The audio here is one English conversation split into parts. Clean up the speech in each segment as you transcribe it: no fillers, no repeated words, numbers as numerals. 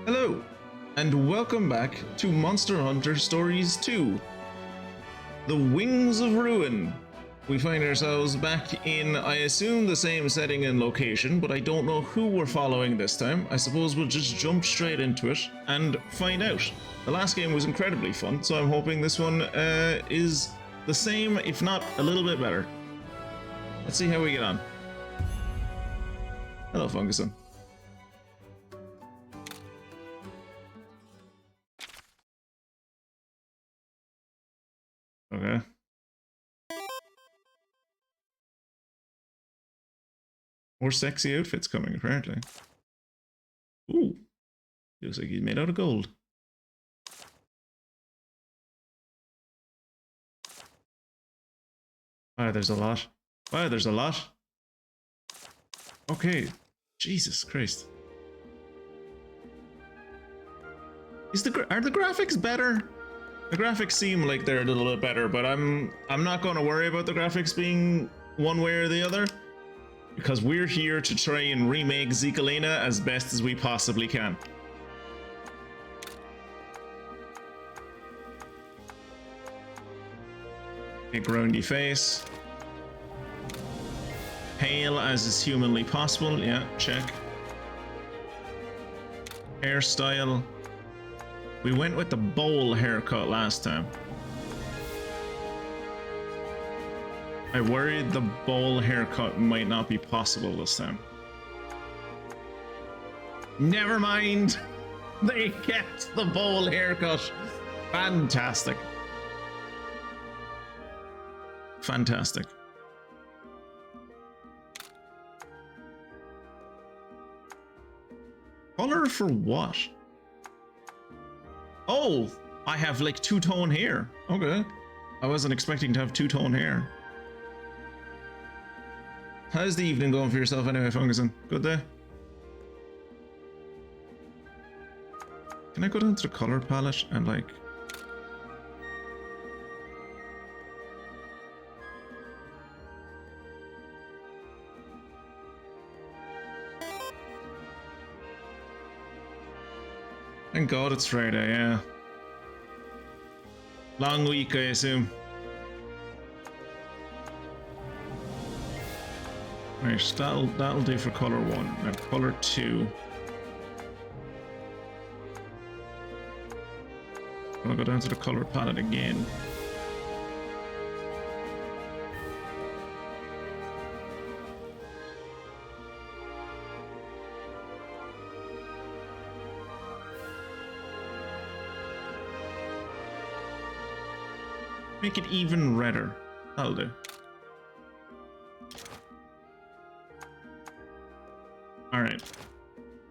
Hello, and welcome back to Monster Hunter Stories 2, The Wings of Ruin. We find ourselves back in, I assume, the same setting and location, but I don't know who we're following this time. I suppose we'll just jump straight into it and find out. The last game was incredibly fun, so I'm hoping this one is the same, if not a little bit better. Let's see how we get on. Hello, Funguson. Okay. More sexy outfits coming, apparently. Ooh. Looks like he's made out of gold. Wow, there's a lot. Wow, there's a lot. Okay. Jesus Christ. Are the graphics better? The graphics seem like they're a little bit better, but I'm not going to worry about the graphics being one way or the other, because we're here to try and remake Zekelina as best as we possibly can. Big roundy face. Pale as is humanly possible, yeah, check. Hairstyle. We went with the bowl haircut last time. I worried the bowl haircut might not be possible this time. Never mind! They kept the bowl haircut. Fantastic. Fantastic. Color for what? Oh, I have like two-tone hair. Okay. I wasn't expecting to have two-tone hair. How's the evening going for yourself anyway, Funguson? Good day? Can I go down to the color palette and like... Thank God it's Friday, yeah. Long week, I assume. Right, that'll do for color 1. Now color 2. I'll go down to the color palette again. Make it even redder. That'll do. Alright.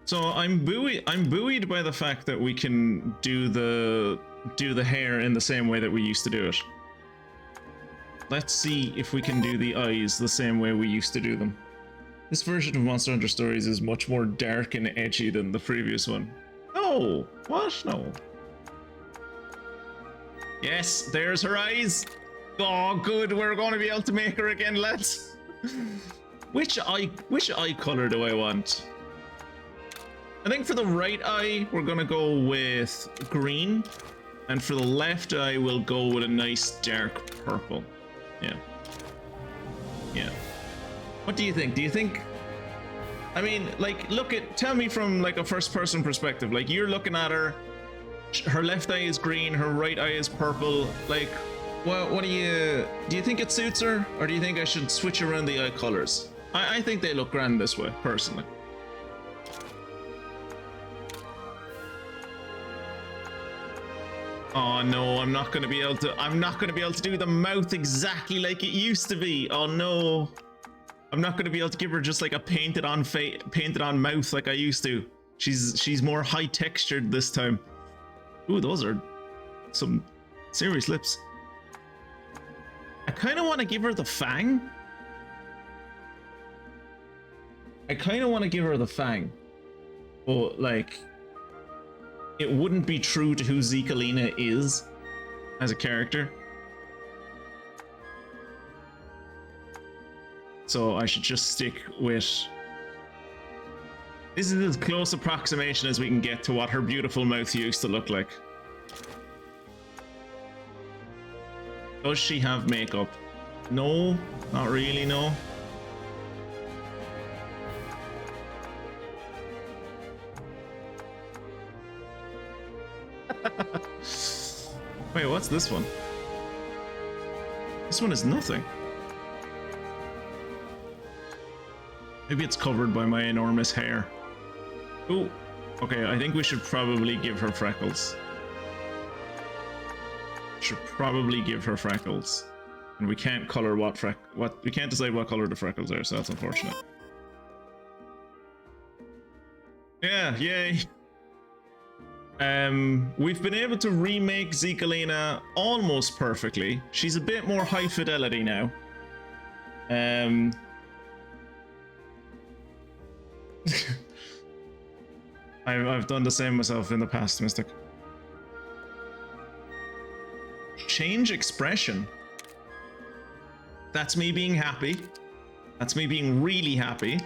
So I'm buoyed by the fact that we can do the hair in the same way that we used to do it. Let's see if we can do the eyes the same way we used to do them. This version of Monster Hunter Stories is much more dark and edgy than the previous one. No! What? No. Yes, there's her eyes. Oh, good. We're going to be able to make her again, lads. Which eye color do I want? I think for the right eye, we're going to go with green. And for the left eye, we'll go with a nice dark purple. Yeah. Yeah. What do you think? Do you think... I mean, like, tell me from, like, a first-person perspective. Like, you're looking at her... Her left eye is green, her right eye is purple. Like, what do you think it suits her? Or do you think I should switch around the eye colors? I think they look grand this way, personally. Oh no, I'm not gonna be able to do the mouth exactly like it used to be. Oh no. I'm not gonna be able to give her just like a painted on mouth like I used to. She's more high textured this time. Ooh, those are some serious lips. I kind of want to give her the fang. But, like, it wouldn't be true to who Zekelina is as a character. So I should just stick with This is as close approximation as we can get to what her beautiful mouth used to look like. Does she have makeup? No, not really, no. Wait, what's this one? This one is nothing. Maybe it's covered by my enormous hair. Ooh, okay, I think we should probably give her freckles. Should probably give her freckles. And we can't color what we can't decide what color the freckles are, so that's unfortunate. Yeah, yay. We've been able to remake Zekelina almost perfectly. She's a bit more high fidelity now. I've done the same myself in the past, Mystic. Change expression. That's me being happy. That's me being really happy.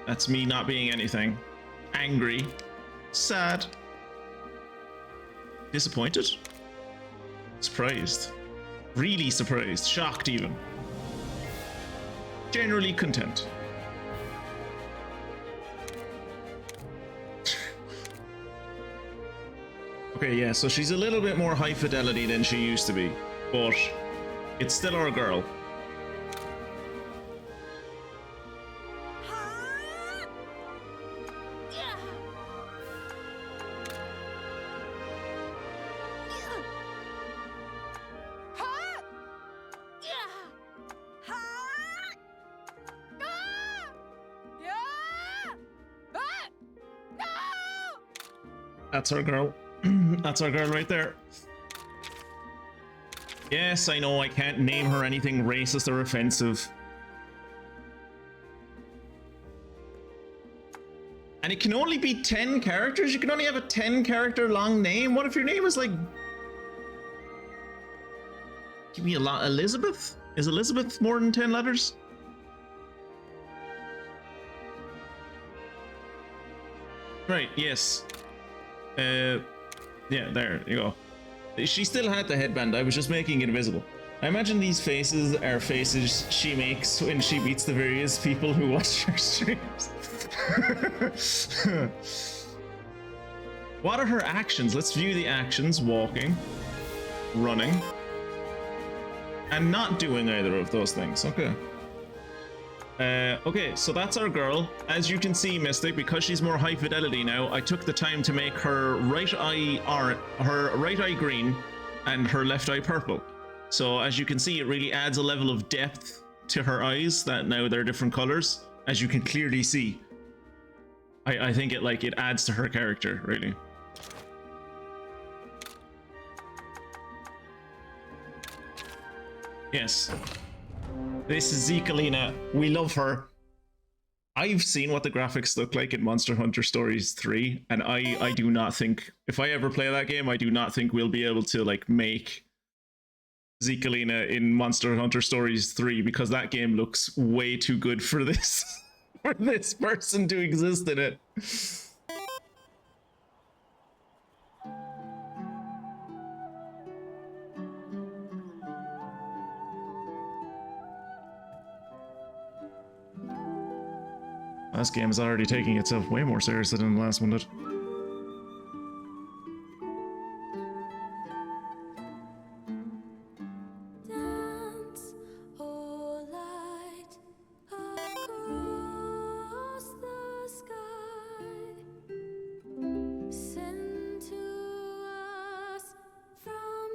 That's me not being anything. Angry. Sad. Disappointed. Surprised. Really surprised. Shocked even. Generally content. Okay, yeah, so she's a little bit more high fidelity than she used to be, but it's still our girl. That's our girl. That's our girl right there. Yes, I know I can't name her anything racist or offensive. And it can only be 10 characters? You can only have a 10 character long name? What if your name is like... Give me a lot. Elizabeth? Is Elizabeth more than 10 letters? Right, yes. Yeah, there you go. She still had the headband, I was just making it invisible. I imagine these faces are faces she makes when she meets the various people who watch her streams. What are her actions? Let's view the actions. Walking, running, and not doing either of those things. Okay. Okay, so that's our girl. As you can see, Mystic, because she's more high fidelity now, I took the time to make her right eye green and her left eye purple. So as you can see, it really adds a level of depth to her eyes that now they're different colors. As you can clearly see, I think it adds to her character, really. Yes. This is Zekelina. We love her. I've seen what the graphics look like in Monster Hunter Stories 3, and I do not think, if I ever play that game, I do not think we'll be able to like make Zekelina in Monster Hunter Stories 3, because that game looks way too good for this for this person to exist in it. This game is already taking itself way more seriously than the last one did. Dance, oh light, across the sky. Send to us from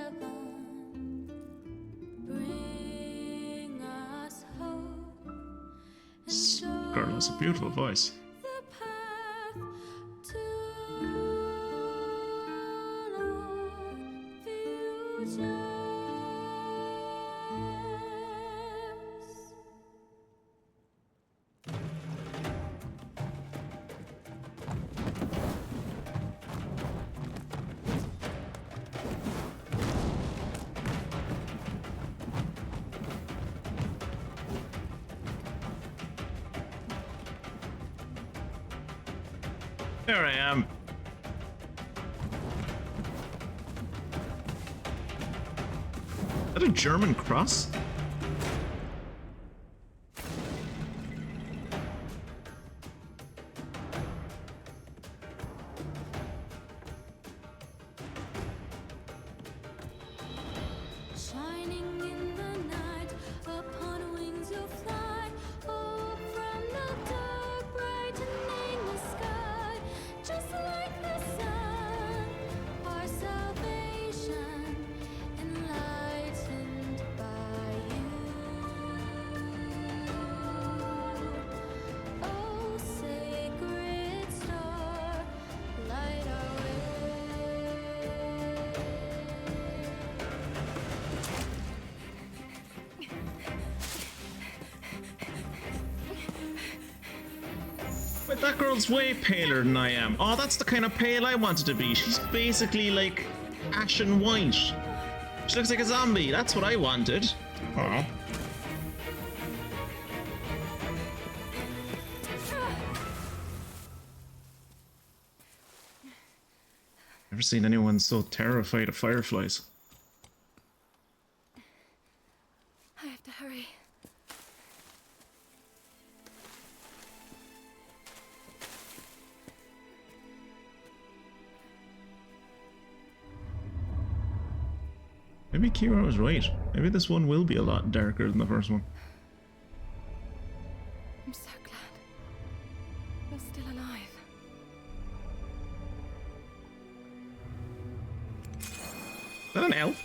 heaven. Bring us hope. Girl has a beautiful voice. The path to our futures. There I am. Is that a German cross? Shining in the night, upon wings you'll fly. Oh, from the dark, bright and nameless sky. Just like the sun, our salvation, enlightened by you. Oh, sacred star, light our way. But that girl's way paler than I am. Oh, that's the kind of pale I wanted to be. She's basically like ashen white. She looks like a zombie. That's what I wanted. Oh. Never seen anyone so terrified of fireflies. I have to hurry. Maybe Kira was right. Maybe this one will be a lot darker than the first one. I'm so glad you're still alive. Is that an elf?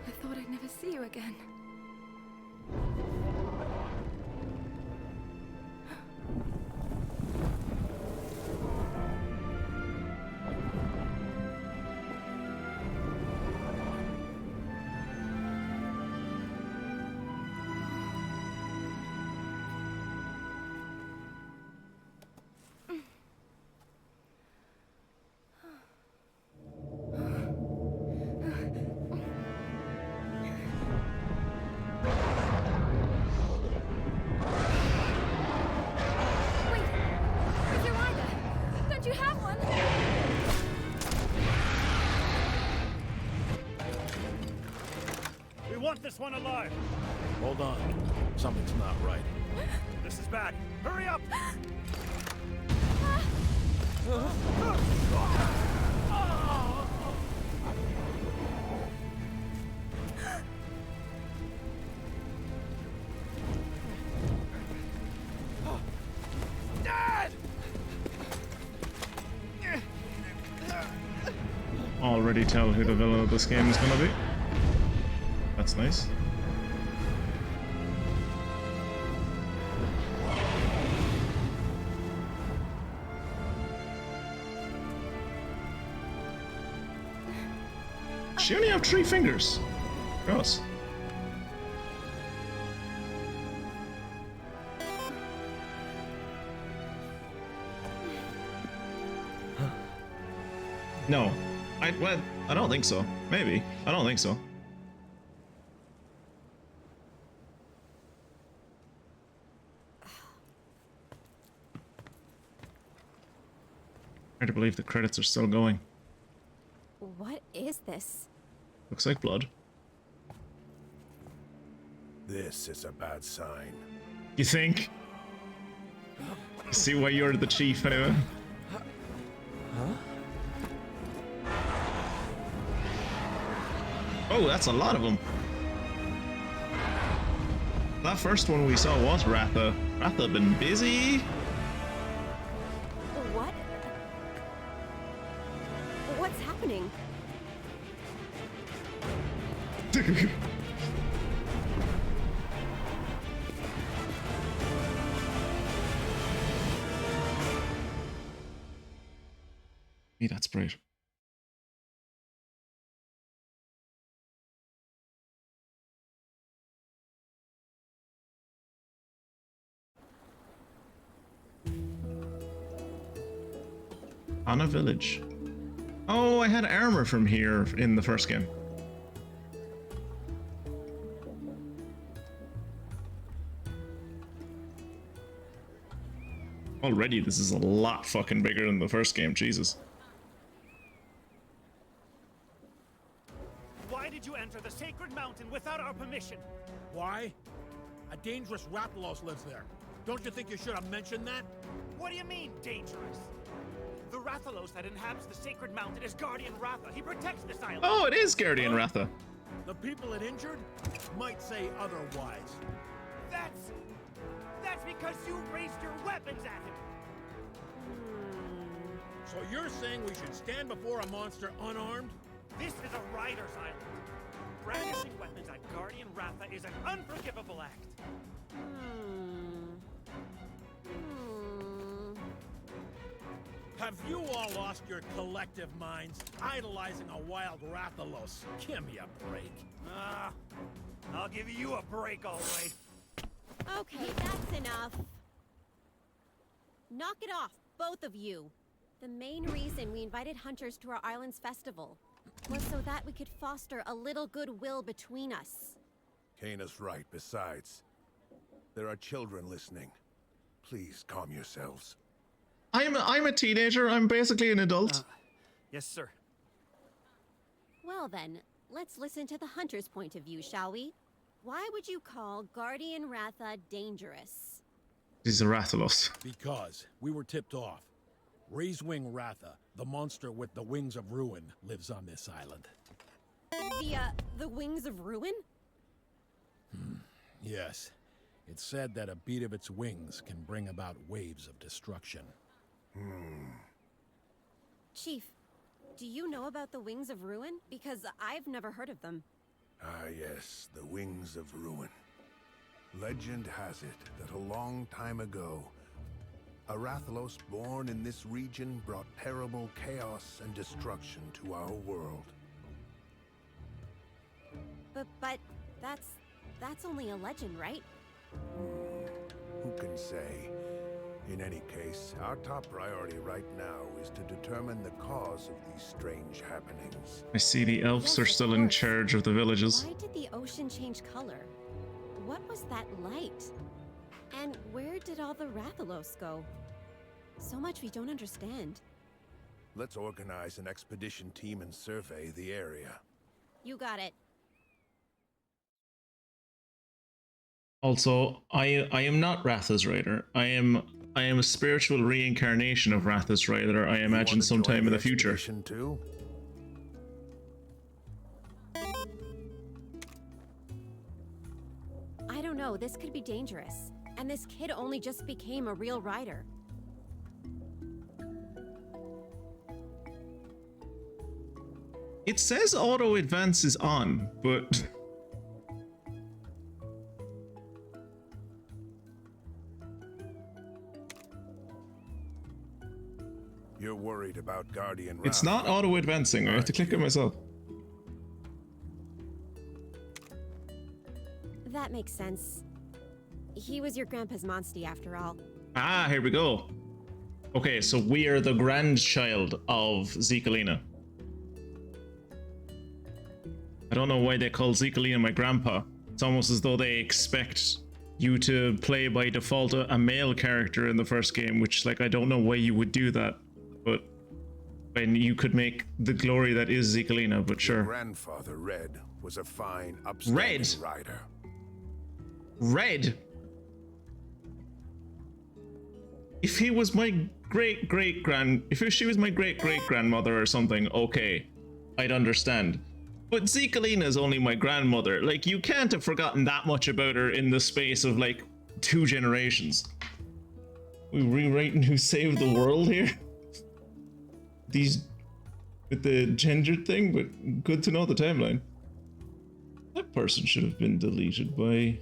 I thought I'd never see you again. Wait! Where's your rider? Don't you have one? We want this one alive. Hold on. Something's not right. This is bad. Hurry up! Dad! Already tell who the villain of this game is gonna be. That's nice. She only have 3 fingers. Gross. No. Well, I don't think so. Maybe. I don't think so. Hard to believe the credits are still going. What is this? Looks like blood. This is a bad sign. You think? See why you're the chief anyway. Oh, that's a lot of them. That first one we saw was Ratha. Ratha been busy. What? What's happening? Me, that's great. On a village. Oh, I had armor from here in the first game. Already, this is a lot fucking bigger than the first game, Jesus. Why did you enter the sacred mountain without our permission? Why? A dangerous Rathalos lives there. Don't you think you should have mentioned that? What do you mean, dangerous? The Rathalos that inhabits the sacred mountain is Guardian Ratha. He protects this island. Oh, it is Guardian Ratha. The people it injured might say otherwise. That's because you raised your weapons at him. So you're saying we should stand before a monster unarmed? This is a rider's island. Brandishing weapons at Guardian Ratha is an unforgivable act. Have you all lost your collective minds, idolizing a wild Rathalos? Give me a break. I'll give you a break, all right. Okay, that's enough. Knock it off, both of you. The main reason we invited hunters to our island's festival was so that we could foster a little goodwill between us. Kana's right. Besides, there are children listening. Please calm yourselves. I'm a teenager. I'm basically an adult. Yes, sir. Well then, let's listen to the hunter's point of view, shall we? Why would you call Guardian Ratha dangerous? He's a Rathalos. Because we were tipped off. Raisewing Ratha, the monster with the wings of ruin, lives on this island. The wings of ruin? Yes. It's said that a beat of its wings can bring about waves of destruction. Chief, do you know about the wings of ruin? Because I've never heard of them. Ah, yes, the Wings of Ruin. Legend has it that a long time ago, a Rathalos born in this region brought terrible chaos and destruction to our world. But that's only a legend, right? Who can say? In any case, our top priority right now is to determine the cause of these strange happenings. I see the elves Yes, are of still in course. charge of the villages. Why did the ocean change color? What was that light? And where did all the Rathalos go? So much we don't understand. Let's organize an expedition team and survey the area. You got it. Also, I am not Ratha's rider. I am a spiritual reincarnation of Ratha's rider, I imagine, Want to sometime join in the future. expedition too? I don't know, this could be dangerous. And this kid only just became a real rider. It says auto advance is on, but You're worried about Guardian Ratha. it's not auto advancing. I have to click it myself. That makes sense. He was your grandpa's monstie after all. Ah, here we go. Okay, so we are the grandchild of Zekelina. I don't know why they call Zekelina my grandpa. It's almost as though they expect you to play by default a male character in the first game, which, like, I don't know why you would do that. But when you could make the glory that is Zekelina, but Your sure. grandfather, Red, was a fine, upstanding Red? rider. Red? If he was my if she was my great-great-grandmother or something, okay, I'd understand. But Zekelina is only my grandmother. Like, you can't have forgotten that much about her in the space of, like, 2 generations. We rewriting Who Saved the World here? These... with the gendered thing, but good to know the timeline. That person should have been deleted by...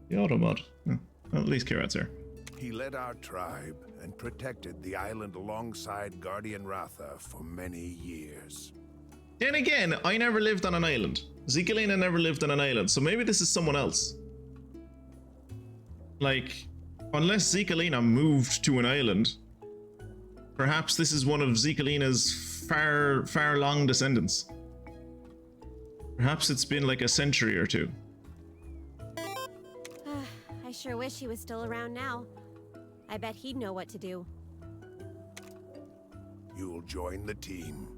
the automod. Well, at least Kirat's here. He led our tribe and protected the island alongside Guardian Ratha for many years. Then again, I never lived on an island. Zekelina never lived on an island, so maybe this is someone else. Like, unless Zekelina moved to an island Perhaps this is one of Zekelina's far long descendants. Perhaps it's been like a century or two. I sure wish he was still around now. I bet he'd know what to do. You'll join the team.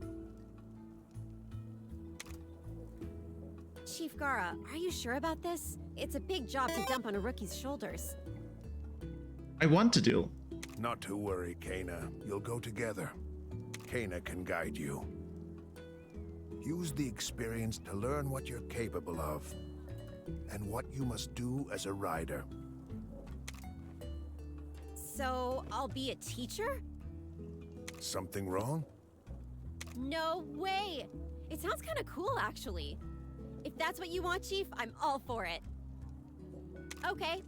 Chief Gara, are you sure about this? It's a big job to dump on a rookie's shoulders. I want to do. Not to worry, Kana. You'll go together. Kana can guide you. Use the experience to learn what you're capable of, and what you must do as a rider. So, I'll be a teacher? Something wrong? No way! It sounds kinda cool, actually. If that's what you want, Chief, I'm all for it. Okay.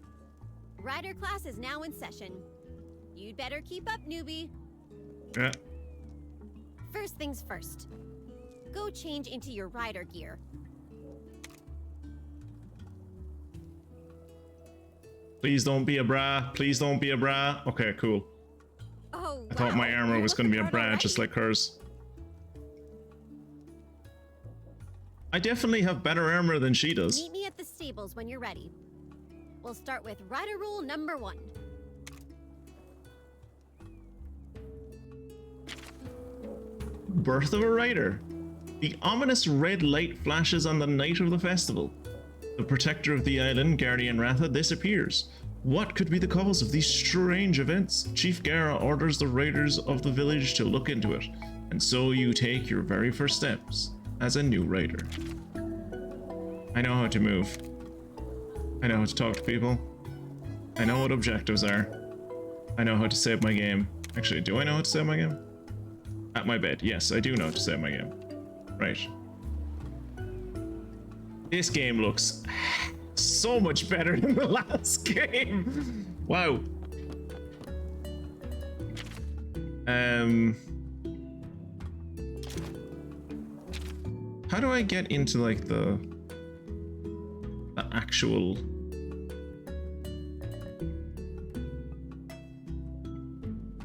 Rider class is now in session. You'd better keep up, newbie. Yeah. First things first. Go change into your rider gear. Please don't be a bra. Please don't be a bra. Okay, cool. Oh, I thought my wow, armor you was look going to be the a part bra, already. just like hers. I definitely have better armor than she does. Meet me at the stables when you're ready. We'll start with rider rule number 1. Birth of a rider. The ominous red light flashes on the night of the festival. The protector of the island, Guardian Ratha, disappears. What could be the cause of these strange events? Chief Gara orders the riders of the village to look into it, and so you take your very first steps as a new rider. I know how to move. I know how to talk to people. I know what objectives are. I know how to save my game. Actually, do I know how to save my game? At my bed. Yes, I do know how to save my game. Right. This game looks so much better than the last game. Wow. How do I get into like the actual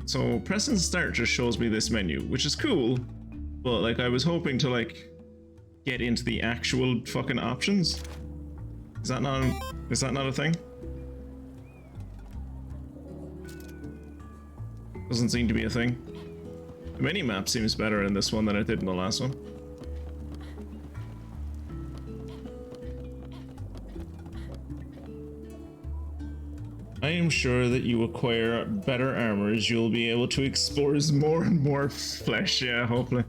So pressing start just shows me this menu, which is cool, but like I was hoping to like get into the actual fucking options. Is that not a thing? Doesn't seem to be a thing. The minimap seems better in this one than it did in the last one. I am sure that you acquire better armors, you'll be able to explore more and more flesh, yeah, hopefully.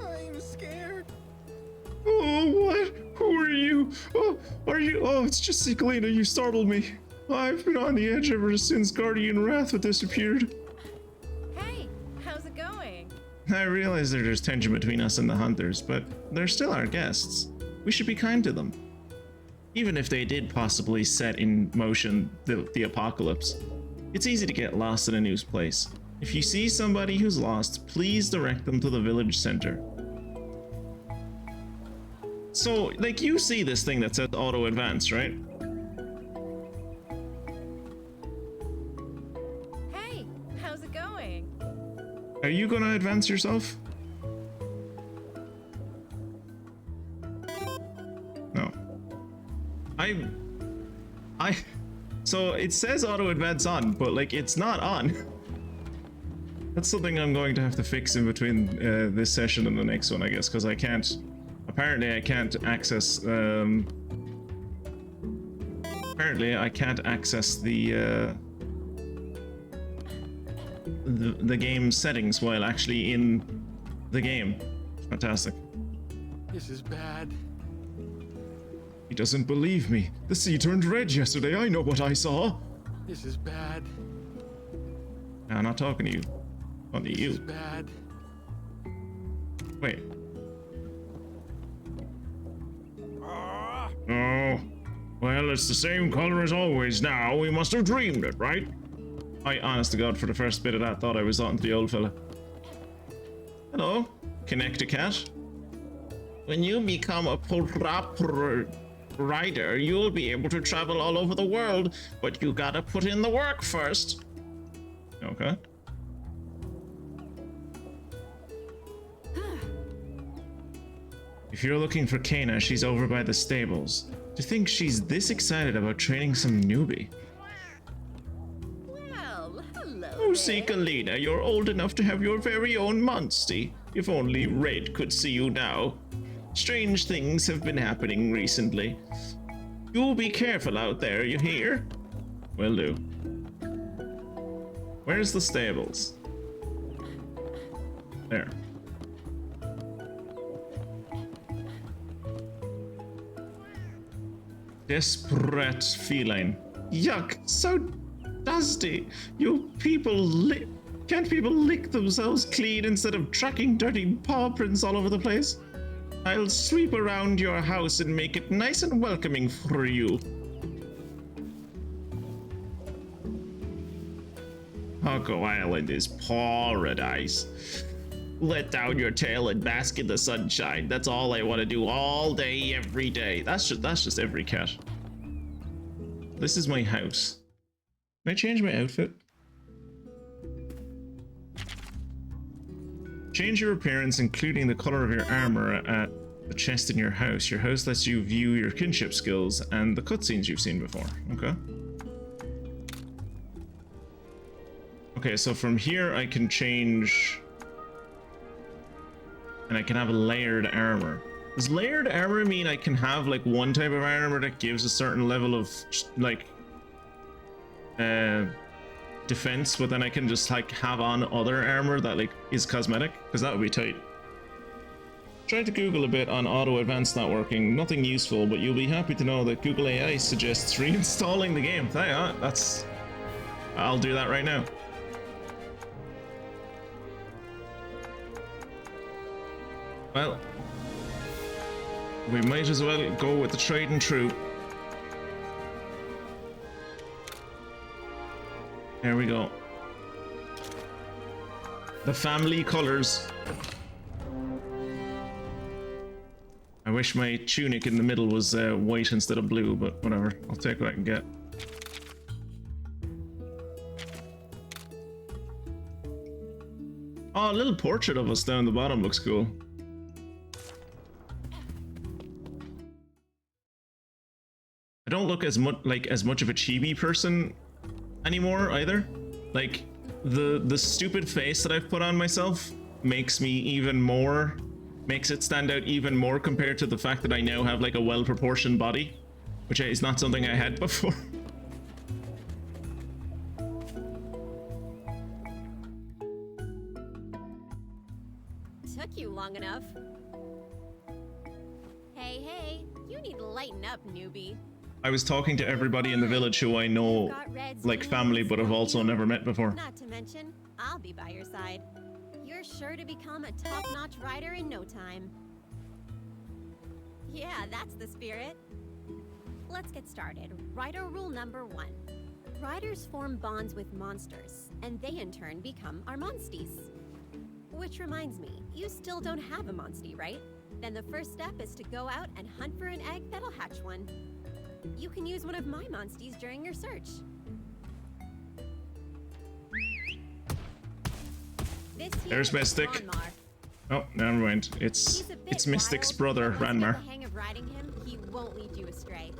I'm scared. Oh, what? Who are you? Oh, are you? Oh, it's just Zekelina, you startled me. I've been on the edge ever since Guardian Ratha disappeared. Hey, how's it going? I realize that there's tension between us and the hunters, but they're still our guests. We should be kind to them. Even if they did possibly set in motion the apocalypse. It's easy to get lost in a new place. If you see somebody who's lost, please direct them to the village center. So, like, you see this thing that says auto advance, right? Hey, how's it going? Are you gonna advance yourself? No. So it says auto advance on, but like it's not on. That's something I'm going to have to fix in between this session and the next one, I guess, because I can't. Apparently, I can't access. Apparently, I can't access the game settings while actually in the game. Fantastic. This is bad. He doesn't believe me. The sea turned red yesterday. I know what I saw. This is bad. No, I'm not talking to you. Only This is you. bad. Wait. Ah! Oh. Well, it's the same color as always now. We must have dreamed it, right? I, honest to God, for the first bit of that, thought I was talking to the old fella. Hello. Connect a cat. When you become a proper rider, you'll be able to travel all over the world, but you gotta put in the work first. Okay. If you're looking for Kana, she's over by the stables. To think she's this excited about training some newbie. Well, hello. Oh, Zekelina, you're old enough to have your very own Monstie. If only Red could see you now. Strange things have been happening recently. You'll be careful out there, you hear? Will do. Where's the stables? There. Desperate feline. Yuck, so dusty. You people can't people lick themselves clean instead of tracking dirty paw prints all over the place? I'll sweep around your house and make it nice and welcoming for you. Hako Island is paradise. Let down your tail and bask in the sunshine. That's all I want to do all day, every day. That's just every cat. This is my house. Can I change my outfit? Change your appearance, including the color of your armor at the chest in your house. Your house lets you view your kinship skills and the cutscenes you've seen before. Okay. Okay, so from here I can change... and I can have a layered armor. Does layered armor mean I can have like one type of armor that gives a certain level of like defense, but then I can just like have on other armor that like is cosmetic? Because that would be tight. Tried to Google a bit on auto advanced not working. Nothing useful, but you'll be happy to know that Google AI suggests reinstalling the game. I'll do that right now. Well, we might as well go with the tried and true. There we go. The family colors. I wish my tunic in the middle was white instead of blue, but whatever. I'll take what I can get. Oh, a little portrait of us down the bottom looks cool. I don't look as much of a chibi person anymore either. Like the stupid face that I've put on myself makes it stand out even more compared to the fact that I now have like a well-proportioned body, which is not something I had before. Took you long enough. Hey, you need to lighten up, newbie. I was talking to everybody in the village who I know like family but have also never met before. Not to mention, I'll be by your side. You're sure to become a top-notch rider in no time. Yeah, that's the spirit. Let's get started. Rider rule number 1. Riders form bonds with monsters, and they in turn become our monsties. Which reminds me, you still don't have a monstie, right? Then the first step is to go out and hunt for an egg that'll hatch one. You can use one of my monsties during your search. There's Mystic. Oh, never mind. It's Mystic's brother, Ranmar. Once you get the hang of riding him, he won't lead you astray.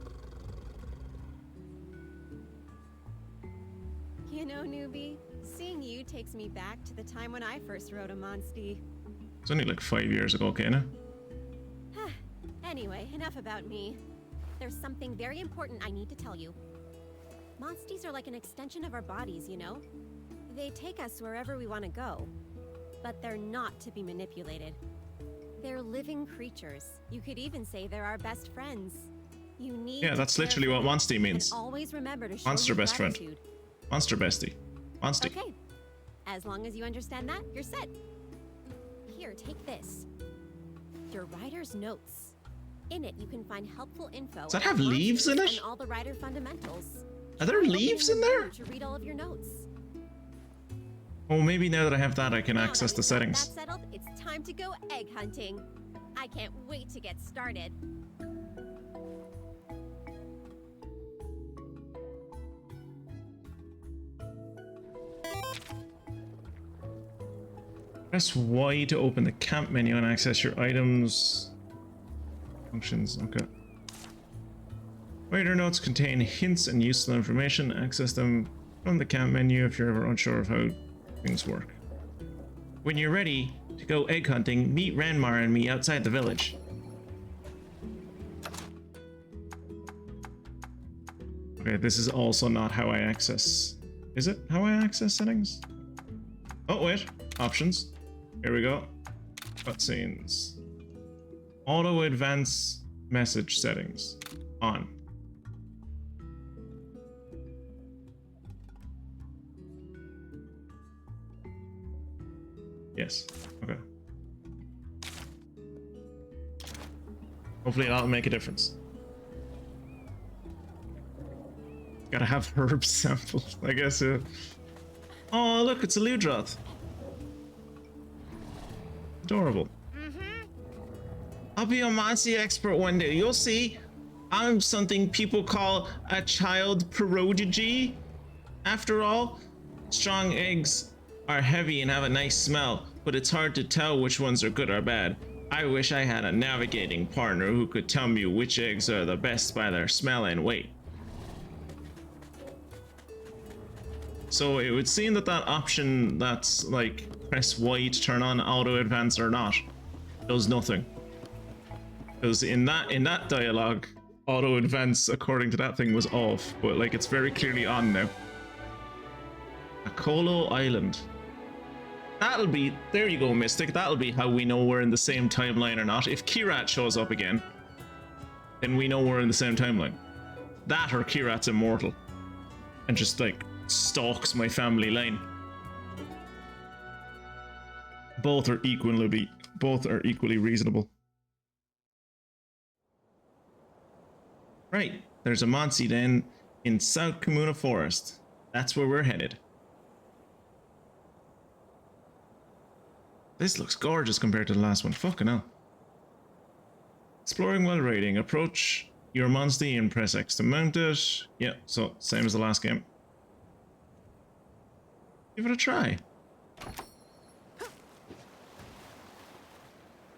You know, newbie, seeing you takes me back to the time when I first rode a monstie. It's only like 5 years ago, Kana. Anyway, enough about me. There's something very important I need to tell you. Monsties are like an extension of our bodies, you know? They take us wherever we want to go. But they're not to be manipulated. They're living creatures. You could even say they're our best friends. You need Yeah, that's literally what Monstie means. Always remember to show Monster your best friend. gratitude. Monster bestie. Monstie. Okay. As long as you understand that, you're set. Here, take this. Your rider's notes. In it, you can find helpful info. Does that have leaves in it? And all the rider fundamentals. Are there leaves in there? To read all of your notes. Oh, maybe now that I have that, I can Now access that the we've got settings. that settled, it's time to go egg hunting. I can't wait to get started. Press Y to open the camp menu and access your items. Functions, okay. Waiter notes contain hints and useful information. Access them from the camp menu if you're ever unsure of how things work. When you're ready to go egg hunting, meet Ranmar and me outside the village. Okay, this is also not how I access. Is it how I access settings? Oh, wait. Options. Here we go. Cutscenes. Auto advance message settings. On. Yes. Okay. Hopefully that'll make a difference. Gotta have herb samples, I guess. Oh, look, it's a Ludroth. Adorable. I'll be a Monty expert one day. You'll see. I'm something people call a child prodigy. After all, strong eggs are heavy and have a nice smell, but it's hard to tell which ones are good or bad. I wish I had a navigating partner who could tell me which eggs are the best by their smell and weight. So it would seem that that option that's like press Y to turn on auto advance or not does nothing. Because in that dialogue, auto advance according to that thing was off, but like it's very clearly on now. Akolo Island. That'll be, there you go, Mystic. That'll be how we know we're in the same timeline or not. If Kirat shows up again, then we know we're in the same timeline. That or Kirat's immortal and just like stalks my family line. Both are equally reasonable. Right, there's a Monsi Den in South Comuna Forest. That's where we're headed. This looks gorgeous compared to the last one. Fucking hell. Exploring while raiding. Approach your Monsi and press X to mount it. Yeah, so same as the last game. Give it a try.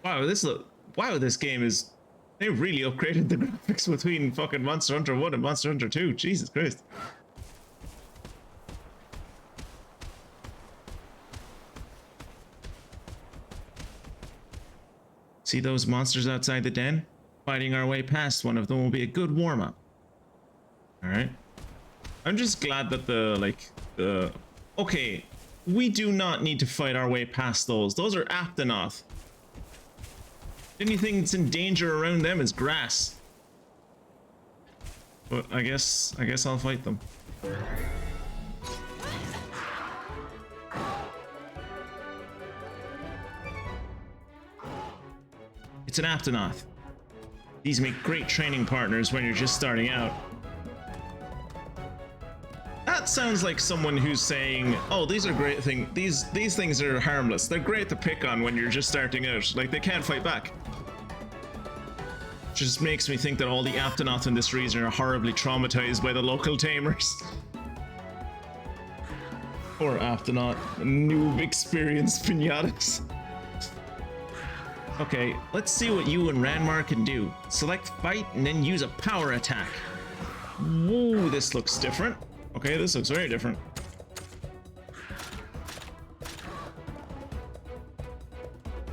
Wow, this game is... They really upgraded the graphics between fucking Monster Hunter 1 and Monster Hunter 2. Jesus Christ. See those monsters outside the den? Fighting our way past one of them will be a good warm-up. Alright. I'm just glad that okay, we do not need to fight our way past those. Those are Aptonoth. Anything that's in danger around them is grass. But I guess I'll fight them. It's an Aptonoth. These make great training partners when you're just starting out. That sounds like someone who's saying, oh, these are great things. These things are harmless. They're great to pick on when you're just starting out. Like, they can't fight back. Just makes me think that all the Aptonoth in this region are horribly traumatized by the local tamers. Or Aptonoth, noob experience pinatas. Okay, let's see what you and Ranmar can do. Select fight and then use a power attack. Whoa, this looks different. Okay, this looks very different.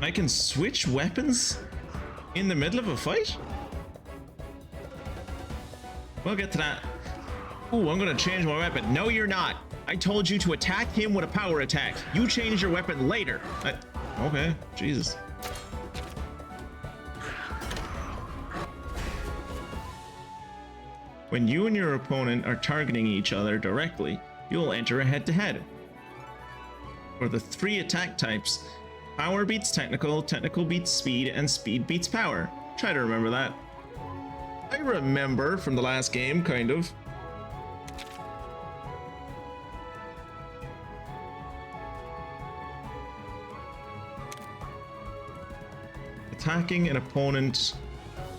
I can switch weapons in the middle of a fight? We'll get to that. Ooh, I'm gonna change my weapon. No, you're not. I told you to attack him with a power attack. You change your weapon later. Okay, Jesus. When you and your opponent are targeting each other directly, you'll enter a head-to-head. For the 3 attack types, power beats technical, technical beats speed, and speed beats power. Try to remember that. I remember from the last game, kind of. Attacking an opponent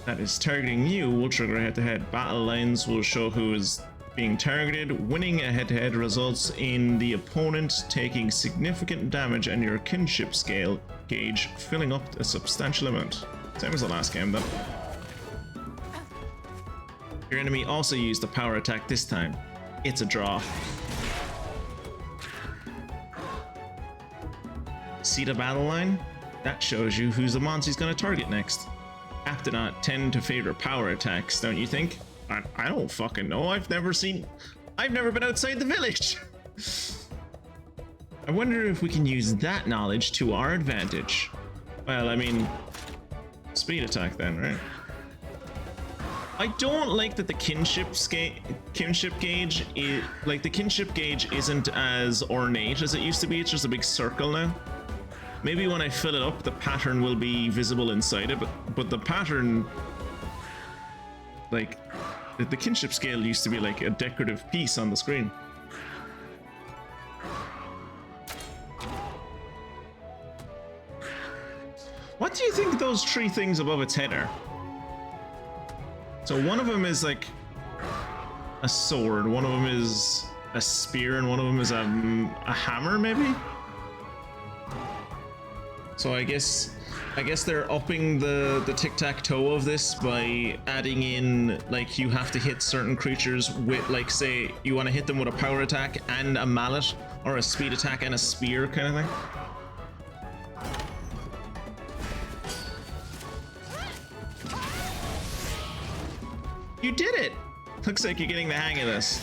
that is targeting you will trigger a head-to-head. Battle lines will show who is being targeted. Winning a head-to-head results in the opponent taking significant damage and your kinship scale gauge filling up a substantial amount. Same as the last game, though. Your enemy also used the power attack this time. It's a draw. See the battle line? That shows you who's the monster he's going to target next. Aptonaut tend to favor power attacks, don't you think? I don't fucking know. I've never been outside the village. I wonder if we can use that knowledge to our advantage. Well, I mean, speed attack then, right? I don't like that the kinship gauge is like the kinship gauge isn't as ornate as it used to be. It's just a big circle now. Maybe when I fill it up, the pattern will be visible inside it, but the pattern, like the kinship scale used to be like a decorative piece on the screen. What do you think those three things above its head are? So one of them is like a sword, one of them is a spear, and one of them is a hammer, maybe? So I guess they're upping the tic-tac-toe of this by adding in, like, you have to hit certain creatures with, like, say you want to hit them with a power attack and a mallet, or a speed attack and a spear kind of thing. You did it! Looks like you're getting the hang of this.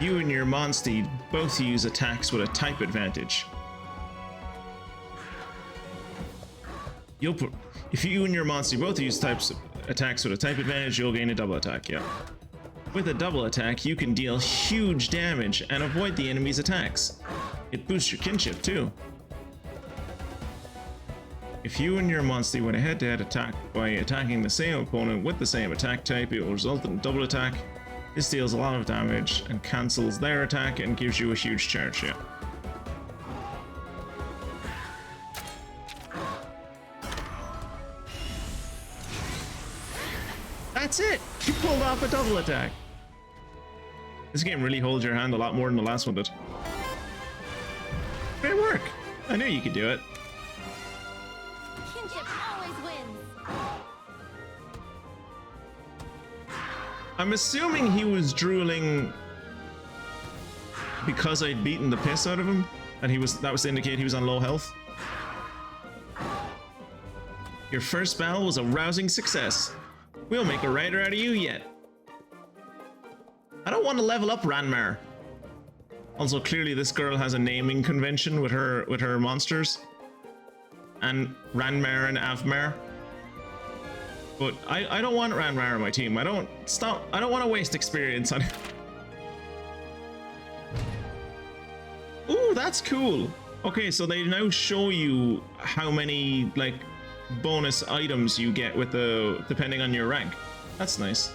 You and your Monstie both use attacks with a type advantage. If you and your Monstie both use attacks with a type advantage, you'll gain a double attack, yeah. With a double attack, you can deal huge damage and avoid the enemy's attacks. It boosts your kinship too. If you and your Monstie win a head-to-head attack by attacking the same opponent with the same attack type, it will result in a double attack. This deals a lot of damage and cancels their attack and gives you a huge charge, yeah. That's it! You pulled off a double attack! This game really holds your hand a lot more than the last one did. Great work! I knew you could do it. Kinship always wins. I'm assuming he was drooling because I'd beaten the piss out of him, and that was to indicate he was on low health. Your first battle was a rousing success. We'll make a rider out of you yet. I don't want to level up Ranmar. Also, clearly this girl has a naming convention with her monsters. And Ranmar and Avmar. But I don't want Ranmar on my team. I don't want to waste experience on it. Ooh, that's cool. Okay, so they now show you how many like bonus items you get with depending on your rank. That's nice.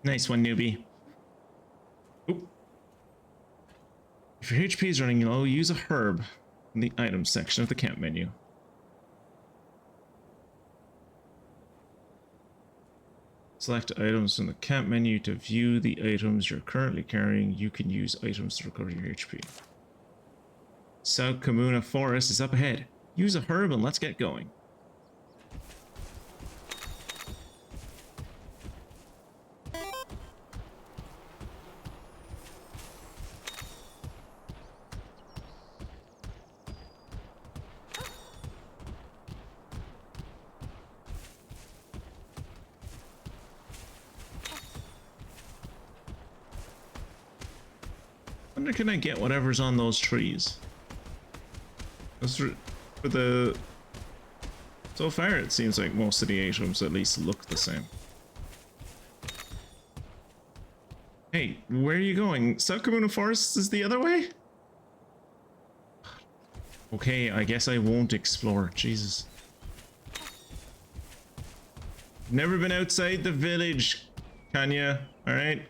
Nice one, newbie. Oop. If your HP is running low, use a herb in the items section of the camp menu. Select items from the camp menu to view the items you're currently carrying. You can use items to recover your HP. South Kamuna Forest is up ahead. Use a herb and let's get going. Wonder, can I get whatever's on those trees? So far it seems like most of the items at least look the same. Hey, where are you going? South Kamuna Forest is the other way? Okay, I guess I won't explore. Jesus. Never been outside the village, Kanya. Alright.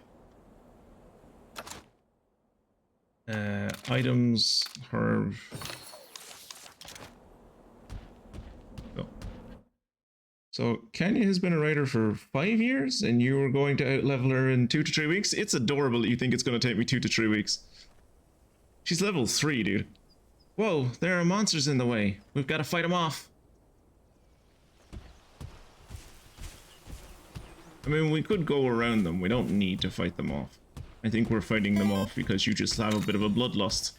Items, herb. Oh. So Kenya has been a writer for 5 years, and you were going to outlevel her in 2 to 3 weeks? It's adorable that you think it's going to take me 2 to 3 weeks. She's level 3, dude. Whoa, there are monsters in the way. We've got to fight them off. I mean, we could go around them. We don't need to fight them off. I think we're fighting them off because you just have a bit of a bloodlust.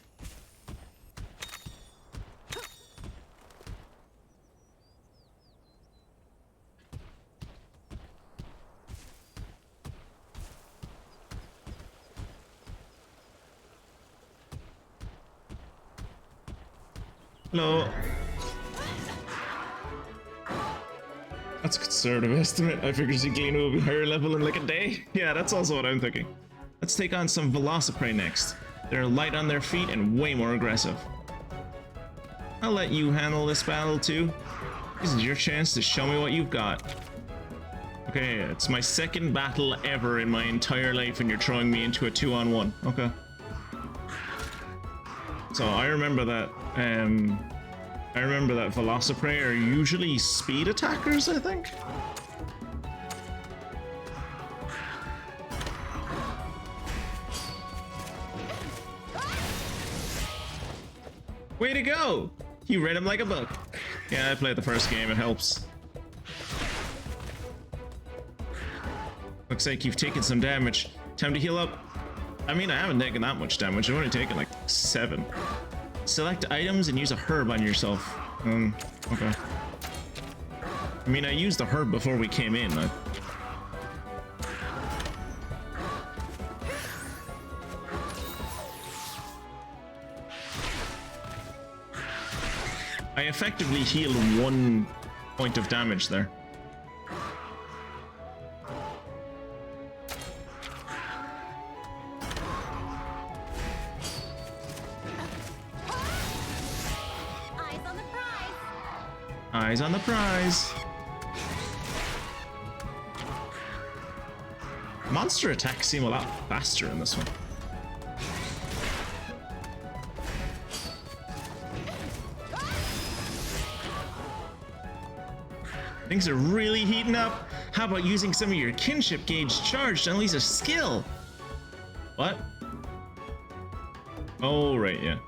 Hello. That's a conservative estimate. I figured Zekelina will be higher level in like a day. Yeah, that's also what I'm thinking. Let's take on some Velociprey next. They're light on their feet and way more aggressive. I'll let you handle this battle too. This is your chance to show me what you've got. Okay, it's my second battle ever in my entire life and you're throwing me into a 2-on-1. Okay. So I remember that Velociprey are usually speed attackers, I think. Way to go! You read him like a book. Yeah, I played the first game, it helps. Looks like you've taken some damage. Time to heal up. I mean, I haven't taken that much damage. I've only taken like 7. Select items and use a herb on yourself. Okay. I mean, I used the herb before we came in. I effectively healed 1 point of damage there. Eyes on the prize. Monster attacks seem a lot faster in this one. Things are really heating up. How about using some of your kinship gauge charge to unleash a skill? What? Oh, right, yeah.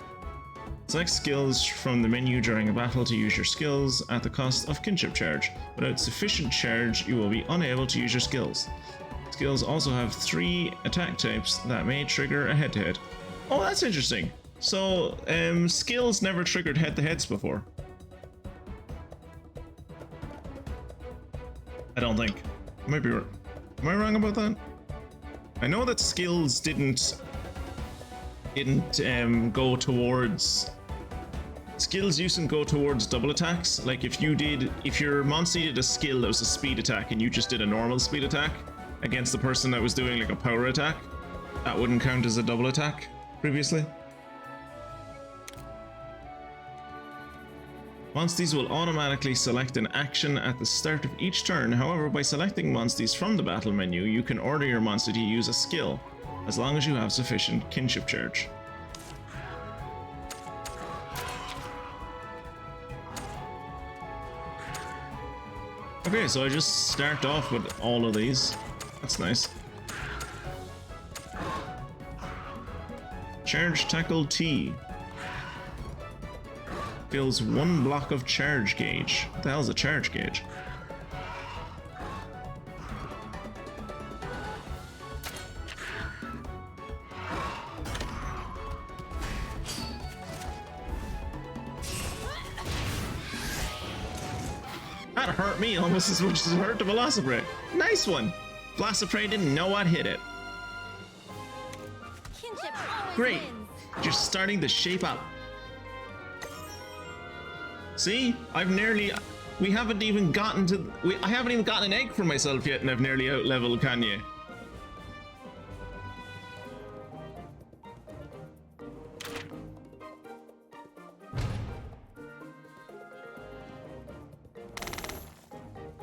Select skills from the menu during a battle to use your skills at the cost of kinship charge. Without sufficient charge, you will be unable to use your skills. Skills also have 3 attack types that may trigger a head-to-head. Oh, that's interesting. So, skills never triggered head-to-heads before. I don't think. I might be wrong. Am I wrong about that? I know that skills didn't go towards... Skills used to go towards double attacks. Like if your monster did a skill that was a speed attack and you just did a normal speed attack against the person that was doing like a power attack, that wouldn't count as a double attack previously. Monsters will automatically select an action at the start of each turn. However, by selecting monsters from the battle menu, you can order your monster to use a skill, as long as you have sufficient kinship charge. Okay, so I just start off with all of these. That's nice. Charge Tackle T. Fills 1 block of charge gauge. What the hell is a charge gauge? That hurt me almost as much as it hurt the Velociprey. Nice one! Velociprey didn't know what hit it. Kinship always Great! wins. You're starting to shape up. See? I haven't even gotten to... I haven't even gotten an egg for myself yet and I've nearly out-leveled Kanye.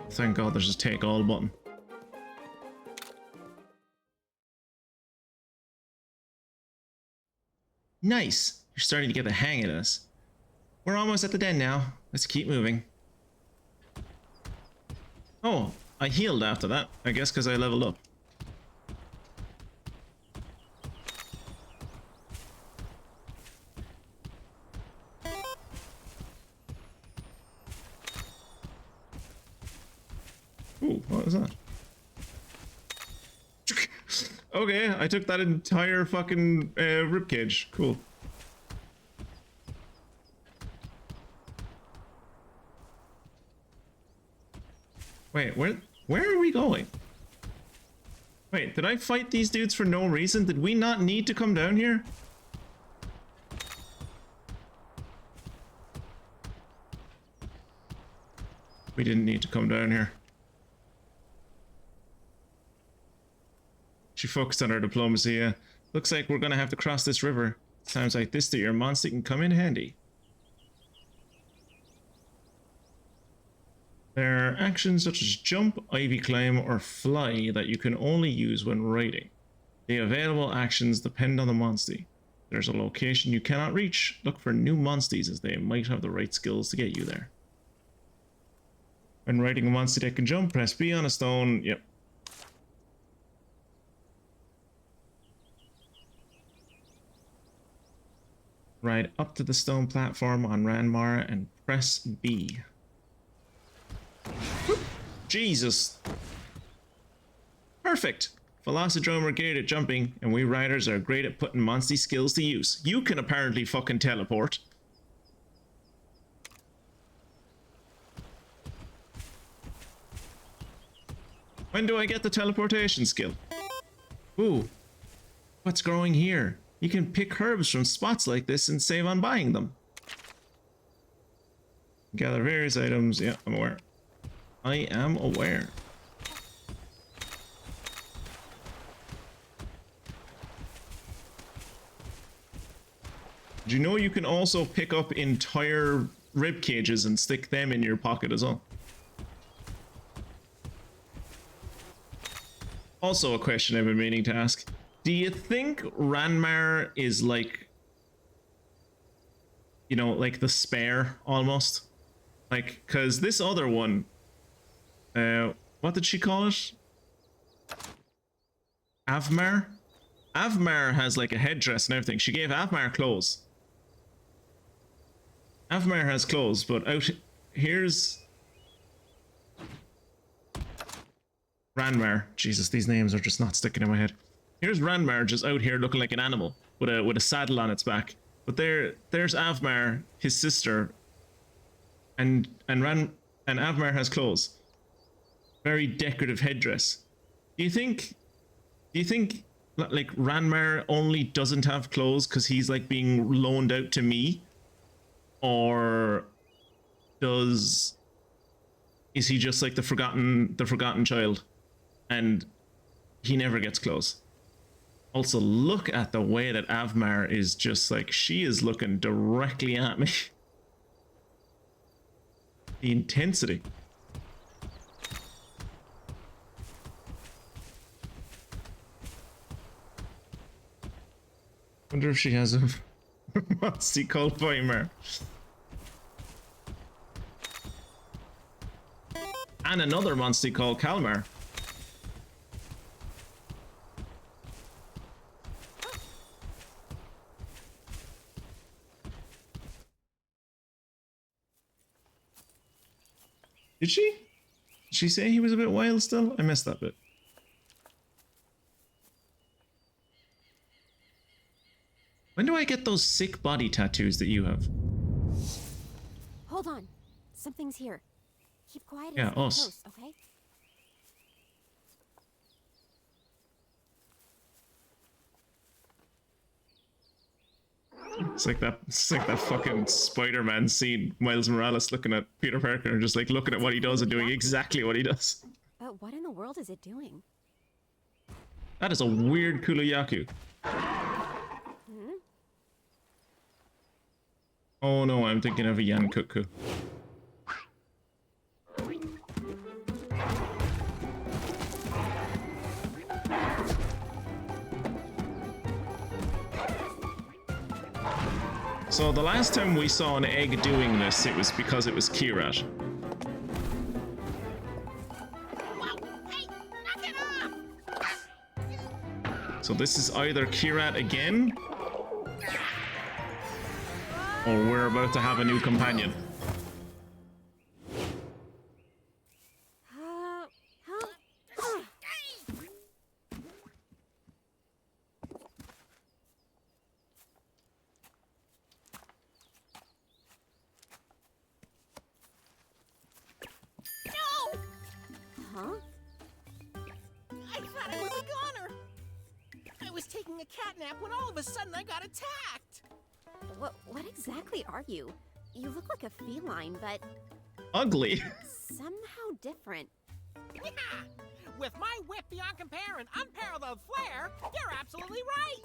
Thank God there's a take all button. Nice! You're starting to get the hang of this. We're almost at the den now. Let's keep moving. Oh, I healed after that. I guess because I leveled up. Ooh, what was that? Okay, I took that entire fucking ribcage. Cool. Wait, where are we going? Wait, did I fight these dudes for no reason? Did we not need to come down here? We didn't need to come down here. She focused on her diplomacy, yeah. Looks like we're gonna have to cross this river. Sounds like this to your monster can come in handy. There are actions such as jump, ivy climb, or fly that you can only use when riding. The available actions depend on the monster. There's a location you cannot reach. Look for new monsters as they might have the right skills to get you there. When riding a monster that can jump, press B on a stone. Yep. Ride up to the stone platform on Ranmar and press B. Jesus. Perfect. Velocidrome are great at jumping, and we riders are great at putting monster skills to use. You can apparently fucking teleport. When do I get the teleportation skill? Ooh. What's growing here? You can pick herbs from spots like this and save on buying them. Gather various items. Yeah, I'm aware. I am aware. Do you know you can also pick up entire rib cages and stick them in your pocket as well? Also a question I've been meaning to ask. Do you think Ranmar is like, you know, like the spare almost? Like, cause this other one, what did she call it? Avmar? Avmar has like a headdress and everything. She gave Avmar clothes. Avmar has clothes, but out here's Ranmar. Jesus, these names are just not sticking in my head. Here's Ranmar just out here looking like an animal with a saddle on its back. But there's Avmar, his sister, and Avmar has clothes. Very decorative headdress. Do you think like Ranmar only doesn't have clothes because he's like being loaned out to me? Or is he just like the forgotten child and he never gets clothes? Also, look at the way that Avmar is just like, she is looking directly at me. The intensity. Wonder if she has a monster called Weimar. And another monster called Kalmar. Did she? Did she say he was a bit wild still? I missed that bit. When do I get those sick body tattoos that you have? Hold on. Something's here. Keep quiet and Yeah, stay us. close, okay? It's like that fucking Spider-Man scene, Miles Morales looking at Peter Parker and just like looking at what he does and doing exactly what he does. But what in the world is it doing? That is a weird Kulayaku. Oh no, I'm thinking of a Yankuku. So the last time we saw an egg doing this, it was because it was Kirat. So this is either Kirat again, or we're about to have a new companion. Huh? I thought I was a goner. I was taking a cat nap when all of a sudden I got attacked. What exactly are you? You look like a feline, but Ugly. somehow different. Yeah. With my whip beyond compare and unparalleled flair, you're absolutely right.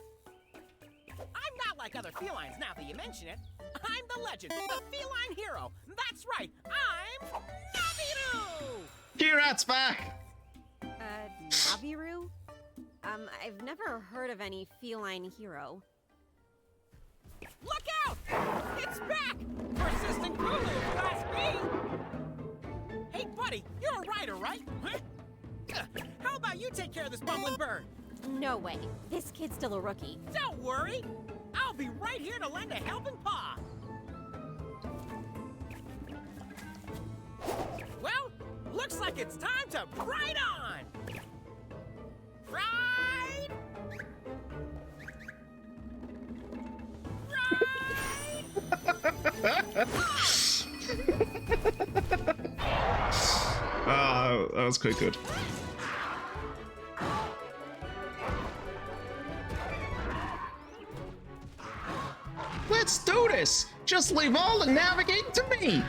I'm not like other felines now that you mention it. I'm the legend, the feline hero. That's right, I'm Naviru! Kirat's back! Naviru? I've never heard of any feline hero. Look out! It's back! Persistent Guru, class B! Hey, buddy, you're a rider, right? Huh? How about you take care of this bumbling bird? No way. This kid's still a rookie. Don't worry! I'll be right here to lend a helping paw! Well, looks like it's time to ride on! Ride! That was quite good. Let's do this! Just leave all the navigating to me!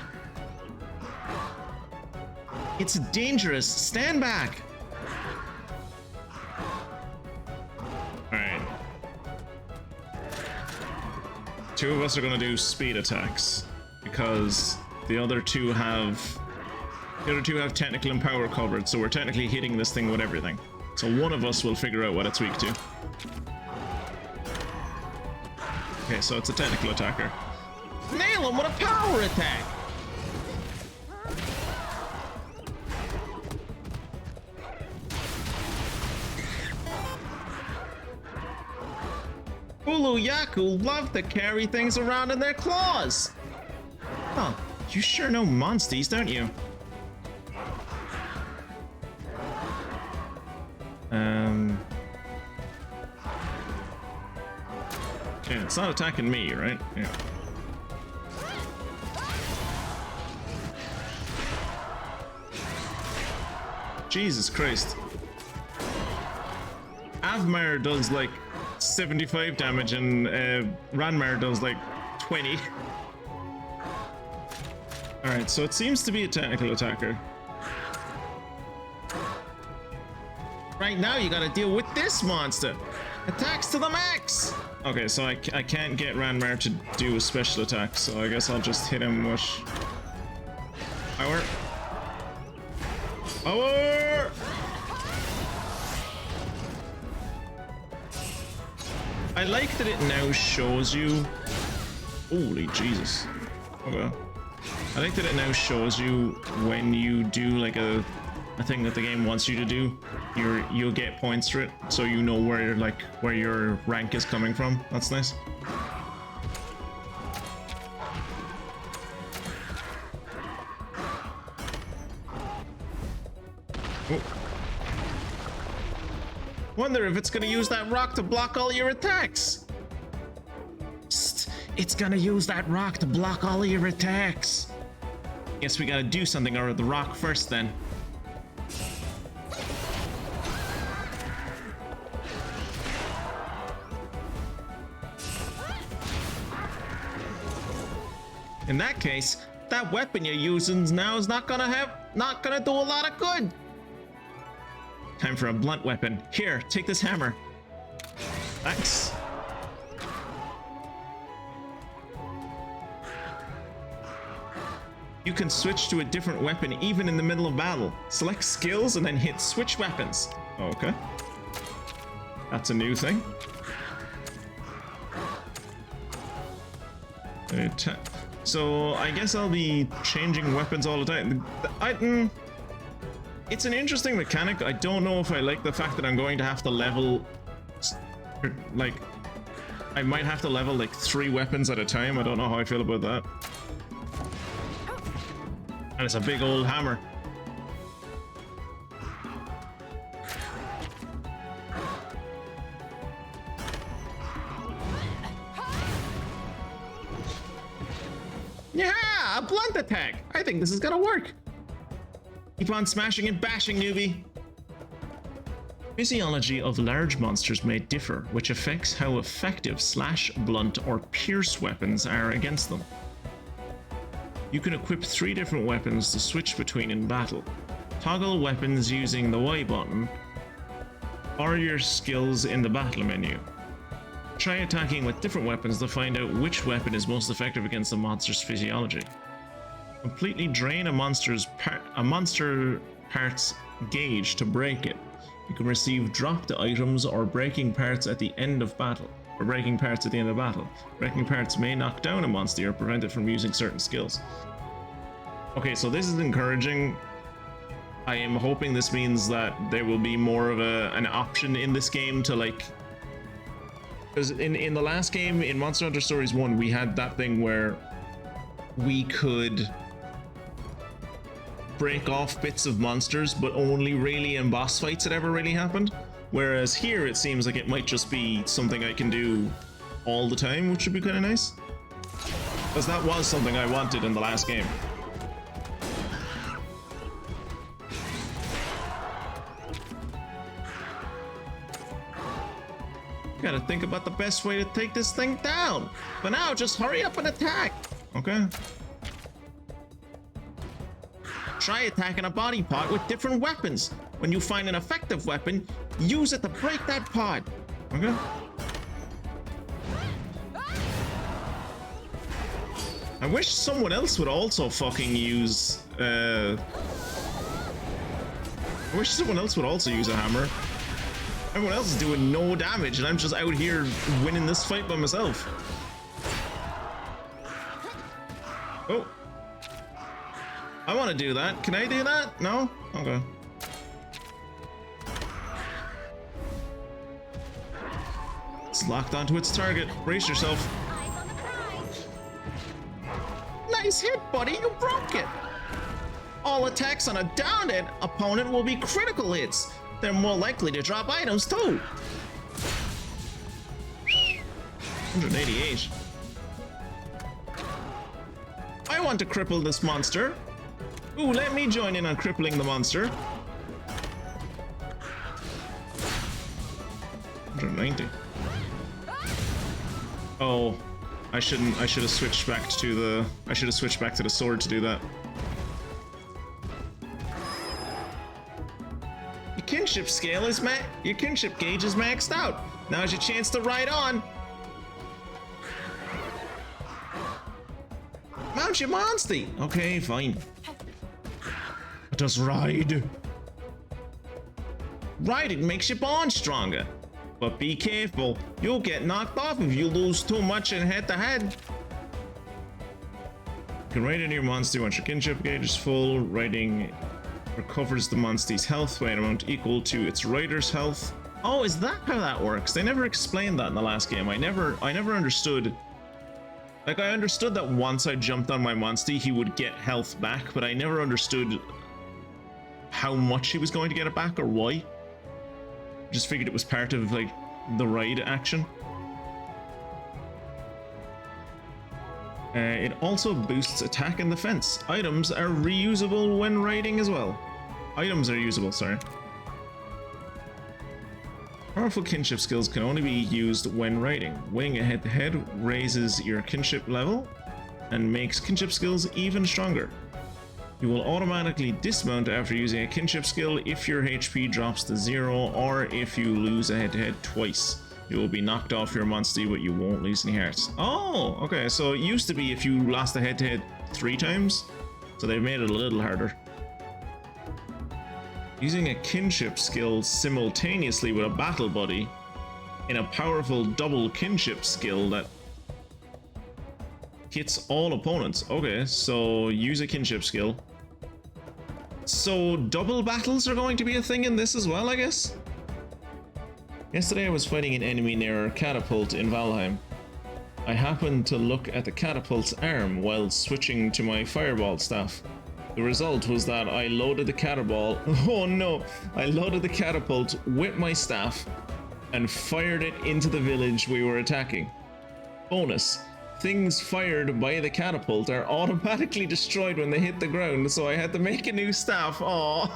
It's dangerous. Stand back! Alright. Two of us are gonna do speed attacks because the other two have technical and power covered, so we're technically hitting this thing with everything. So one of us will figure out what it's weak to. Okay, so it's a technical attacker. Nail him with a power attack! Ulu Yaku love to carry things around in their claws! Huh, you sure know monsties, don't you? Yeah, it's not attacking me, right? Yeah. Jesus Christ. Avmar does like 75 damage and Ranmar does like 20. Alright, so it seems to be a technical attacker. Right now you gotta deal with this monster! Attacks to the max! Okay, so I can't get Ranmar to do a special attack, so I guess I'll just hit him with... Power! Power! I like that it now shows you... Holy Jesus. Okay. I like that it now shows you when you do like a thing that the game wants you to do. You'll get points for it, so you know where your rank is coming from. That's nice. Oh. Wonder if it's gonna use that rock to block all your attacks. Psst, it's gonna use that rock to block all of your attacks. Guess we gotta do something over the rock first then. In that case, that weapon you're using now is not gonna do a lot of good. Time for a blunt weapon. Here, take this hammer. Thanks. You can switch to a different weapon even in the middle of battle. Select skills and then hit switch weapons. Okay. That's a new thing. So I guess I'll be changing weapons all the time. It's an interesting mechanic. I don't know if I like the fact that I'm going to have to level Like, I might have to level like 3 weapons at a time. I don't know how I feel about that. And it's a big old hammer. Yeah, a blunt attack. I think this is gonna work. Keep on smashing and bashing, newbie. Physiology of large monsters may differ, which affects how effective slash, blunt, or pierce weapons are against them. You can equip 3 different weapons to switch between in battle. Toggle weapons using the Y button, or your skills in the battle menu. Try attacking with different weapons to find out which weapon is most effective against the monster's physiology. Completely drain a monster part's gauge to break it. You can receive dropped items or breaking parts at the end of battle. Breaking parts may knock down a monster or prevent it from using certain skills. Okay, so this is encouraging. I am hoping this means that there will be more of an option in this game to like... Because in the last game, in Monster Hunter Stories 1, we had that thing where we could break off bits of monsters, but only really in boss fights it ever really happened. Whereas here, it seems like it might just be something I can do all the time, which would be kind of nice. Because that was something I wanted in the last game. Gotta think about the best way to take this thing down. For now, just hurry up and attack. Okay. Try attacking a body part with different weapons. When you find an effective weapon, use it to break that part. Okay. I wish someone else would also fucking use, I wish someone else would also use a hammer. Everyone else is doing no damage and I'm just out here winning this fight by myself. Oh. I want to do that. Can I do that? No? Okay. It's locked onto its target. Brace yourself. Nice hit, buddy. You broke it. All attacks on a downed opponent will be critical hits. They're more likely to drop items too. 188. I want to cripple this monster. Ooh, let me join in on crippling the monster. 190. Oh, I should have switched back to the sword to do that. Your kinship scale is your kinship gauge is maxed out. Now's your chance to ride on. Mount your monster. Okay, fine. Let us ride. Riding makes your bond stronger. But be careful, you'll get knocked off if you lose too much in head-to-head. You can ride in your monster once your kinship gauge is full. Riding recovers the monster's health by an amount equal to its rider's health. Oh, is that how that works? They never explained that in the last game. I never understood. Like, I understood that once I jumped on my monster, he would get health back, but I never understood how much he was going to get it back or why. Just figured it was part of like the ride action. It also boosts attack and defense. Items are reusable when riding as well. Items are usable, sorry. Powerful kinship skills can only be used when riding. Winning a head-to-head raises your kinship level and makes kinship skills even stronger. You will automatically dismount after using a kinship skill if your HP drops to 0 or if you lose a head-to-head twice. You will be knocked off your monster, but you won't lose any hearts. Oh, okay, so it used to be if you lost a head-to-head 3 times, so they've made it a little harder. Using a kinship skill simultaneously with a battle buddy in a powerful double kinship skill that hits all opponents. Okay, so use a kinship skill. So double battles are going to be a thing in this as well, I guess? Yesterday I was fighting an enemy near a catapult in Valheim. I happened to look at the catapult's arm while switching to my fireball staff. The result was that I loaded the catapult. Oh no! I loaded the catapult with my staff and fired it into the village we were attacking. Bonus: things fired by the catapult are automatically destroyed when they hit the ground, so I had to make a new staff. Aww.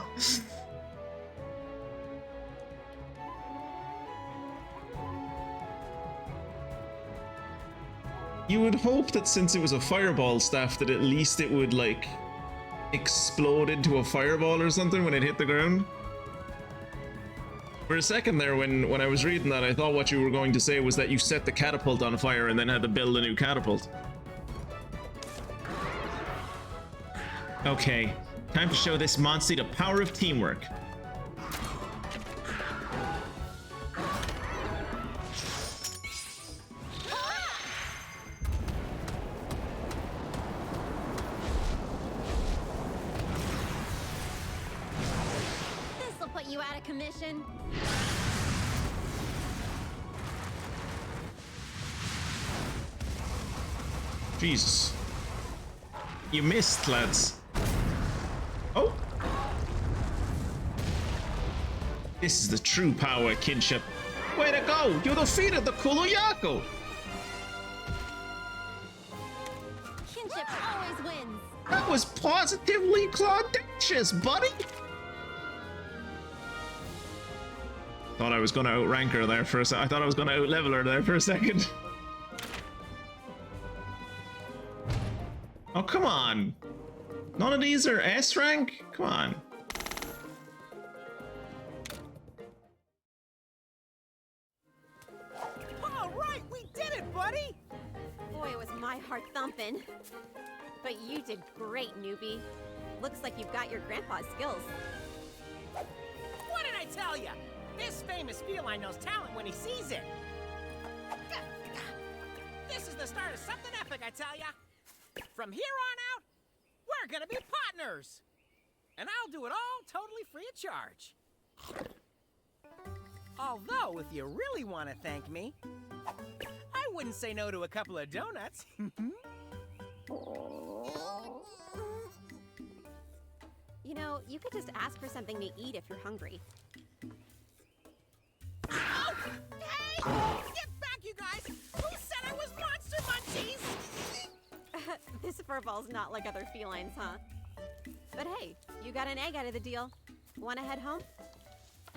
You would hope that since it was a fireball staff that at least it would like explode into a fireball or something when it hit the ground. For a second there when I was reading that, I thought what you were going to say was that you set the catapult on fire and then had to build a new catapult. Okay, time to show this monster the power of teamwork. This'll put you out of commission. Jesus. You missed, lads. Oh! This is the true power of kinship. Way to go! You defeated the Kuluyaku! Kinship always wins. That was positively claudacious, buddy! Thought I was gonna outrank her there for a second. I thought I was gonna outlevel her there for a second. Oh, come on. None of these are S rank? Come on. All right, we did it, buddy! Boy, was my heart thumping. But you did great, newbie. Looks like you've got your grandpa's skills. What did I tell you? This famous feline knows talent when he sees it. This is the start of something epic, I tell ya. From here on out, we're gonna be partners. And I'll do it all totally free of charge. Although, if you really want to thank me, I wouldn't say no to a couple of donuts. You know, you could just ask for something to eat if you're hungry. Oh! Hey! Get back, you guys! Who said I was Monster Munchies? This furball's not like other felines, huh? But hey, you got an egg out of the deal. Wanna head home? I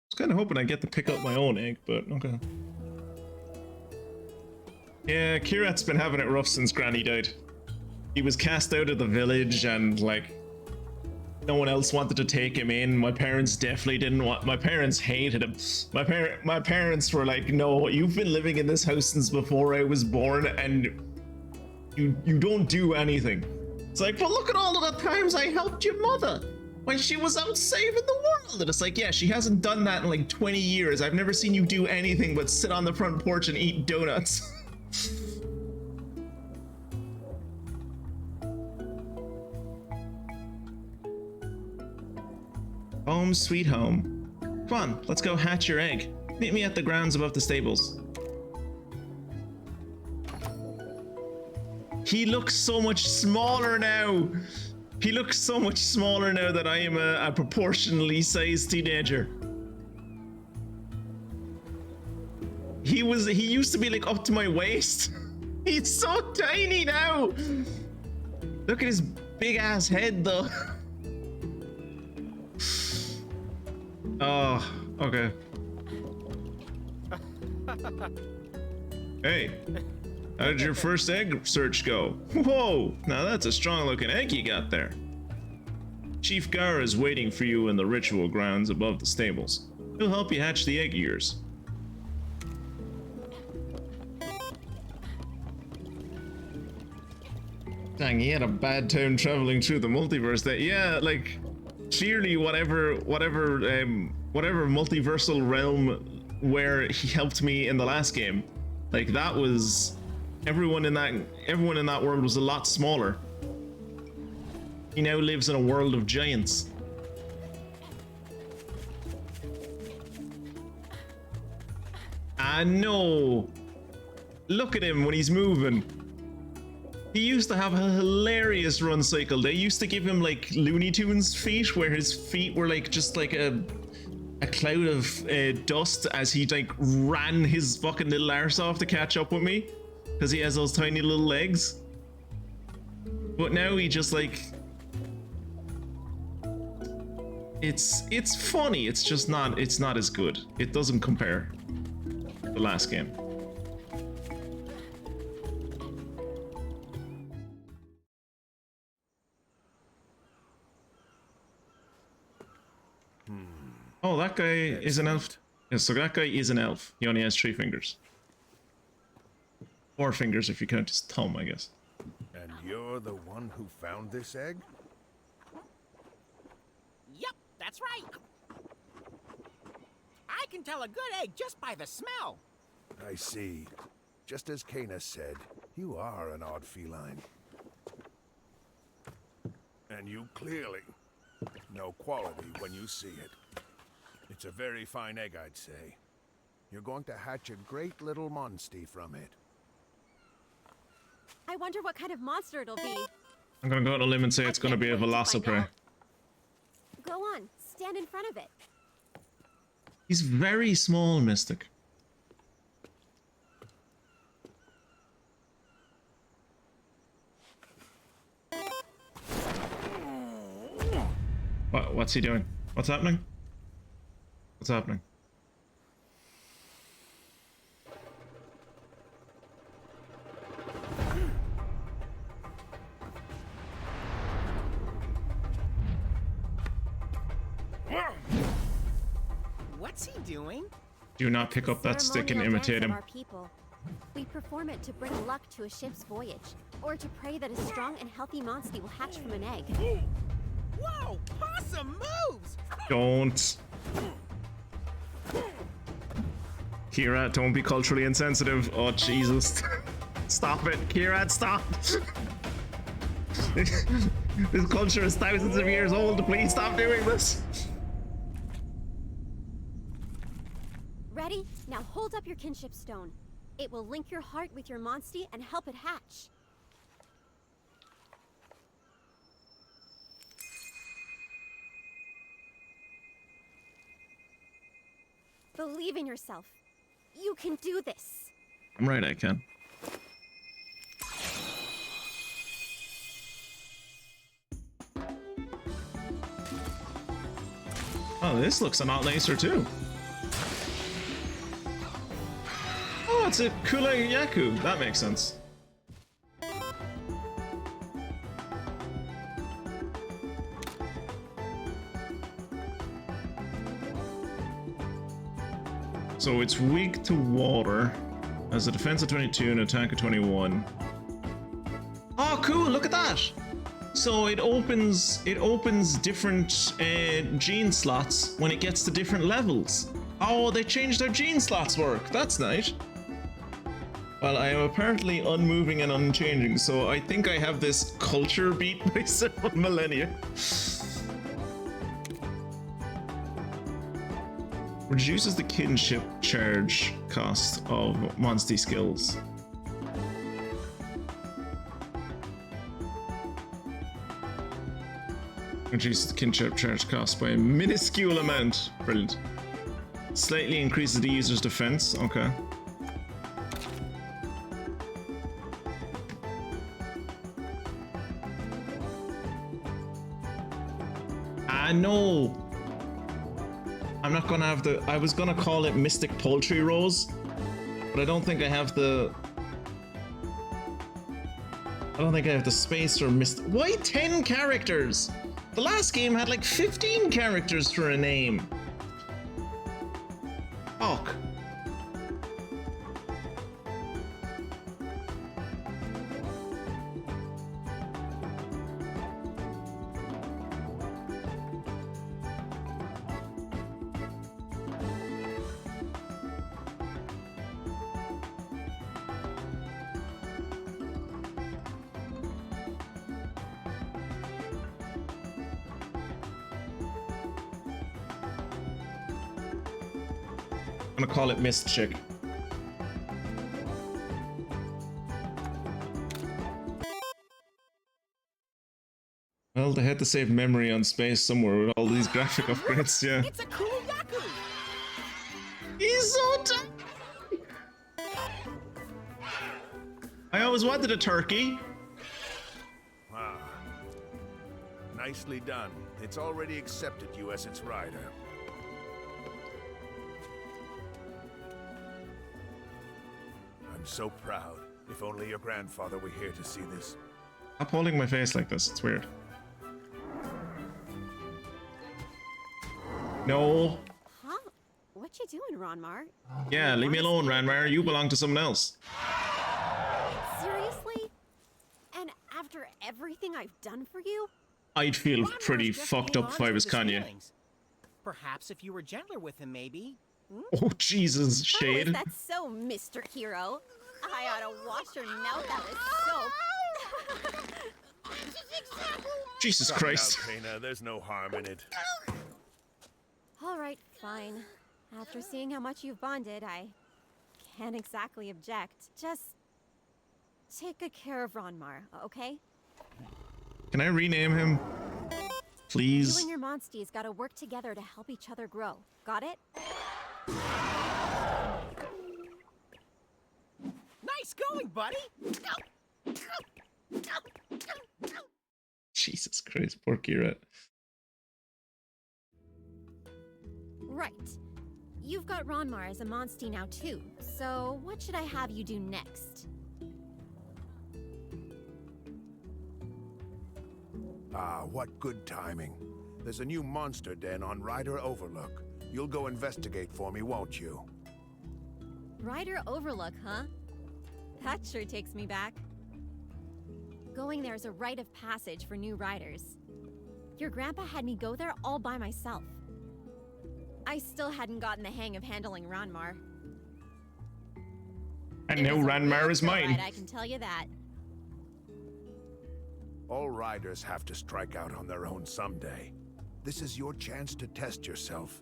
was kind of hoping I'd get to pick up my own egg, but okay. Yeah, Kirat's been having it rough since Granny died. He was cast out of the village and, like, no one else wanted to take him in. My parents definitely didn't want. My parents hated him. My parents were like, "No, you've been living in this house since before I was born, and you don't do anything." It's like, "But look at all of the times I helped your mother when she was out saving the world." And it's like, "Yeah, she hasn't done that in like 20 years. I've never seen you do anything but sit on the front porch and eat donuts." Home sweet home. Come on, let's go hatch your egg. Meet me at the grounds above the stables. He looks so much smaller now. He looks so much smaller now that I am a proportionally sized teenager. He used to be like up to my waist. He's so tiny now. Look at his big ass head though. Oh, okay. Hey, how did your first egg search go? Whoa, now that's a strong looking egg you got there. Chief Gar is waiting for you in the ritual grounds above the stables. He'll help you hatch the egg of yours. Dang, he had a bad time traveling through the multiverse. That, yeah, like, clearly whatever multiversal realm where he helped me in the last game, like, that was everyone in that world was a lot smaller. He now lives in a world of giants. I know. Look at him when he's moving. He used to have a hilarious run cycle. They used to give him like Looney Tunes feet, where his feet were like just like a cloud of dust as he like ran his fucking little arse off to catch up with me, because he has those tiny little legs. But now he just like, it's funny. It's just not. It's not as good. It doesn't compare to the last game. Oh, that guy is an elf. Yeah, so that guy is an elf. He only has 3 fingers. 4 fingers if you count his thumb, I guess. And you're the one who found this egg? Yep, that's right. I can tell a good egg just by the smell. I see. Just as Kana said, you are an odd feline. And you clearly know quality when you see it. It's a very fine egg, I'd say. You're going to hatch a great little monstie from it. I wonder what kind of monster it'll be. I'm gonna go on a limb and say it's gonna be a Velociprey. Go on, stand in front of it. He's very small, Mystic. What's he doing? What's happening? What's happening? What's he doing? Do not pick up that stick and Ceremonial imitate dance of him. our people. We perform it to bring luck to a ship's voyage, or to pray that a strong and healthy monstie will hatch from an egg. Whoa, possum moves! Don't. Kira, don't be culturally insensitive. Oh, Jesus. Stop it. Kira, stop. This culture is thousands of years old. Please stop doing this. Ready? Now hold up your kinship stone. It will link your heart with your monstie and help it hatch. Believe in yourself. You can do this. I'm right, I can. Oh, this looks a lot nicer too. Oh, it's a Kula Yaku. That makes sense. So it's weak to water, has a defense of 22 and attack of 21. Oh, cool! Look at that. So it opens different gene slots when it gets to different levels. Oh, they changed how gene slots work. That's nice. Well, I am apparently unmoving and unchanging, so I think I have this culture beat by several millennia. Reduces the kinship charge cost of monstie skills. Reduces the kinship charge cost by a minuscule amount. Brilliant. Slightly increases the user's defense. Okay. No. I'm not gonna have the. I was gonna call it Mystic Poultry Rose, but I don't think I have the. I don't think I have the space for Why 10 characters? The last game had like 15 characters for a name. Fuck. I'm gonna call it Mist Chick. they had to save memory on space somewhere with all these graphic upgrades. Yeah. It's a cool yaku. He's so dumb. I always wanted a turkey. Ah. Nicely done. It's already accepted you as its rider. I'm so proud. If only your grandfather were here to see this. Stop holding my face like this. It's weird. No. Huh? What you doing, Ronmar? Yeah, leave me alone, Ranmar. You belong to someone else. Seriously? And after everything I've done for you? I'd feel Ron pretty was just fucked being up if I honest was with his Kanye. feelings. Perhaps if you were gentler with him, maybe. Oh, Jesus, Oh, Shade. is that so, Mr. Hero? I ought to wash your mouth out with soap. Jesus Cut it Christ. out, Kana. There's no harm in it. All right, fine. After seeing how much you've bonded, I can't exactly object. Just take good care of Ronmar, okay? Can I rename him? You Please? and your monsties gotta work together to help each other grow. Got it? Nice going, buddy. Jesus Christ, poor Kira. Right. You've got Ronmar as a monstie now too, so what should I have you do next? Ah, what good timing. There's a new monster den on Ryder Overlook. You'll go investigate for me, won't you? Ryder Overlook, huh? That sure takes me back. Going there is a rite of passage for new riders. Your grandpa had me go there all by myself. I still hadn't gotten the hang of handling Ronmar. And It now was a Ranmar real is thrill mine. ride, I can tell you that. All riders have to strike out on their own someday. This is your chance to test yourself.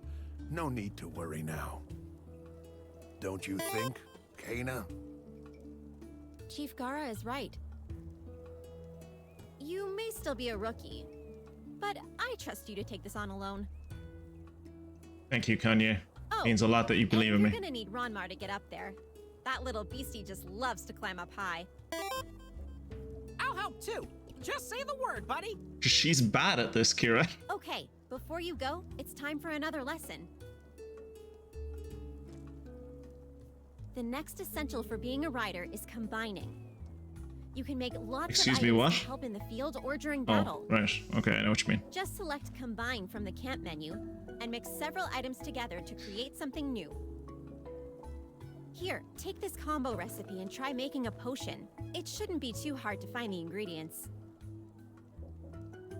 No need to worry now. Don't you think, Kana? Chief Gara is right. You may still be a rookie, but I trust you to take this on alone. Thank you, Kanye. Oh, Means a lot that you believe in and me. you're gonna need Ronmar to get up there. That little beastie just loves to climb up high. I'll help too. Just say the word, buddy. She's bad at this, Kira. Okay, before you go, it's time for another lesson. The next essential for being a rider is combining. You can make lots Excuse of me, items what? to help in the field or during Oh, battle. right. Okay, I know what you mean. Just select Combine from the camp menu and mix several items together to create something new. Here, take this combo recipe and try making a potion. It shouldn't be too hard to find the ingredients.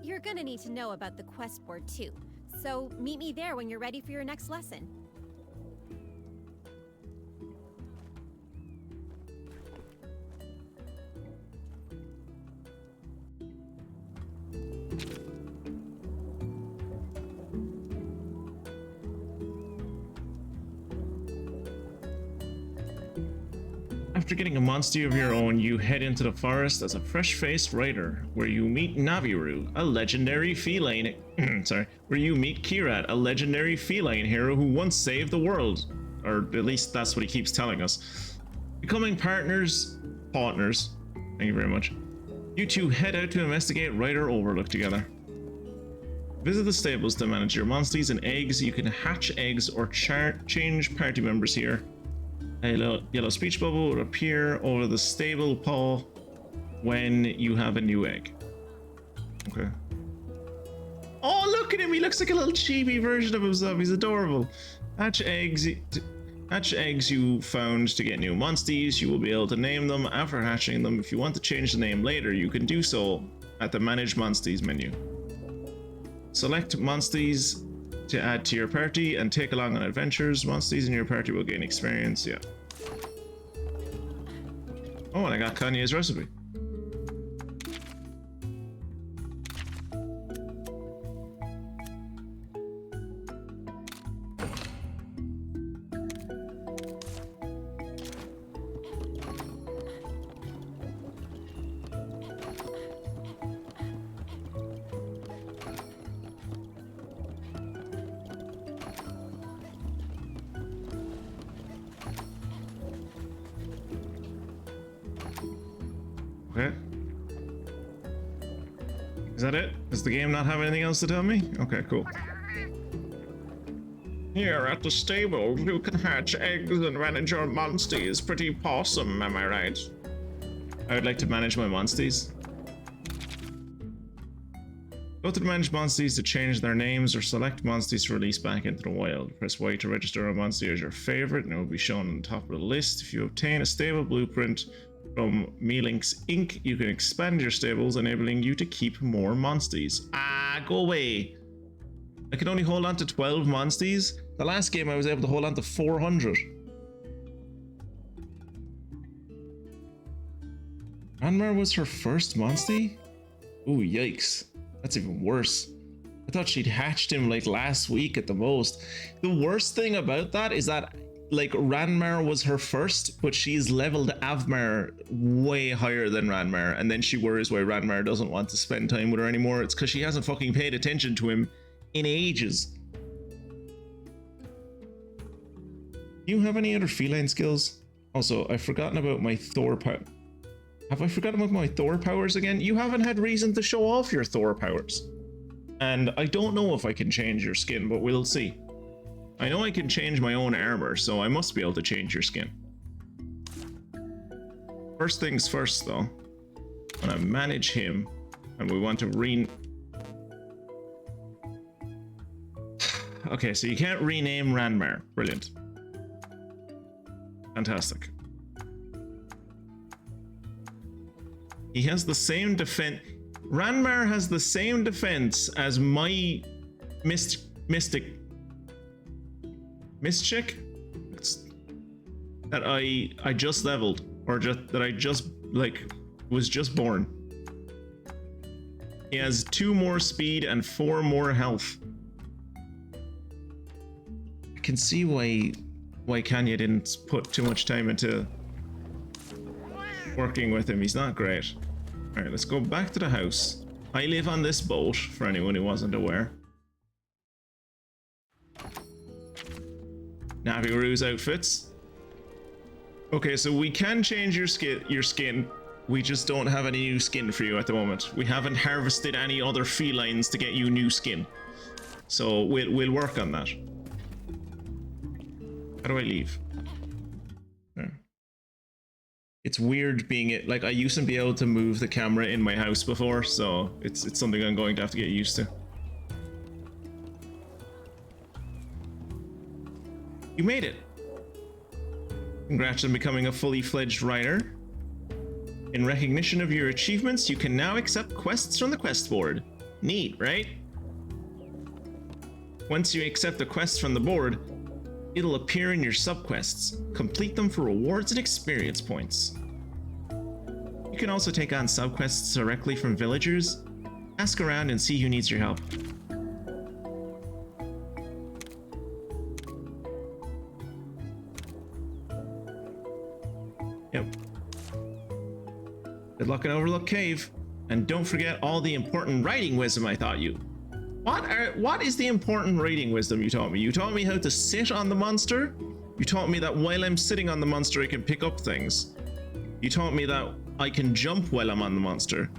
You're gonna need to know about the quest board too, so meet me there when you're ready for your next lesson. After getting a monster of your own, you head into the forest as a fresh-faced rider, where you meet Naviru, a legendary feline. Sorry, where you meet Kirat, a legendary feline hero who once saved the world, or at least that's what he keeps telling us. Becoming partners. Thank you very much. You two head out to investigate Ryder Overlook together. Visit the stables to manage your monsties and eggs. You can hatch eggs or change party members here. A yellow speech bubble will appear over the stable paw when you have a new egg. Okay. Oh, look at him! He looks like a little chibi version of himself. He's adorable. Hatch eggs you found to get new monsties. You will be able to name them after hatching them. If you want to change the name later, you can do so at the Manage Monsties menu. Select monsties to add to your party and take along on adventures. Monsties in your party will gain experience. Yeah. Oh, and I got Kanye's recipe. Okay. Is that it? Does the game not have anything else to tell me? Okay, cool. Here at the stable, you can hatch eggs and manage your monsties. Pretty possum, am I right? I would like to manage my monsties. Go to the manage monsties to change their names or select monsties to release back into the wild. Press Y to register a monstie as your favorite and it will be shown on the top of the list. If you obtain a stable blueprint from Melinks Inc., you can expand your stables, enabling you to keep more monsties. Ah, go away. I can only hold on to 12 monsties. The last game I was able to hold on to 400. Ranmar was her first monstie? Ooh, yikes. That's even worse. I thought she'd hatched him like last week at the most. The worst thing about that is that like Ranmar was her first, but she's leveled Avmar way higher than Ranmar, and then she worries why Ranmar doesn't want to spend time with her anymore. It's because she hasn't fucking paid attention to him in ages. Do you have any other feline skills? Also, I've forgotten about my Thor power. Have I forgotten about my Thor powers again? You haven't had reason to show off your Thor powers. And I don't know if I can change your skin, but we'll see. I know I can change my own armor, so I must be able to change your skin. First things first, though. I'm gonna manage him, and we want to Okay, so you can't rename Ranmar. Brilliant. Fantastic. He has the same defense. Ranmar has the same defense as my Mystic that I just leveled, or just that I just was just born. He has 2 more speed and 4 more health. I can see why Kanya didn't put too much time into working with him. He's not great. All right, let's go back to the house. I live on this boat, for anyone who wasn't aware. Navigaroos outfits. Okay, so we can change your skin. We just don't have any new skin for you at the moment. We haven't harvested any other felines to get you new skin. So we'll work on that. How do I leave? There. It's weird being it, like I used to be able to move the camera in my house before, so it's something I'm going to have to get used to. You made it! Congrats on becoming a fully fledged writer. In recognition of your achievements, you can now accept quests from the quest board. Neat, right? Once you accept a quest from the board, it'll appear in your subquests. Complete them for rewards and experience points. You can also take on subquests directly from villagers. Ask around and see who needs your help. Yep. Good luck in Overlook Cave. And don't forget all the important writing wisdom I taught you. What is the important writing wisdom you taught me? You taught me how to sit on the monster. You taught me that while I'm sitting on the monster, I can pick up things. You taught me that I can jump while I'm on the monster.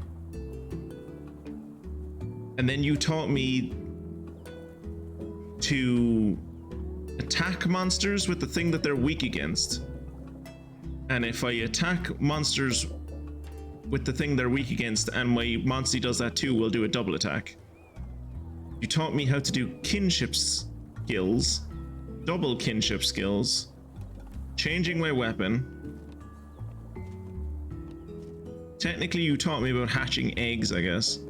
And then you taught me to attack monsters with the thing that they're weak against. And if I attack monsters with the thing they're weak against and my monstie does that too, we'll do a double attack. You taught me how to do kinship skills, double kinship skills, changing my weapon. Technically, you taught me about hatching eggs, I guess.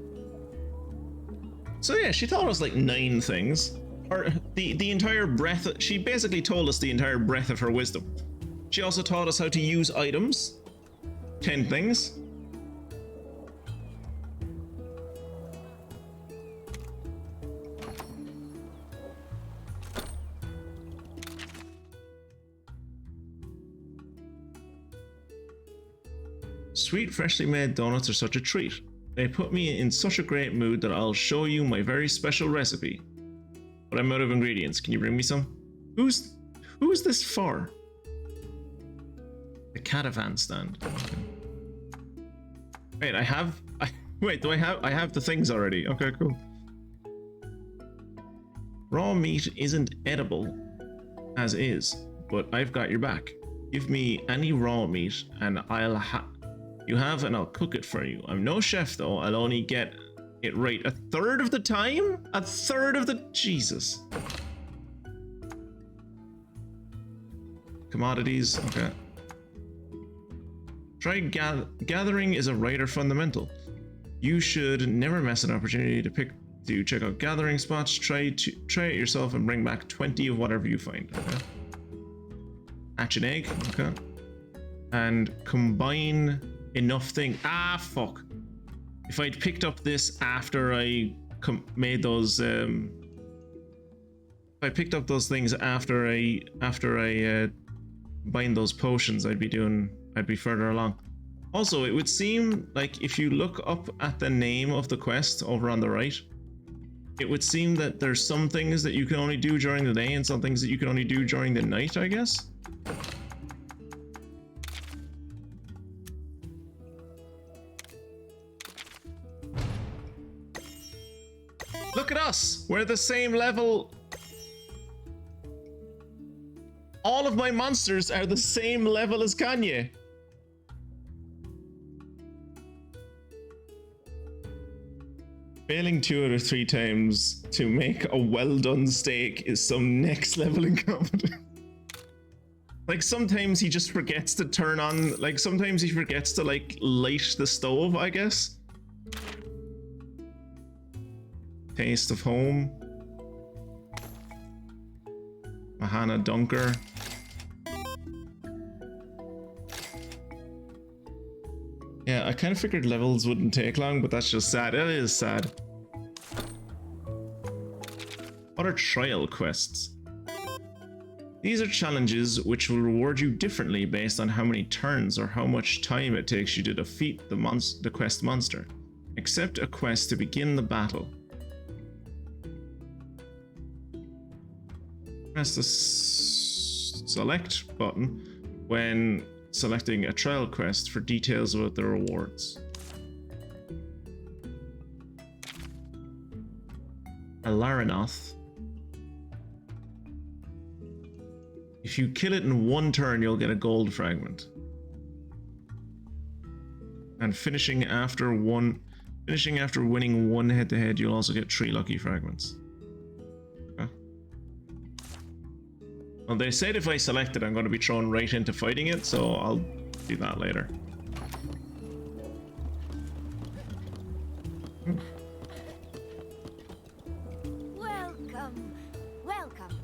So yeah, she taught us like 9 things. Or the entire breadth, she basically told us the entire breadth of her wisdom. She also taught us how to use items. 10 things. Sweet, freshly made donuts are such a treat. They put me in such a great mood that I'll show you my very special recipe. But I'm out of ingredients. Can you bring me some? Who's this for? The caravan stand. Wait, wait, do I have the things already? Okay, cool. Raw meat isn't edible as is, but I've got your back. Give me any raw meat and you have and I'll cook it for you. I'm no chef though, I'll only get it right a third of the time? A third of the... Jesus. Commodities, okay. Try gathering is a writer fundamental. You should never miss an opportunity to check out gathering spots. Try it yourself and bring back 20 of whatever you find. Okay. Hatch an egg, okay. And combine enough things. Ah, fuck. If I'd picked up this after I made those, if I picked up those things after I bind those potions, I'd be further along. Also, it would seem like if you look up at the name of the quest over on the right, it would seem that there's some things that you can only do during the day and some things that you can only do during the night, I guess. Look at us! We're the same level. All of my monsters are the same level as Kanye. Failing 2 out of 3 times to make a well-done steak is some next level incompetence. Like sometimes he just forgets to turn on, like sometimes he forgets to like light the stove, I guess. Taste of home. Mahana Dunker. Yeah, I kind of figured levels wouldn't take long, but that's just sad. It is sad. What are trial quests? These are challenges which will reward you differently based on how many turns or how much time it takes you to defeat the quest monster. Accept a quest to begin the battle. Press the select button when selecting a trial quest for details about the rewards. Alarinoth. If you kill it in 1 turn, you'll get a gold fragment. And finishing after winning 1 head-to-head, you'll also get 3 lucky fragments. Okay. Well, they said if I select it, I'm going to be thrown right into fighting it, so I'll do that later. Welcome. Welcome.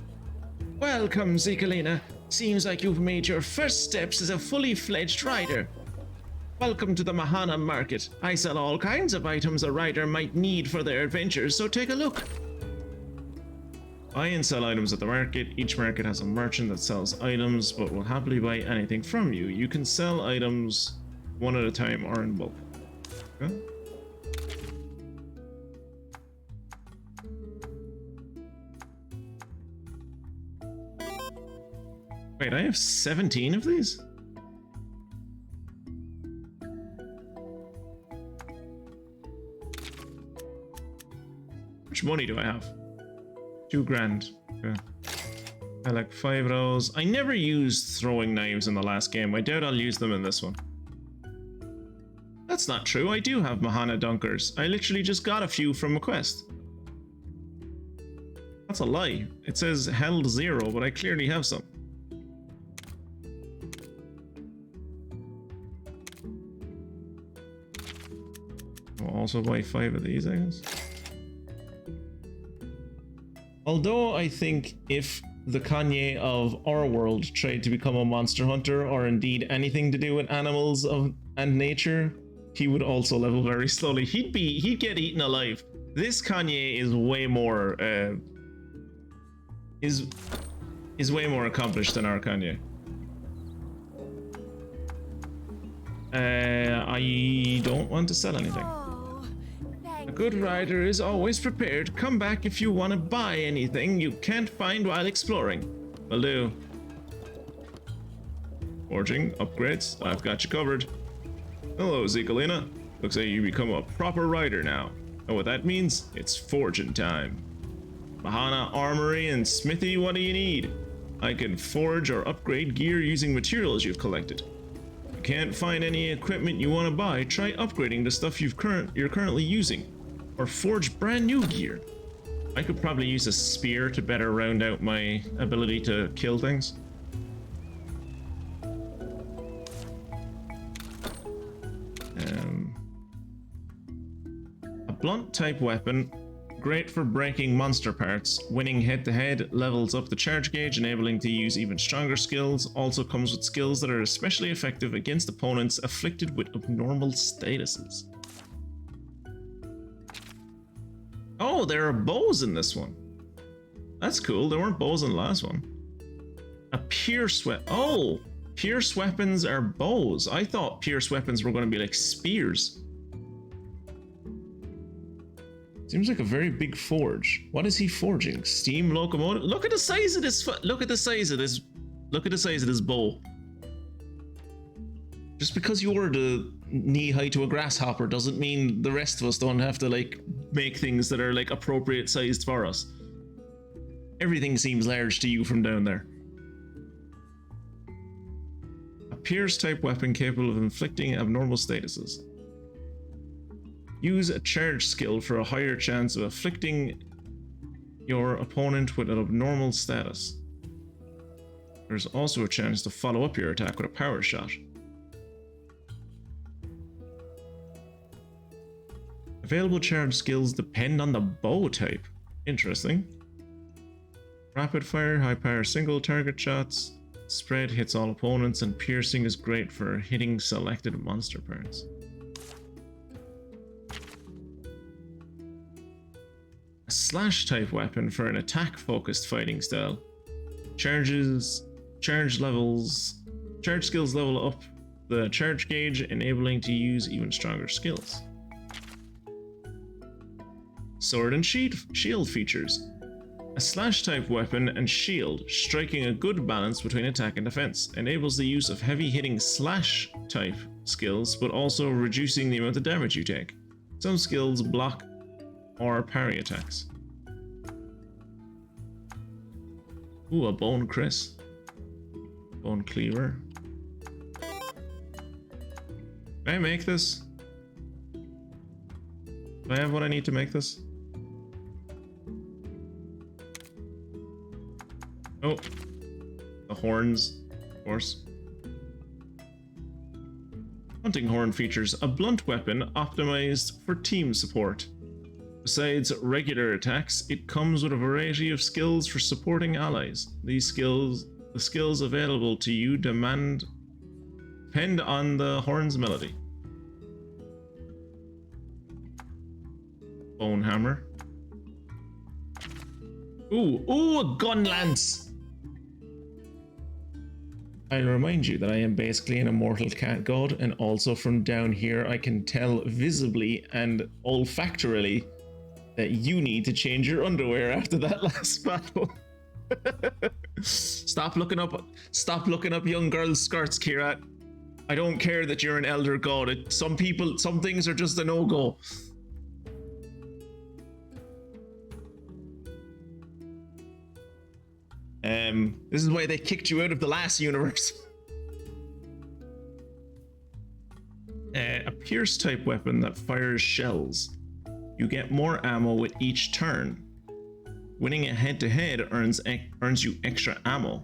Welcome, Zekelina. Seems like you've made your first steps as a fully fledged rider. Welcome to the Mahana market. I sell all kinds of items a rider might need for their adventures, so take a look. Buy and sell items at the market. Each market has a merchant that sells items, but will happily buy anything from you. You can sell items 1 at a time or in bulk. Okay. Wait, I have 17 of these? How much money do I have? 2 grand. Okay. I like 5 of those. I never used throwing knives in the last game. I doubt I'll use them in this one. That's not true. I do have Mahana Dunkers. I literally just got a few from a quest. That's a lie. It says held 0, but I clearly have some. I'll also buy 5 of these, I guess. Although I think if the Kanye of our world tried to become a monster hunter, or indeed anything to do with animals and nature, he would also level very slowly. He'd get eaten alive. This Kanye is way more is way more accomplished than our Kanye. I don't want to sell anything. A good rider is always prepared. Come back if you want to buy anything you can't find while exploring. Will do. Forging, upgrades, I've got you covered. Hello, Zekelina. Looks like you become a proper rider now. And what that means? It's forging time. Mahana Armory and Smithy, what do you need? I can forge or upgrade gear using materials you've collected. If you can't find any equipment you want to buy, try upgrading the stuff you're currently using. Or forge brand new gear. I could probably use a spear to better round out my ability to kill things. A blunt type weapon, great for breaking monster parts. Winning head to head levels up the charge gauge, enabling to use even stronger skills. Also comes with skills that are especially effective against opponents afflicted with abnormal statuses. Oh, there are bows in this one. That's cool. There weren't bows in the last one. A pierce weapon. Oh, pierce weapons are bows. I thought pierce weapons were going to be like spears. Seems like a very big forge. What is he forging? Steam locomotive? Look at the size of this. Look at the size of this. Look at the size of this bow. Just because you're the knee high to a grasshopper doesn't mean the rest of us don't have to like make things that are like appropriate sized for us. Everything seems large to you from down there. A pierce type weapon capable of inflicting abnormal statuses. Use a charge skill for a higher chance of afflicting your opponent with an abnormal status. There's also a chance to follow up your attack with a power shot. Available charge skills depend on the bow type. Interesting. Rapid fire, high power single target shots. Spread hits all opponents, and piercing is great for hitting selected monster parts. A slash type weapon for an attack focused fighting style. Charge skills level up the charge gauge, enabling to use even stronger skills. Sword and shield features. A slash type weapon and shield, striking a good balance between attack and defense, enables the use of heavy hitting slash type skills, but also reducing the amount of damage you take. Some skills block or parry attacks. Ooh, a bone Chris. Bone cleaver. Can I make this? Do I have what I need to make this? Oh, the horns, of course. Hunting horn features a blunt weapon optimized for team support. Besides regular attacks, it comes with a variety of skills for supporting allies. The skills available to you depend on the horn's melody. Bone hammer. Ooh, a gun lance! I'll remind you that I am basically an immortal cat god, and also from down here I can tell visibly and olfactorily that you need to change your underwear after that last battle. Stop looking up young girls' skirts, Kirat. I don't care that you're an elder god. Some things are just a no-go. This is why they kicked you out of the last universe. A pierce type weapon that fires shells. You get more ammo with each turn. Winning a head-to-head earns you extra ammo.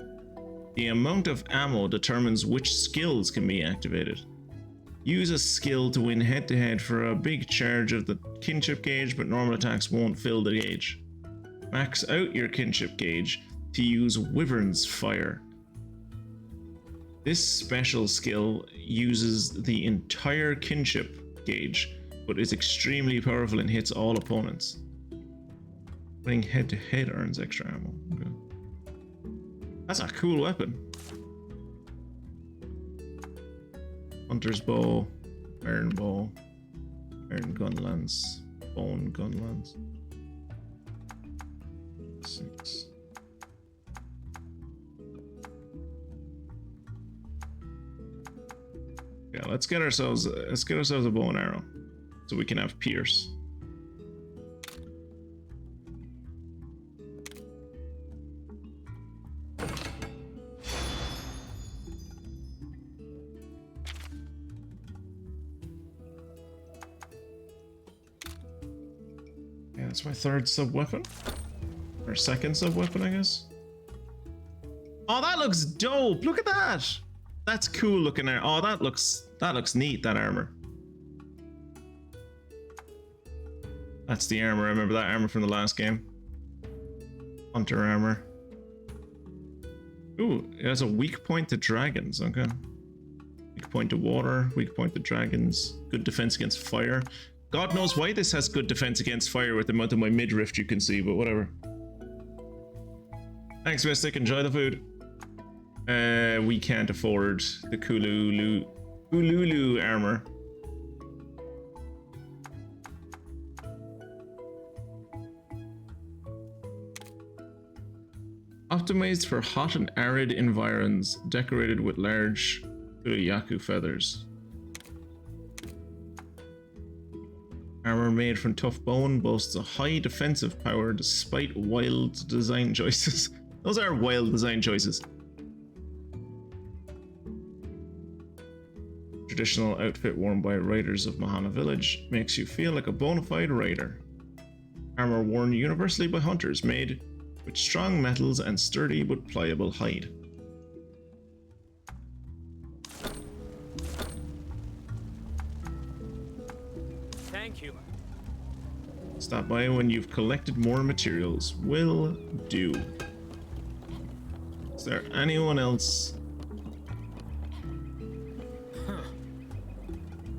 The amount of ammo determines which skills can be activated. Use a skill to win head-to-head for a big charge of the kinship gauge, but normal attacks won't fill the gauge. Max out your kinship gauge to use Wyvern's Fire. This special skill uses the entire kinship gauge, but is extremely powerful and hits all opponents. Winning head-to-head earns extra ammo. Okay. That's a cool weapon. Hunter's bow, iron bow, iron gun lance, bone gun lance. 6. Yeah, let's get ourselves a bow and arrow. so we can have Pierce. Yeah, that's my third sub-weapon. Or second sub-weapon, I guess. Oh, that looks dope! Look at that! That's cool looking. Oh, that looks neat, that armor. That's the armor. I remember that armor from the last game. Hunter armor. Ooh, it has a weak point to dragons. Okay. Weak point to water, weak point to dragons. Good defense against fire. God knows why this has good defense against fire with the amount of my midriff you can see, but whatever. Thanks, Mystic. Enjoy the food. We can't afford the Kululu armor. Optimized for hot and arid environs, decorated with large Yaku feathers. Armor made from tough bone boasts a high defensive power despite wild design choices. Those are wild design choices. Traditional outfit worn by riders of Mahana Village makes you feel like a bona fide rider. Armor worn universally by hunters, made with strong metals and sturdy but pliable hide. Thank you. Stop by when you've collected more materials. Will do. Is there anyone else?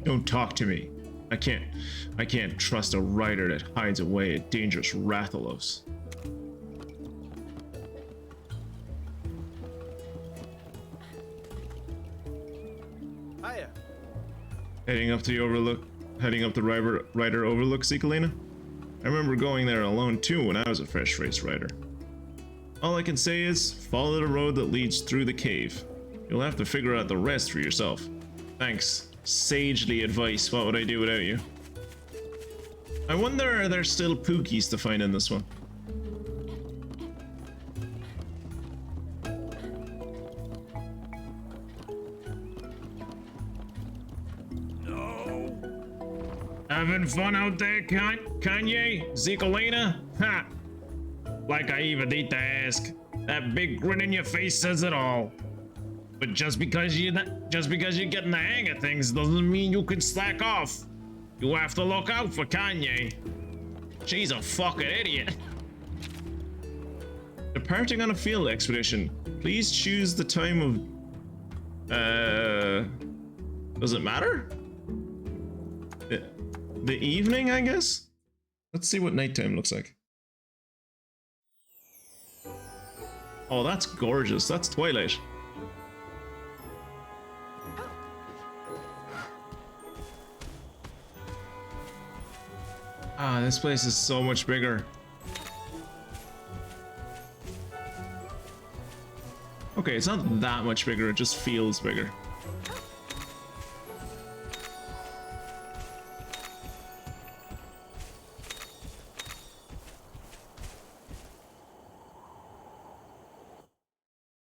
Don't talk to me. I can't trust a rider that hides away at dangerous Rathalos. Hiya. Heading up the Rider Overlook, Zekelina? I remember going there alone too when I was a fresh race rider. All I can say is, follow the road that leads through the cave. You'll have to figure out the rest for yourself. Thanks. Sagely advice. What would I do without you? I wonder, are there still Pookies to find in this one? Having fun out there, Kanye? Zekelina? Ha! Like I even need to ask. That big grin in your face says it all. But just because you're getting the hang of things doesn't mean you can slack off. You have to look out for Kanye. She's a fucking idiot. Departing on a field expedition. Please choose the time of... Does it matter? The evening, I guess? Let's see what nighttime looks like. Oh, that's gorgeous. That's twilight. Ah, this place is so much bigger. Okay, it's not that much bigger, it just feels bigger.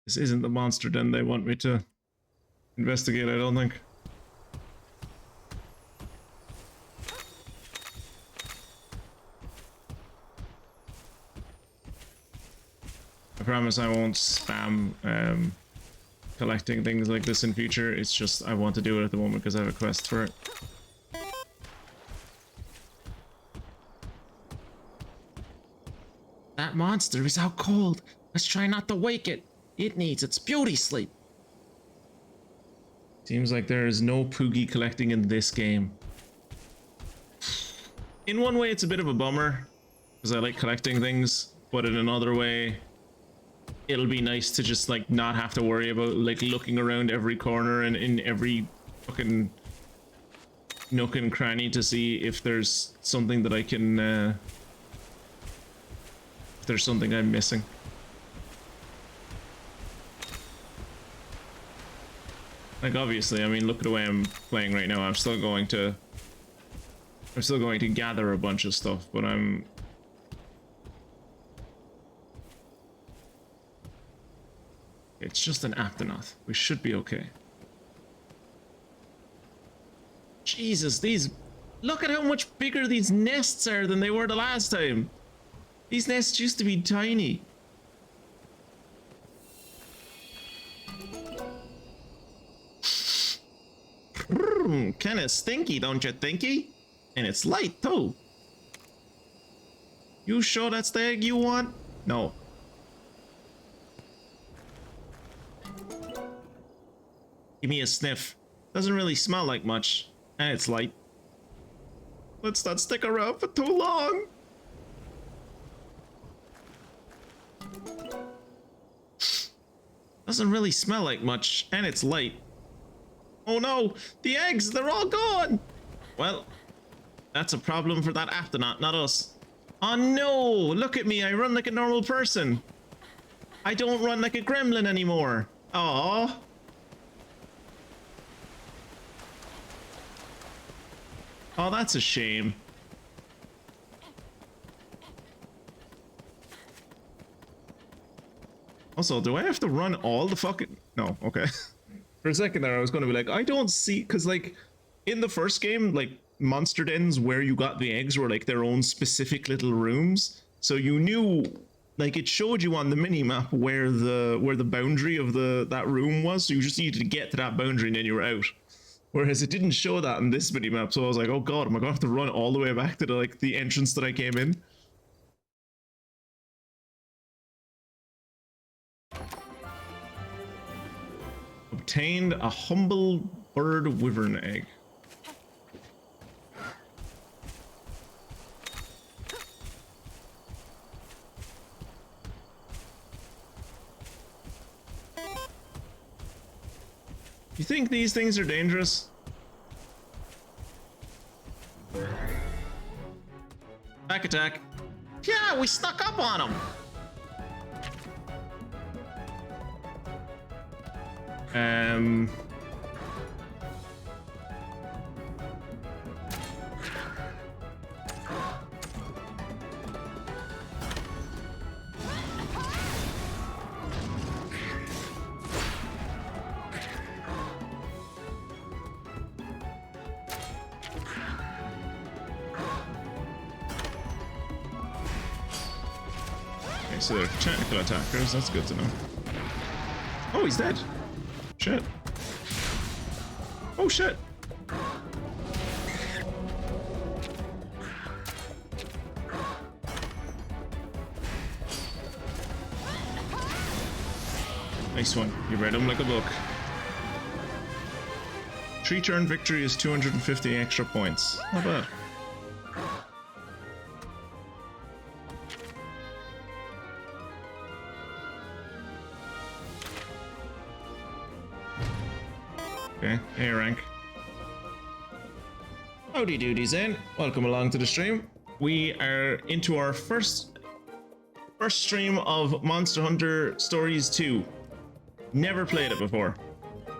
This isn't the monster den they want me to investigate, I don't think. I promise I won't spam collecting things like this in future. It's just I want to do it at the moment because I have a quest for it. That monster is out cold. Let's try not to wake it. It needs its beauty sleep. Seems like there is no Poogie collecting in this game. In one way, it's a bit of a bummer because I like collecting things, but in another way, it'll be nice to just like not have to worry about like looking around every corner and in every fucking nook and cranny to see if there's something that I can if there's something I'm missing. Like obviously, I mean, look at the way I'm playing right now. I'm still going to I'm still going to gather a bunch of stuff, but I'm... It's just an Aptonoth. We should be okay. Jesus, these... Look at how much bigger these nests are than they were the last time. These nests used to be tiny. Kind of stinky, don't you thinky? And it's light too. You sure that's the egg you want? No. Give me a sniff. Doesn't really smell like much. And it's light. Let's not stick around for too long. Doesn't really smell like much. And it's light. Oh no! The eggs! They're all gone! Well, that's a problem for that Aptonoth, not us. Oh no! Look at me, I run like a normal person. I don't run like a gremlin anymore. Aww. Oh, that's a shame. Also, do I have to run all the fucking... No, okay. For a second there, I was going to be like, I don't see... Because, like, in the first game, like, monster dens where you got the eggs were, like, their own specific little rooms. So you knew... Like, it showed you on the mini-map where the boundary of that room was. So you just needed to get to that boundary and then you were out. Whereas it didn't show that in this mini-map. So I was like, oh god, am I going to have to run all the way back to, the entrance that I came in? Obtained a humble bird wyvern egg. You think these things are dangerous? Back attack. Yeah, we snuck up on them. Okay, so they're technical attackers, that's good to know. Oh, he's dead. Shit. Oh shit. Nice one. You read him like a book. 3-turn victory is 250 extra points. Not bad. Okay, A rank. Howdy doody Zen, welcome along to the stream. We are into our first stream of Monster Hunter Stories 2. Never played it before,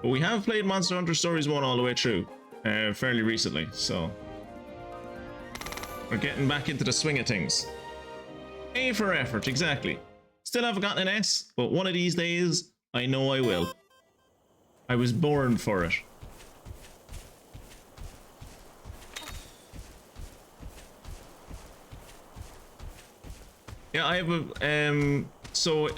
but we have played Monster Hunter Stories 1 all the way through, fairly recently, so we're getting back into the swing of things. A for effort, exactly. Still haven't gotten an S, but one of these days, I know I will. I was born for it. Yeah, I have a so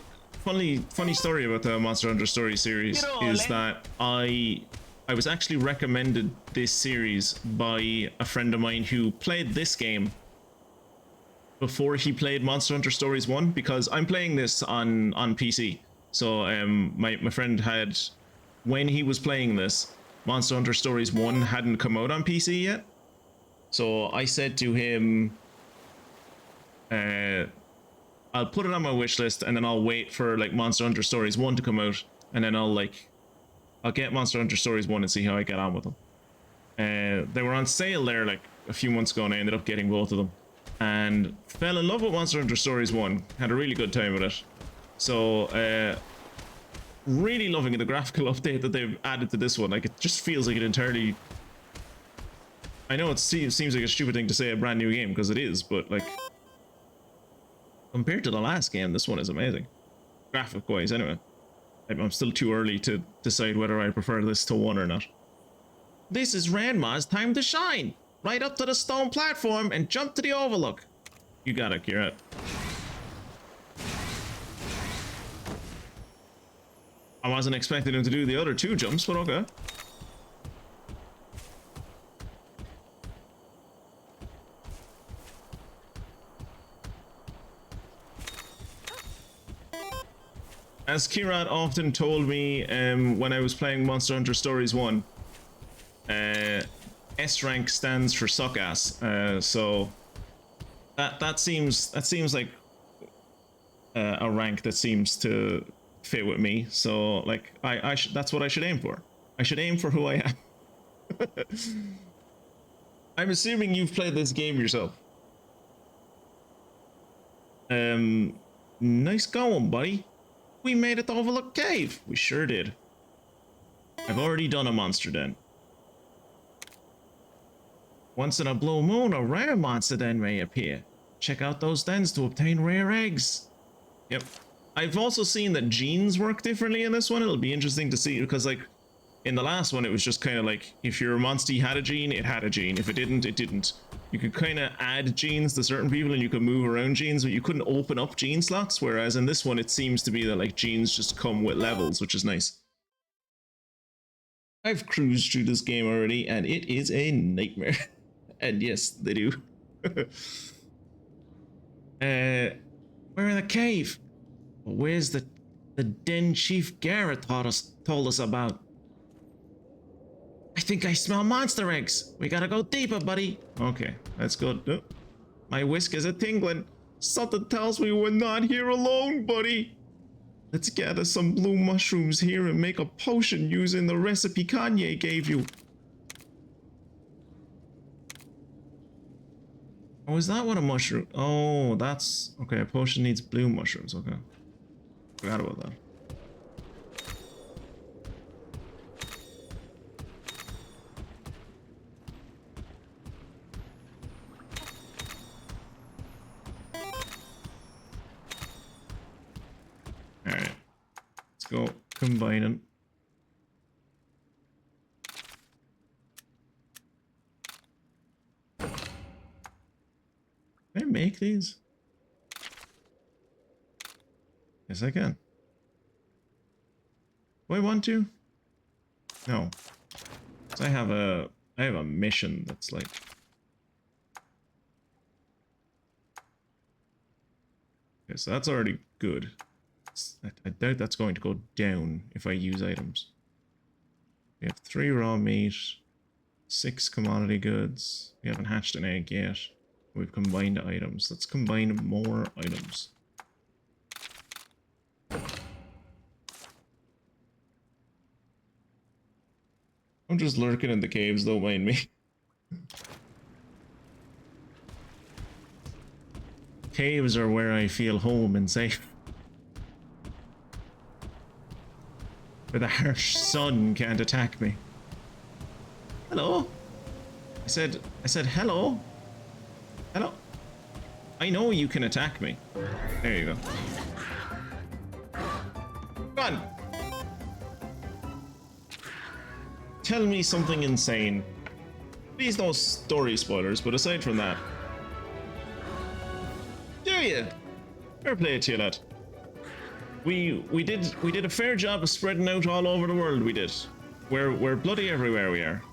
funny story about the Monster Hunter Story series is that I was actually recommended this series by a friend of mine who played this game before he played Monster Hunter Stories 1, because I'm playing this on PC. So my friend had, when he was playing this, Monster Hunter Stories 1 hadn't come out on PC yet. So I said to him, I'll put it on my wish list and then I'll wait for like Monster Hunter Stories 1 to come out, and then I'll get Monster Hunter Stories 1 and see how I get on with them. They were on sale there like a few months ago and I ended up getting both of them. And fell in love with Monster Hunter Stories 1. Had a really good time with it. So, really loving the graphical update that they've added to this one. Like, it just feels like an entirely I know it seems like a stupid thing to say a brand new game, because it is, but like, compared to the last game, this one is amazing. Graphic-wise, anyway. I'm still too early to decide whether I prefer this to 1 or not. This is Ranma's time to shine! Right up to the stone platform and jump to the overlook. You got it, Kira. I wasn't expecting him to do the other 2 jumps, but okay. As Kirat often told me when I was playing Monster Hunter Stories 1, S rank stands for suck ass. So that seems like a rank that seems to fit with me. So like that's what I should aim for. I should aim for who I am. I'm assuming you've played this game yourself. Nice going, buddy. We made it to Overlook Cave. We sure did. I've already done a monster den. Once in a blue moon, a rare monster den may appear. Check out those dens to obtain rare eggs. Yep. I've also seen that genes work differently in this one. It'll be interesting to see, because like in the last one, it was just kind of like, if your monster had a gene, it had a gene. If it didn't, it didn't. You could kind of add genes to certain people and you could move around genes, but you couldn't open up gene slots. Whereas in this one, it seems to be that like genes just come with levels, which is nice. I've cruised through this game already and it is a nightmare. And yes, they do. We're in the cave. But where's the den Chief Garrett told us about? I think I smell monster eggs. We gotta go deeper, buddy. Okay, that's good. Oh, my whiskers are tingling. Something tells me we're not here alone, buddy. Let's gather some blue mushrooms here and make a potion using the recipe Kanye gave you. Oh, is that what a mushroom? Oh, that's... Okay, a potion needs blue mushrooms. Okay. Forgot about that. Alright. Let's go combining. Can I make these? Yes, I can. Do I want to? No. 'Cause I have a mission that's like... Okay, so that's already good. I doubt that's going to go down if I use items. We have 3 raw meat, 6 commodity goods. We haven't hatched an egg yet. We've combined items. Let's combine more items. I'm just lurking in the caves, don't mind me. Caves are where I feel home and safe. Where the harsh sun can't attack me. Hello? I said hello. Hello. I know you can attack me. There you go. Come on. Tell me something insane. Please no story spoilers, but aside from that. Do you? Fair play to you, lad. We did a fair job of spreading out all over the world, we did. We're bloody everywhere we are.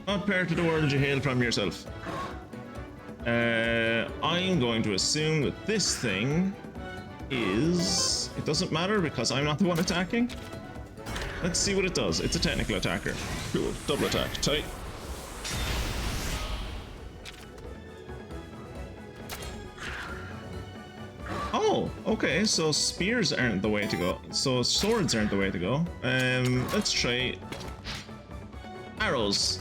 What part of the world you hail from yourself? I'm going to assume that this thing is... It doesn't matter because I'm not the one attacking. Let's see what it does. It's a technical attacker. Cool. Double attack. Tight. Oh, okay. So spears aren't the way to go. So swords aren't the way to go. Let's try arrows.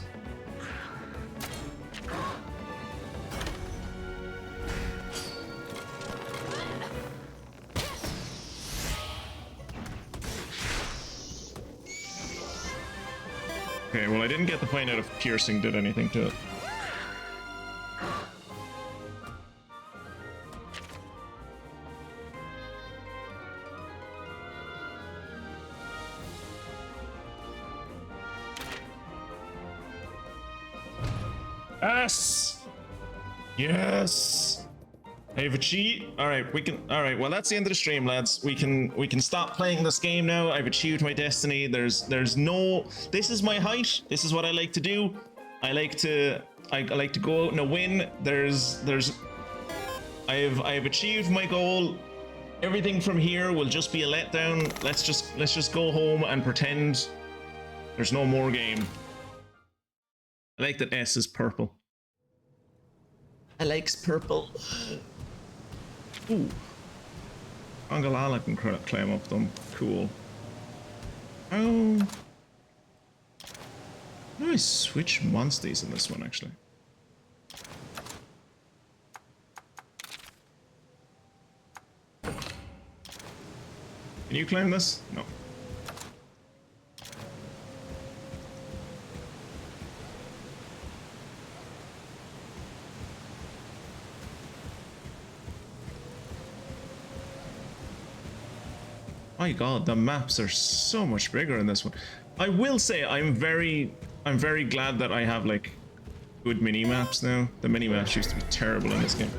Okay, well I didn't get to find out if piercing did anything to it. Yes! Yes! I have a cheat. Alright, we can. Alright, well that's the end of the stream, lads. We can stop playing this game now. I've achieved my destiny. There's no. This is my height. This is what I like to do. I like to go out and win. I've achieved my goal. Everything from here will just be a letdown. Let's just go home and pretend there's no more game. I like that S is purple. I likes purple. Ooh. Angalala can climb up them. Cool. Oh. How do I switch monsters in this one, actually? Can you climb this? No. My god, the maps are so much bigger in this one. I will say I'm very glad that I have like good mini maps now. The mini maps used to be terrible in this game.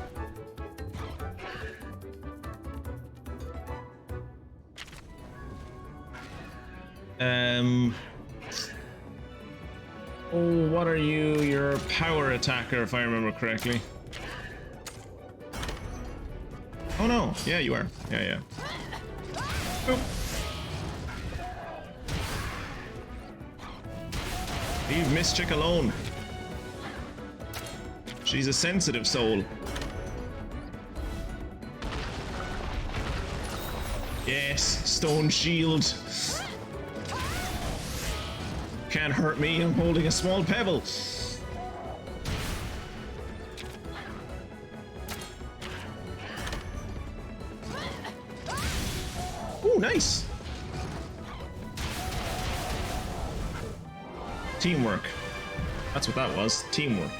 Oh, what are you? You're a power attacker, if I remember correctly. Oh no, yeah, you are. Yeah. Oh. Leave Miss Chick alone. She's a sensitive soul. Yes, stone shield. Can't hurt me, I'm holding a small pebble. Ooh, nice. Teamwork. That's what that was. Teamwork.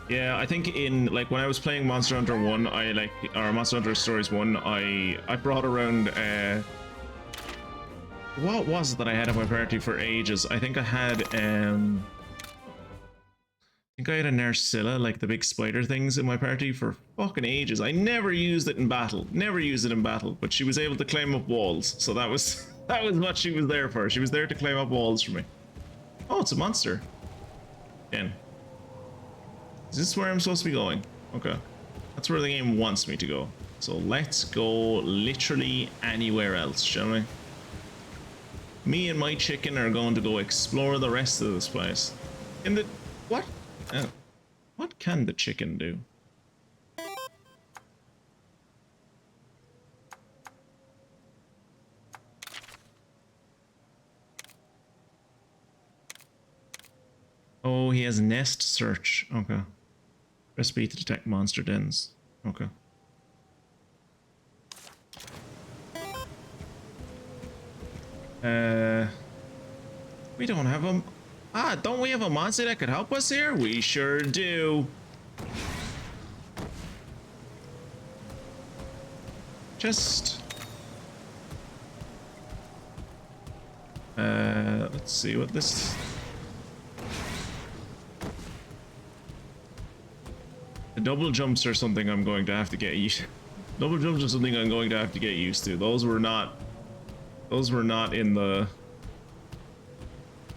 Yeah, I think in like when I was playing Monster Hunter 1, or Monster Hunter Stories 1, I brought around what was it that I had in my party for ages? I think I had a Narcilla, like the big spider things in my party for fucking ages. I never used it in battle. Never used it in battle, but she was able to climb up walls. So that was what she was there for. She was there to climb up walls for me. Oh, it's a monster. Again. Is this where I'm supposed to be going? Okay. That's where the game wants me to go. So let's go literally anywhere else, shall we? Me and my chicken are going to go explore the rest of this place. What? What can the chicken do? Oh, he has nest search. Okay. Press B to detect monster dens. Okay. We don't have a... don't we have a monster that could help us here? We sure do. Just... let's see what this... The double jumps are something I'm going to have to get used to. Double jumps are something I'm going to have to get used to. Those were not in the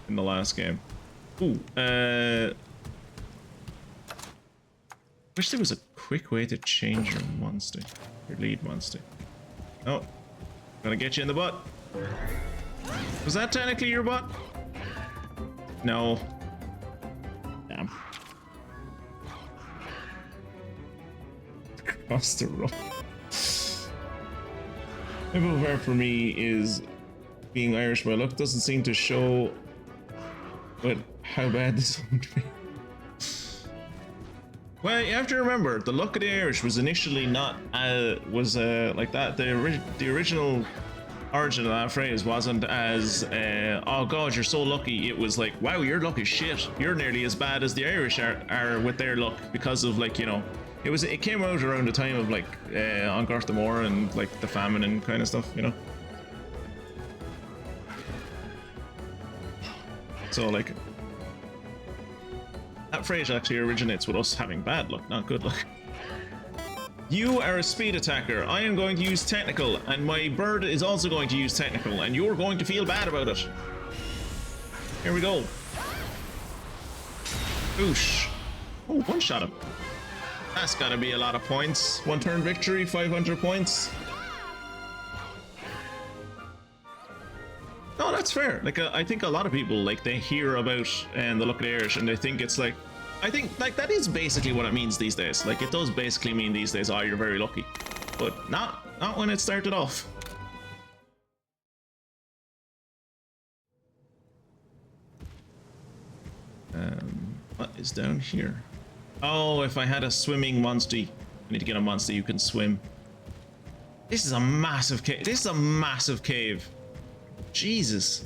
last game. Ooh, wish there was a quick way to change your monster, your lead monster. Oh, gonna get you in the butt. Was that technically your butt? No. Damn. Across the road. Difficult part for me is being Irish. My luck doesn't seem to show but how bad this would be. Well, you have to remember, the luck of the Irish was initially not like that. The original origin of that phrase wasn't as oh god you're so lucky. It was like, wow, you're lucky as shit, you're nearly as bad as the Irish are with their luck, because of like, you know, it came out around the time of like on Garth the Moor and like the famine and kind of stuff, you know. So like that phrase actually originates with us having bad luck, not good luck. You are a speed attacker. I am going to use technical, and my bird is also going to use technical, and you're going to feel bad about it. Here we go. Oosh. Oh, one shot him. That's gotta be a lot of points. One turn victory, 500 points. No, that's fair. Like, I think a lot of people, like, they hear about the luck of the Irish, and they think it's like, I think, like, that is basically what it means these days. Like, it does basically mean these days, oh, you're very lucky. But not when it started off. What is down here? Oh, if I had a swimming monster. I need to get a monster you can swim. This is a massive cave. This is a massive cave. Jesus.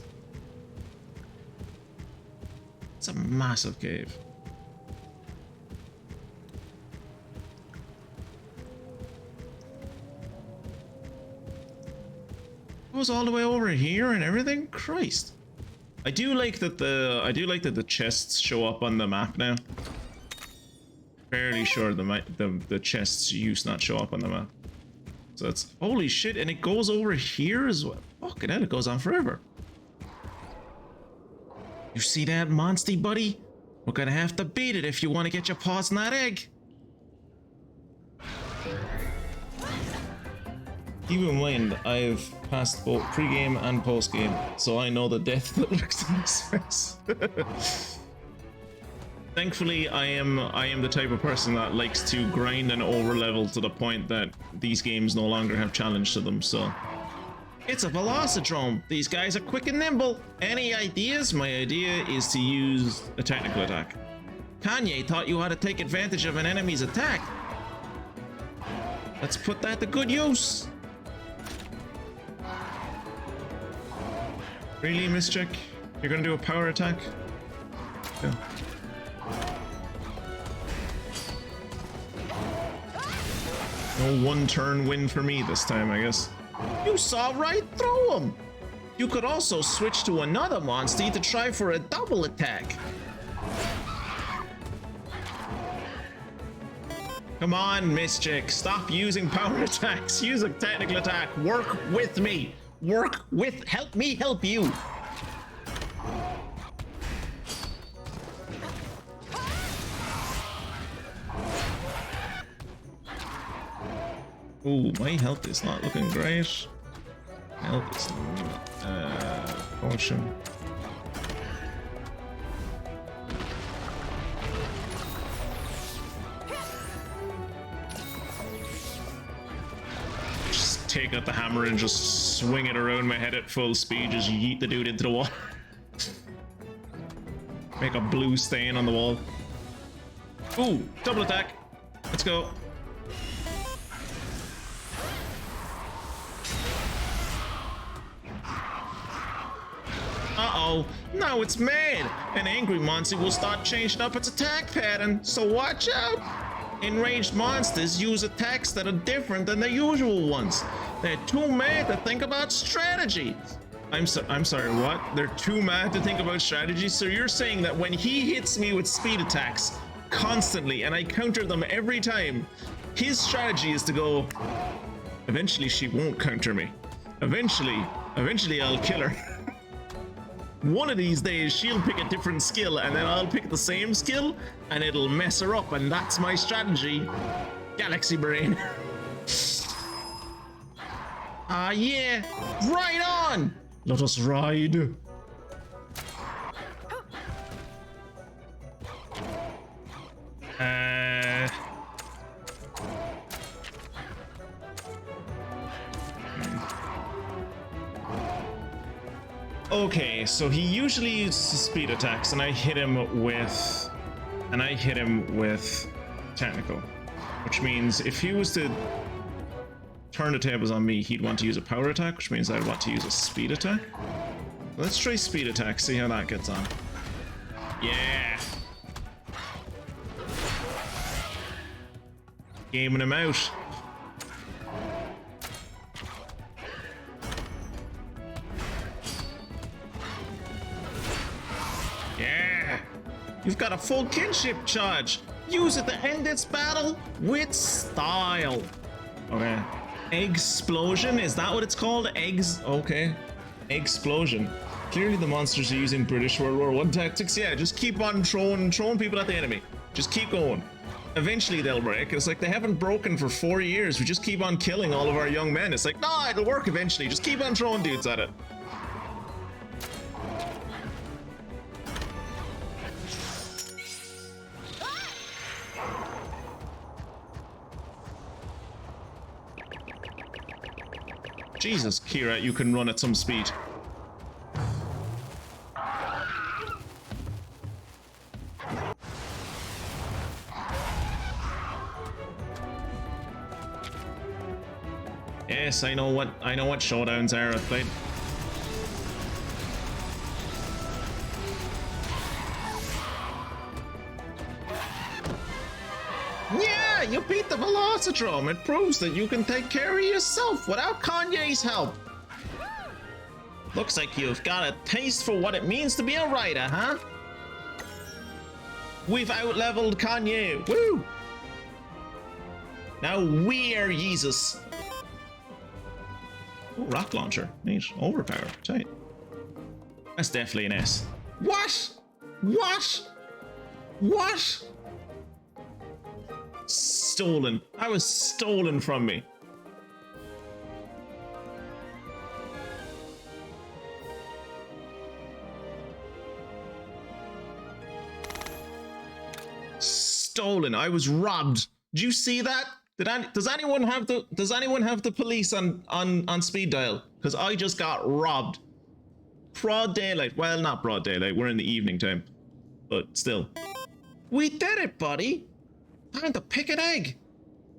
It's a massive cave. It goes all the way over here and everything? Christ. I do like that the chests show up on the map now. Fairly sure the chests used not show up on the map. So it's holy shit, and it goes over here as well. Fucking hell, it goes on forever. You see that, Monsty buddy? We're gonna have to beat it if you want to get your paws in that egg. Keep in mind, I've passed both pre-game and post-game, so I know the death that looks in this face. Thankfully, I am the type of person that likes to grind and over-level to the point that these games no longer have challenge to them, so... It's a Velocidrome! These guys are quick and nimble! Any ideas? My idea is to use a technical attack. Kanye taught you how to take advantage of an enemy's attack. Let's put that to good use! Really, Mischeck? You're gonna do a power attack? Yeah. No one-turn win for me this time, I guess. You saw right through him! You could also switch to another monster to try for a double attack. Come on, Mischeck, stop using power attacks. Use a technical attack. Work with me. Help me help you. Ooh, my health is not looking great. Health is potion. Just take out the hammer and just swing it around my head at full speed. Just yeet the dude into the wall. Make a blue stain on the wall. Ooh, double attack. Let's go. Uh-oh, now it's mad. An angry monster will start changing up its attack pattern, so watch out. Enraged monsters use attacks that are different than their usual ones. They're too mad to think about strategy. I'm sorry, what? They're too mad to think about strategy? So you're saying that when he hits me with speed attacks constantly and I counter them every time, his strategy is to go, eventually she won't counter me. Eventually I'll kill her. One of these days she'll pick a different skill and then I'll pick the same skill and it'll mess her up, and that's my strategy. Galaxy brain. Ah yeah, right on! Let us ride. Okay, so he usually uses speed attacks, and I hit him with technical, which means if he was to turn the tables on me, he'd want to use a power attack, which means I'd want to use a speed attack. Let's try speed attack, see how that gets on. Yeah! Gaming him out. Yeah! You've got a full kinship charge! Use it to end this battle with style! Okay. Explosion? Is that what it's called? Eggs? Okay. Explosion. Clearly the monsters are using British World War I tactics. Yeah, just keep on throwing people at the enemy. Just keep going. Eventually they'll break. It's like they haven't broken for 4 years. We just keep on killing all of our young men. It's like, no, it'll work eventually. Just keep on throwing dudes at it. Jesus, Kira, you can run at some speed. Yes, I know what showdowns are. I've played. Yeah, you beat the Velocitron. It proves that you can take care of yourself without Kanye's help. Looks like you've got a taste for what it means to be a rider, huh? We've out-leveled Kanye. Woo! Now we're Jesus. Oh, rock launcher. Neat. Overpower. Tight. That's definitely an S. What? What? What? Stolen. That was stolen from me. Stolen. I was robbed. Did you see that? Does anyone have the police on speed dial? Because I just got robbed. Broad daylight. Well, not broad daylight. We're in the evening time. But still. We did it, buddy. Time to pick an egg.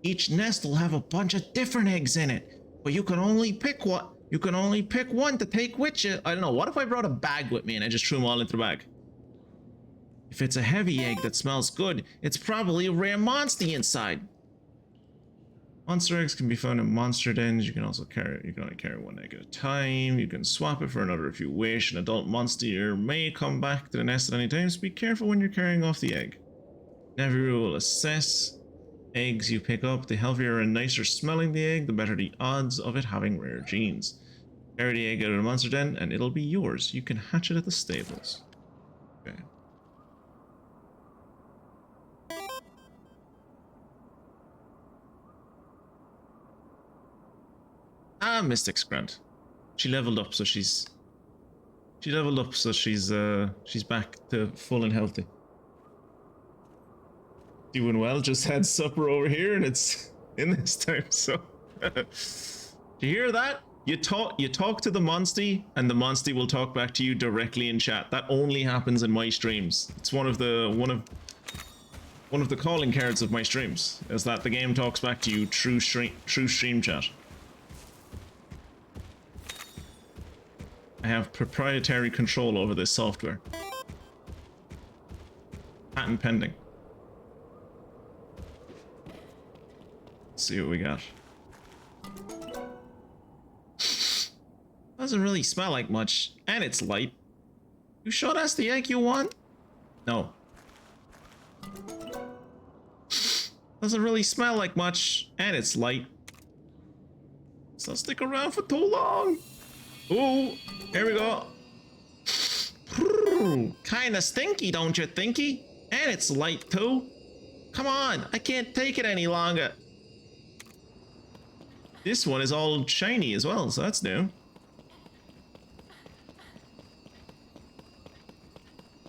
Each nest will have a bunch of different eggs in it, but you can only pick one. You can only pick one to take with you. I don't know. What if I brought a bag with me and I just threw them all into the bag? If it's a heavy egg that smells good, it's probably a rare monster inside. Monster eggs can be found in monster dens. You can only carry one egg at a time. You can swap it for another if you wish. An adult monster may come back to the nest at any time, so be careful when you're carrying off the egg. Naviru will assess eggs you pick up. The healthier and nicer smelling the egg, the better the odds of it having rare genes. Carry the egg out of the monster den and it'll be yours. You can hatch it at the stables. Okay. Ah, Mystic's Grant. She leveled up, so she's back to full and healthy. Doing well. Just had supper over here, and it's in this time. So, do you hear that? You talk to the Monsty, and the Monsty will talk back to you directly in chat. That only happens in my streams. It's one of the calling cards of my streams, is that the game talks back to you through stream chat. I have proprietary control over this software. Patent pending. Let's see what we got. Doesn't really smell like much, and it's light. You sure that's the egg you want? No. Doesn't really smell like much, and it's light. So stick around for too long. Ooh, here we go. Kinda stinky, don't you thinky? And it's light too. Come on, I can't take it any longer. This one is all shiny as well, so that's new.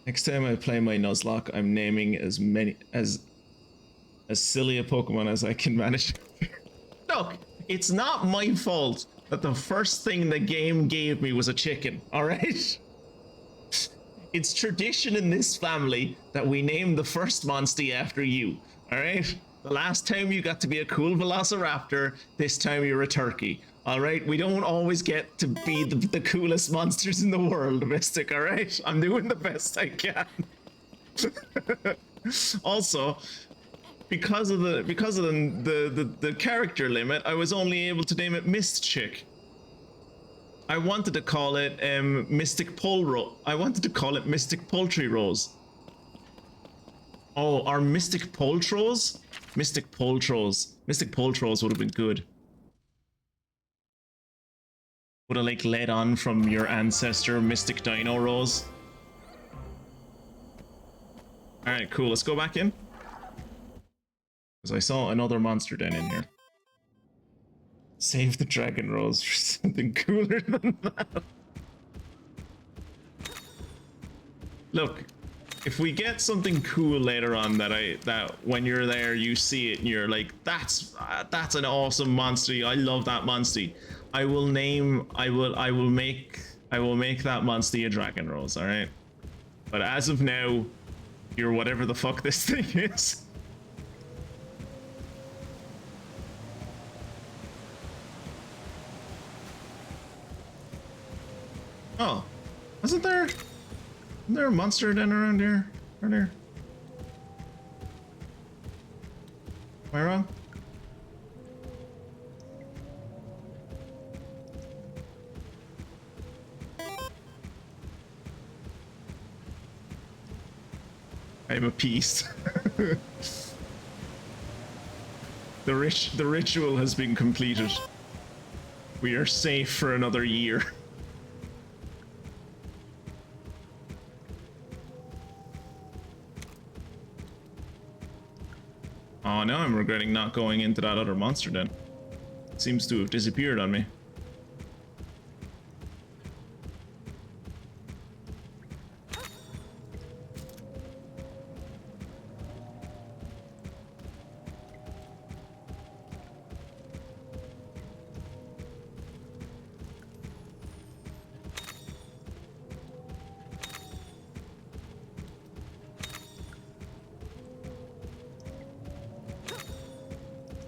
Next time I play my Nuzlocke, I'm naming as silly a Pokemon as I can manage. Look, it's not my fault that the first thing the game gave me was a chicken, alright? It's tradition in this family that we name the first Monsty after you, alright? The last time you got to be a cool velociraptor, this time you're a turkey. Alright, we don't always get to be the coolest monsters in the world, Mystic, alright? I'm doing the best I can. Also, because of the character limit, I was only able to name it Mist Chick. I wanted to call it Mystic Polro. I wanted to call it Mystic Poultry Rose. Oh, are Mystic Poltros? Mystic Poltros. Mystic Poltros would have been good. Would have like led on from your ancestor, Mystic Dino Rose. Alright, cool. Let's go back in. Because I saw another monster den in here. Save the Dragon Rose for something cooler than that. Look, if we get something cool later on that when you're there you see it and you're like, that's an awesome monster. I love that monster. I will make that monster a Dragon Rose, alright? But as of now, you're whatever the fuck this thing is. Oh, isn't there a monster den around here? Earlier? Am I wrong? I'm appeased. The ritual has been completed. We are safe for another year. Oh, now I'm regretting not going into that other monster den. It seems to have disappeared on me.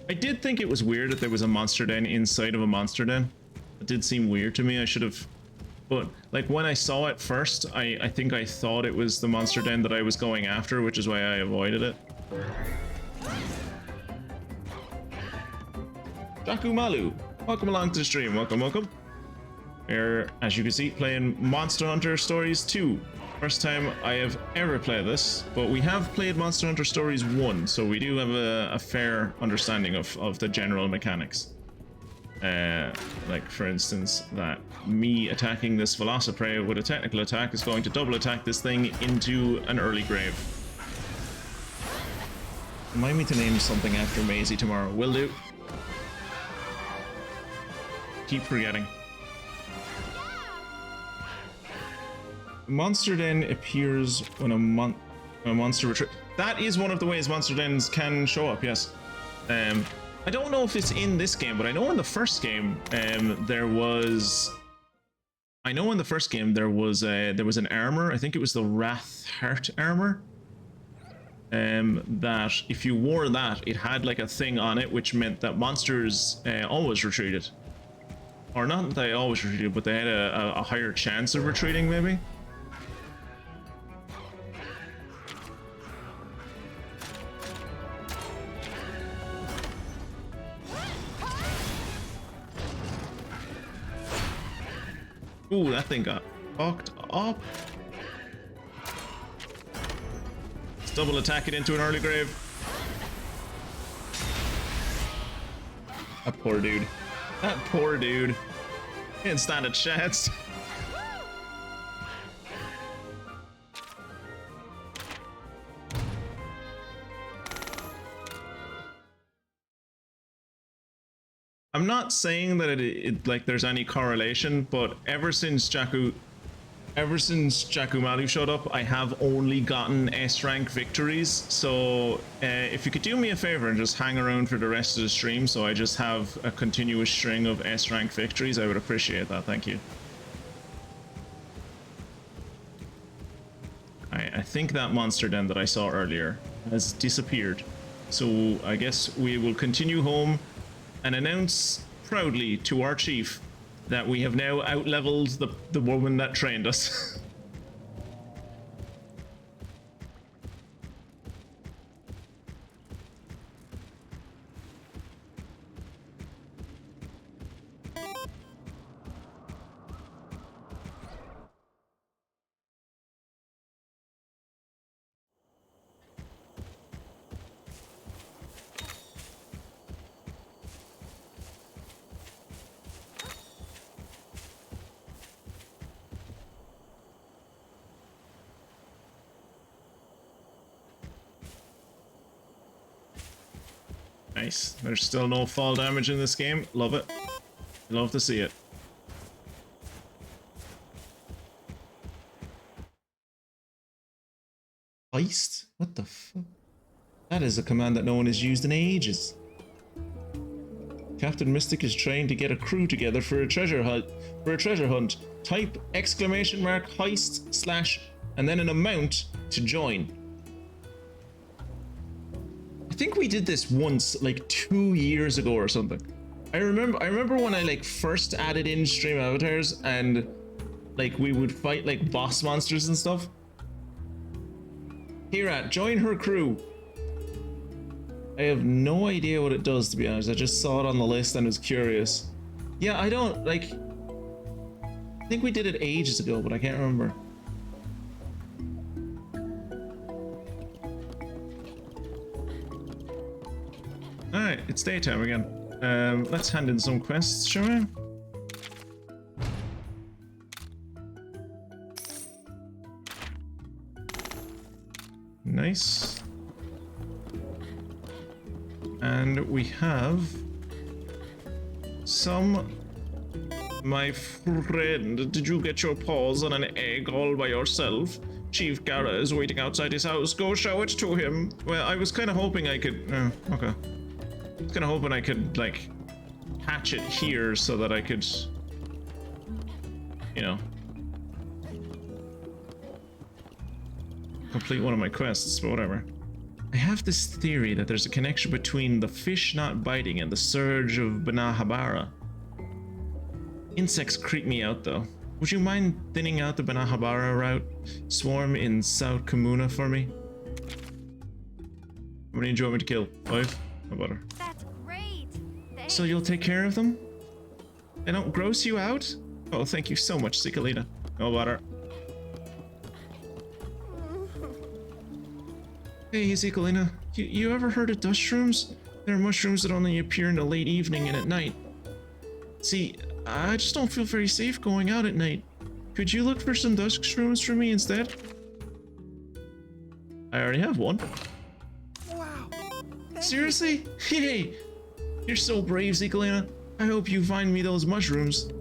I did think it was weird that there was a monster den inside of a monster den. It did seem weird to me. I should have... But, like, when I saw it first, I think I thought it was the monster den that I was going after, which is why I avoided it. Jakumalu, welcome along to the stream. Welcome, welcome. Here, as you can see, playing Monster Hunter Stories 2. First time I have ever played this, but we have played Monster Hunter Stories 1, so we do have a fair understanding of the general mechanics. Like, for instance, that me attacking this Velociprey with a technical attack is going to double attack this thing into an early grave. Remind me to name something after Maisie tomorrow. Will do. Keep forgetting. Monster Den appears when a monster retreat. That is one of the ways monster dens can show up, yes. I don't know if it's in this game, but I know in the first game there was an armor. I think it was the Wrath Heart armor. That if you wore that, it had like a thing on it which meant that monsters always retreated. Or not that they always retreated, but they had a higher chance of retreating, maybe. Ooh, that thing got fucked up. Let's double attack it into an early grave. That poor dude. That poor dude. He didn't stand a chance. I'm not saying that it like there's any correlation, but ever since Jakumalu showed up, I have only gotten S rank victories. So if you could do me a favor and just hang around for the rest of the stream, so I just have a continuous string of S rank victories, I would appreciate that. Thank you. I think that monster den that I saw earlier has disappeared. So I guess we will continue home and announce proudly to our chief that we have now out-leveled the woman that trained us. Nice. There's still no fall damage in this game. Love it. Love to see it. Heist? What the fuck? That is a command that no one has used in ages. Captain Mystic is trying to get a crew together for a treasure hunt. Type !heist/ and then an amount to join. I think we did this once, like 2 years ago or something. I remember when I like first added in stream avatars and like we would fight like boss monsters and stuff. Kira, join her crew. I have no idea what it does, to be honest. I just saw it on the list and was curious. Yeah, I don't like. I think we did it ages ago, but I can't remember. Alright, it's daytime again. Let's hand in some quests, shall we? Nice. And we have some... My friend, did you get your paws on an egg all by yourself? Chief Gara is waiting outside his house. Go show it to him. Well, I was kind of hoping I could... okay. I was kind of hoping I could, like, hatch it here so that I could... You know... complete one of my quests, but whatever. I have this theory that there's a connection between the fish not biting and the surge of Banahabara. Insects creep me out though. Would you mind thinning out the Banahabara route? Swarm in South Kamuna for me? How many do you want me to kill? 5? How about her? That's great. Thanks. So you'll take care of them? They don't gross you out? Oh, thank you so much, Zekelina. How about her? Hey, Zekelina, you ever heard of dust shrooms? They're mushrooms that only appear in the late evening and at night. See, I just don't feel very safe going out at night. Could you look for some dust shrooms for me instead? I already have one. Wow. Seriously? Yay! You're so brave, Zekelina. I hope you find me those mushrooms.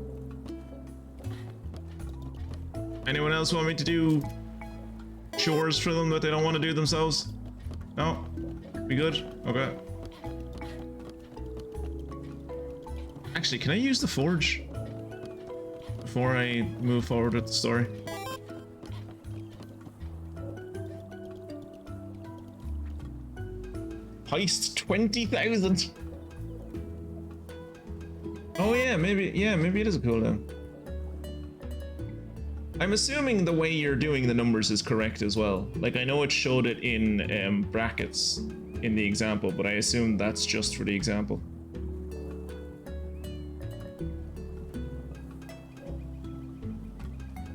Anyone else want me to do chores for them that they don't want to do themselves? No? We good? Okay. Actually, can I use the forge before I move forward with the story? Heist 20,000. Oh yeah, maybe it is a cooldown. I'm assuming the way you're doing the numbers is correct as well. Like, I know it showed it in brackets in the example, but I assume that's just for the example.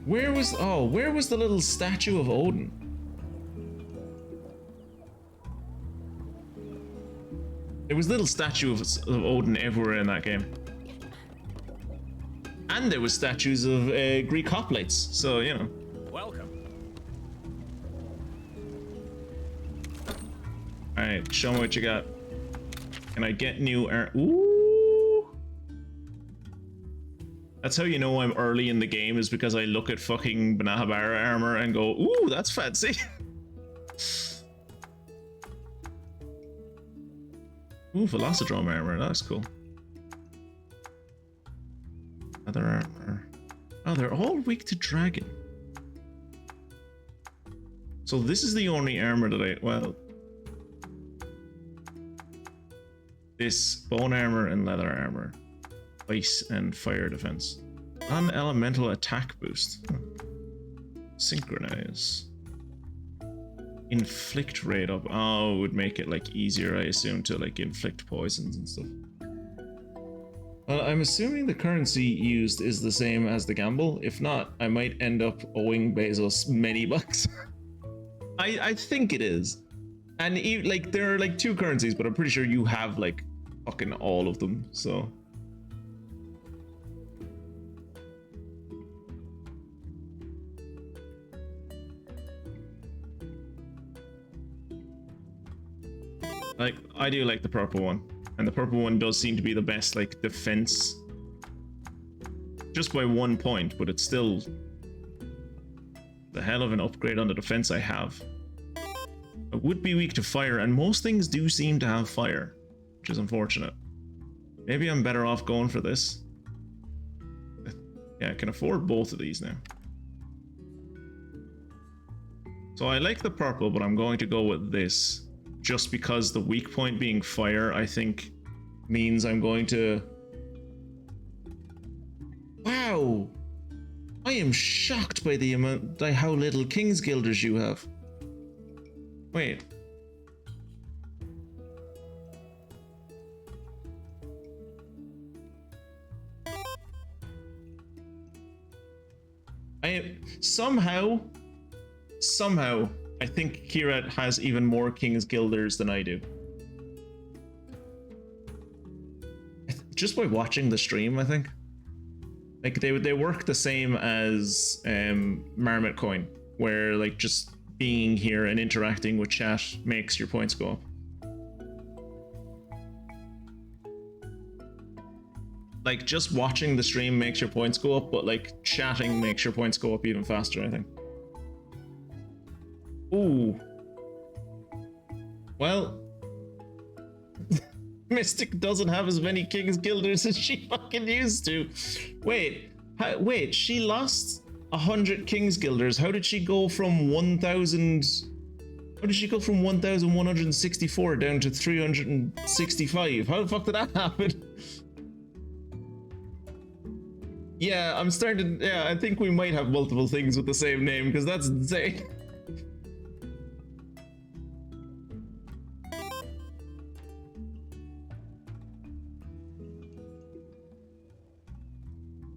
Where was the little statue of Odin? There was a little statue of Odin everywhere in that game. And there was statues of Greek hoplites, so, you know. Welcome. Alright, show me what you got. Can I get new Ooh! That's how you know I'm early in the game, is because I look at fucking Banahabara armor and go, ooh, that's fancy. Ooh, Velocidrome armor, that's cool. Other armor. Oh, they're all weak to dragon. So this is the only armor that well... this bone armor and leather armor, ice and fire defense, non-elemental attack boost, synchronize, inflict rate up. Oh, it would make it like easier, I assume, to like inflict poisons and stuff. Well, I'm assuming the currency used is the same as the gamble. If not, I might end up owing Bezos many bucks. I think it is. And like there are like 2 currencies, but I'm pretty sure you have like fucking all of them, so. Like, I do like the purple one. And the purple one does seem to be the best, like, defense. Just by 1 point, but it's still the hell of an upgrade on the defense I have. I would be weak to fire, and most things do seem to have fire, which is unfortunate. Maybe I'm better off going for this. Yeah, I can afford both of these now. So I like the purple, but I'm going to go with this. Just because the weak point being fire, I think, means I'm going to... Wow! I am shocked by the amount, by how little King's Guilders you have. Wait. Somehow, I think Kira has even more King's Guilders than I do. Just by watching the stream, I think. Like, they work the same as Marmot Coin, where, like, just being here and interacting with chat makes your points go up. Like, just watching the stream makes your points go up, but, like, chatting makes your points go up even faster, I think. Ooh. Well, Mystic doesn't have as many King's Guilders as she fucking used to. Wait, she lost 100 King's Guilders. How did she go from 1,000? How did she go from 1,164 down to 365? How the fuck did that happen? Yeah, I'm starting to, yeah, I think we might have multiple things with the same name, because that's insane.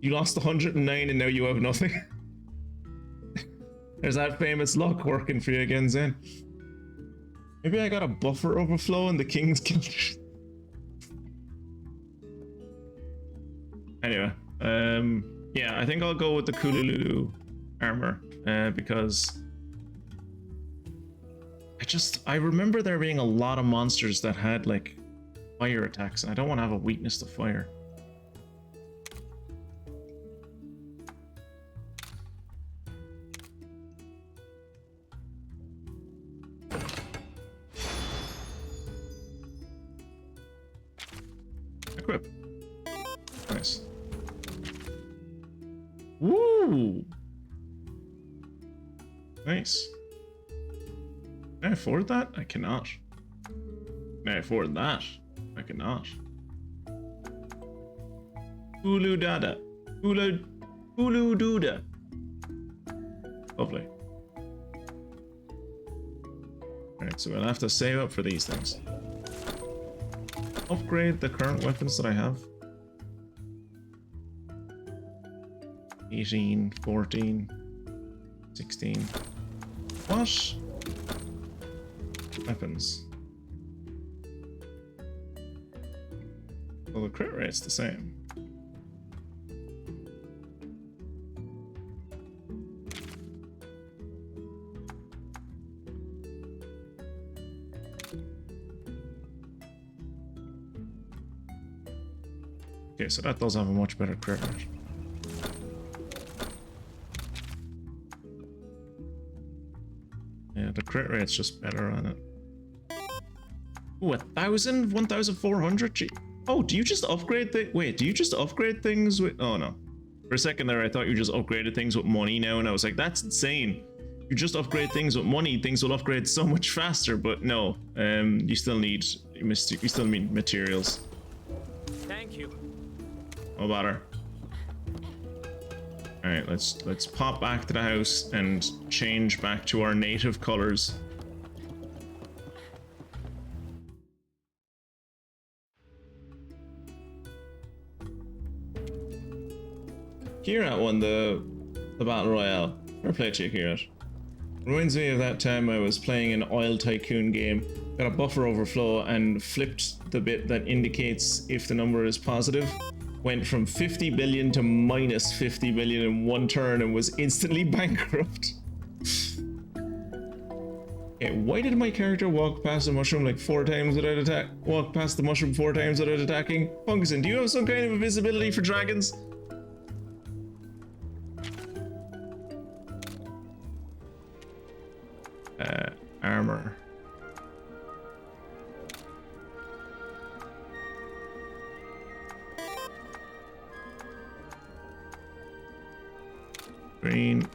You lost 109 and now you have nothing. There's that famous luck working for you again, Zen. Maybe I got a buffer overflow in the King's Guild. Anyway, yeah, I think I'll go with the Kululu armor, because I remember there being a lot of monsters that had like fire attacks, and I don't want to have a weakness to fire. Equip. Nice. Woo! Nice. Can I afford that? I cannot. Can I afford that? I cannot. Ulu Dada. Ulu Duda. Lovely. Alright, so we'll have to save up for these things. Upgrade the current weapons that I have. 18, 14, 16. What? Weapons. Well, the crit rate's the same. Okay, so that does have a much better crit rate. Yeah, the crit rate's just better on it. Ooh, 1,000? 1,400? Gee. Oh, do you just upgrade wait, do you just upgrade things with... Oh, no. For a second there, I thought you just upgraded things with money now, and I was like, that's insane. You just upgrade things with money, things will upgrade so much faster, but no. You still need You still mean materials. Thank you. No bother. Alright, let's pop back to the house and change back to our native colors. Kira won the Battle Royale. Fair play to you, Kira. Reminds me of that time I was playing an oil tycoon game, got a buffer overflow and flipped the bit that indicates if the number is positive. Went from 50 billion to minus 50 billion in one turn and was instantly bankrupt. Okay, why did my character walk past the mushroom like 4 times without walk past the mushroom 4 times without attacking? Funguson, do you have some kind of invisibility for dragons? Armor. Green.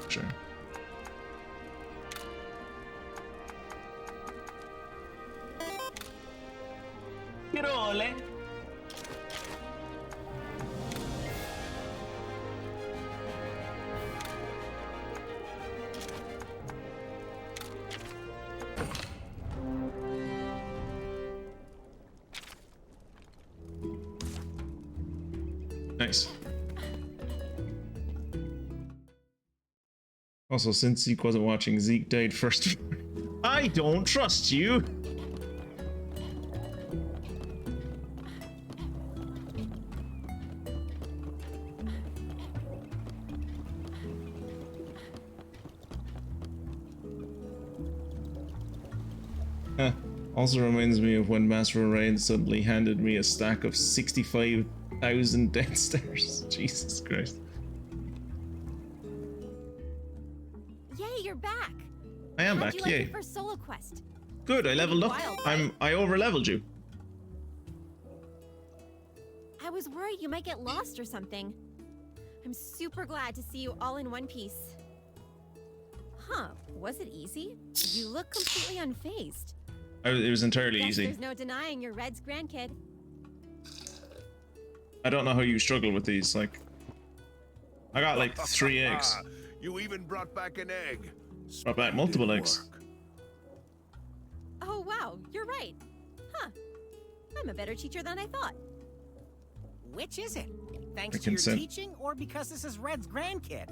Sure. Pirole. Nice. Also, since Zeke wasn't watching, Zeke died first. I don't trust you. Also reminds me of when Master Orion suddenly handed me a stack of 65,000 Death Stars. Jesus Christ. Yay, you're back. I am How'd back, you like yay. your first solo quest? Good, I leveled up. Wild, right? I over leveled you. I was worried you might get lost or something. I'm super glad to see you all in one piece. Huh, was it easy? You look completely unfazed. It was entirely Guess easy. there's no denying you're Red's grandkid. I don't know how you struggle with these, like... I got like 3 eggs. You even brought back an egg. Brought back multiple Splendid eggs. work. Oh wow, you're right. Huh. I'm a better teacher than I thought. Which is it? Thanks I to can your sense- teaching or because this is Red's grandkid?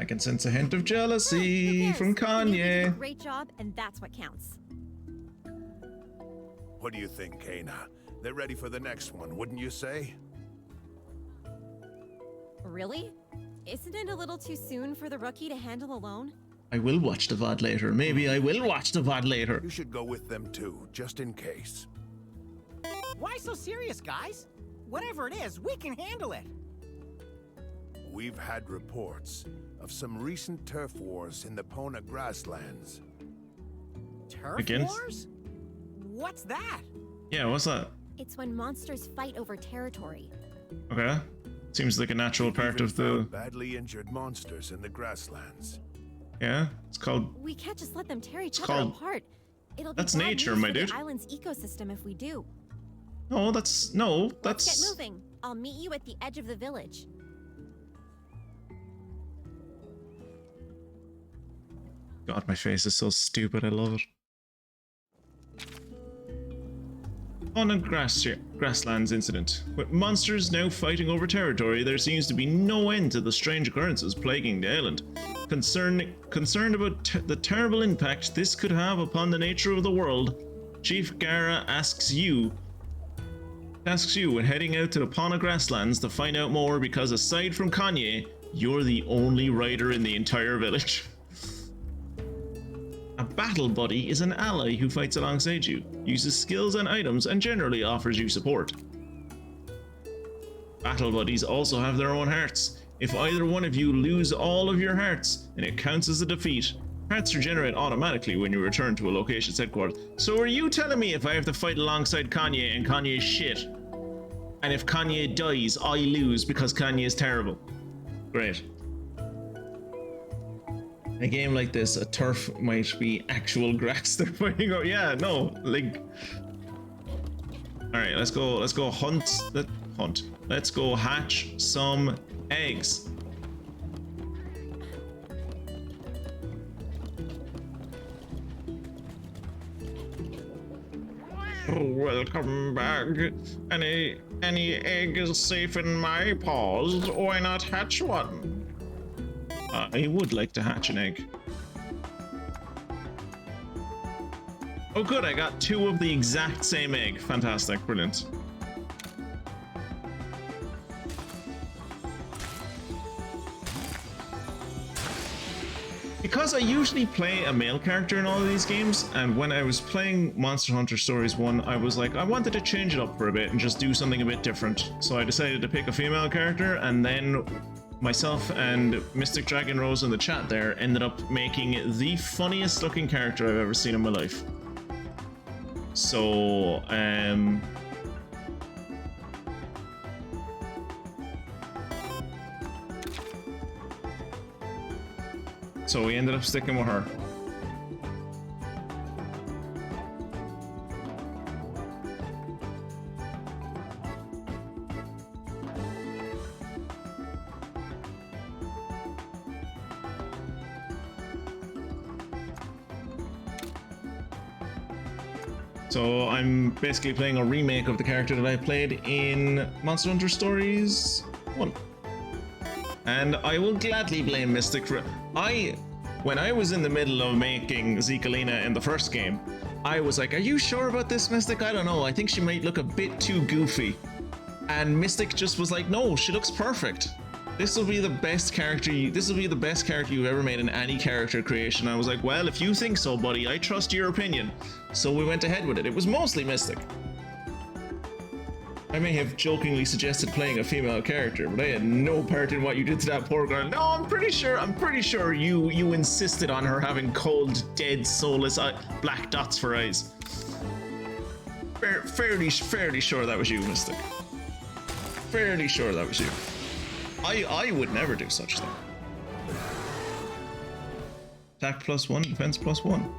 I can sense a hint of Who jealousy cares? from You did a Kanye. great job, and that's what counts. What do you think, Kana? They're ready for the next one, wouldn't you say? Really? Isn't it a little too soon for the rookie to handle alone? I will watch the VoD later. Maybe I will watch the VoD later. You should go with them too, just in case. Why so serious, guys? Whatever it is, we can handle it. We've had reports of some recent turf wars in the Pona grasslands. Turf Again? wars? What's that? Yeah, what's that? It's when monsters fight over territory. Okay. Seems like a natural part Even of the... found badly injured monsters in the grasslands. Yeah, it's called... We can't just let them tear each It's other called- apart. It'll be That's bad nature, news my for dude. the island's ecosystem if we do. No, that's... No, Let's that's... get moving. I'll meet you at the edge of the village. God, my face is so stupid. I love it. On a grasslands incident. With monsters now fighting over territory, there seems to be no end to the strange occurrences plaguing the island. Concerned about the terrible impact this could have upon the nature of the world, Chief Gara asks you when heading out to the Pona grasslands to find out more, because aside from Kanye, you're the only rider in the entire village. A battle buddy is an ally who fights alongside you, uses skills and items, and generally offers you support. Battle buddies also have their own hearts. If either one of you lose all of your hearts, then it counts as a defeat. Hearts regenerate automatically when you return to a location's headquarters. So are you telling me if I have to fight alongside Kanye and Kanye's shit, and if Kanye dies, I lose because Kanye is terrible? Great. a game like this, a turf might be actual grass they're fighting over. Yeah, no, like. All right, let's go hunt. Let's go hatch some eggs. Oh, welcome back. Any egg is safe in my paws. Why not hatch one? I would like to hatch an egg. Oh good, I got 2 of the exact same egg. Fantastic, brilliant. Because I usually play a male character in all of these games, and when I was playing Monster Hunter Stories 1, I was like, I wanted to change it up for a bit and just do something a bit different. So I decided to pick a female character, and then myself and Mystic Dragon Rose in the chat there ended up making the funniest looking character I've ever seen in my life. So, so we ended up sticking with her. So I'm basically playing a remake of the character that I played in Monster Hunter Stories 1. And I will gladly blame Mystic for... When I was in the middle of making Zekelina in the first game, I was like, are you sure about this, Mystic? I don't know, I think she might look a bit too goofy. And Mystic just was like, no, she looks perfect. This will be the best character you've ever made in any character creation. I was like, well, if you think so, buddy, I trust your opinion. So we went ahead with it. It was mostly Mystic. I may have jokingly suggested playing a female character, but I had no part in what you did to that poor girl. No, I'm pretty sure you insisted on her having cold, dead, soulless black dots for eyes. Fairly sure that was you, Mystic. Fairly sure that was you. I would never do such a thing. Attack +1, defense +1.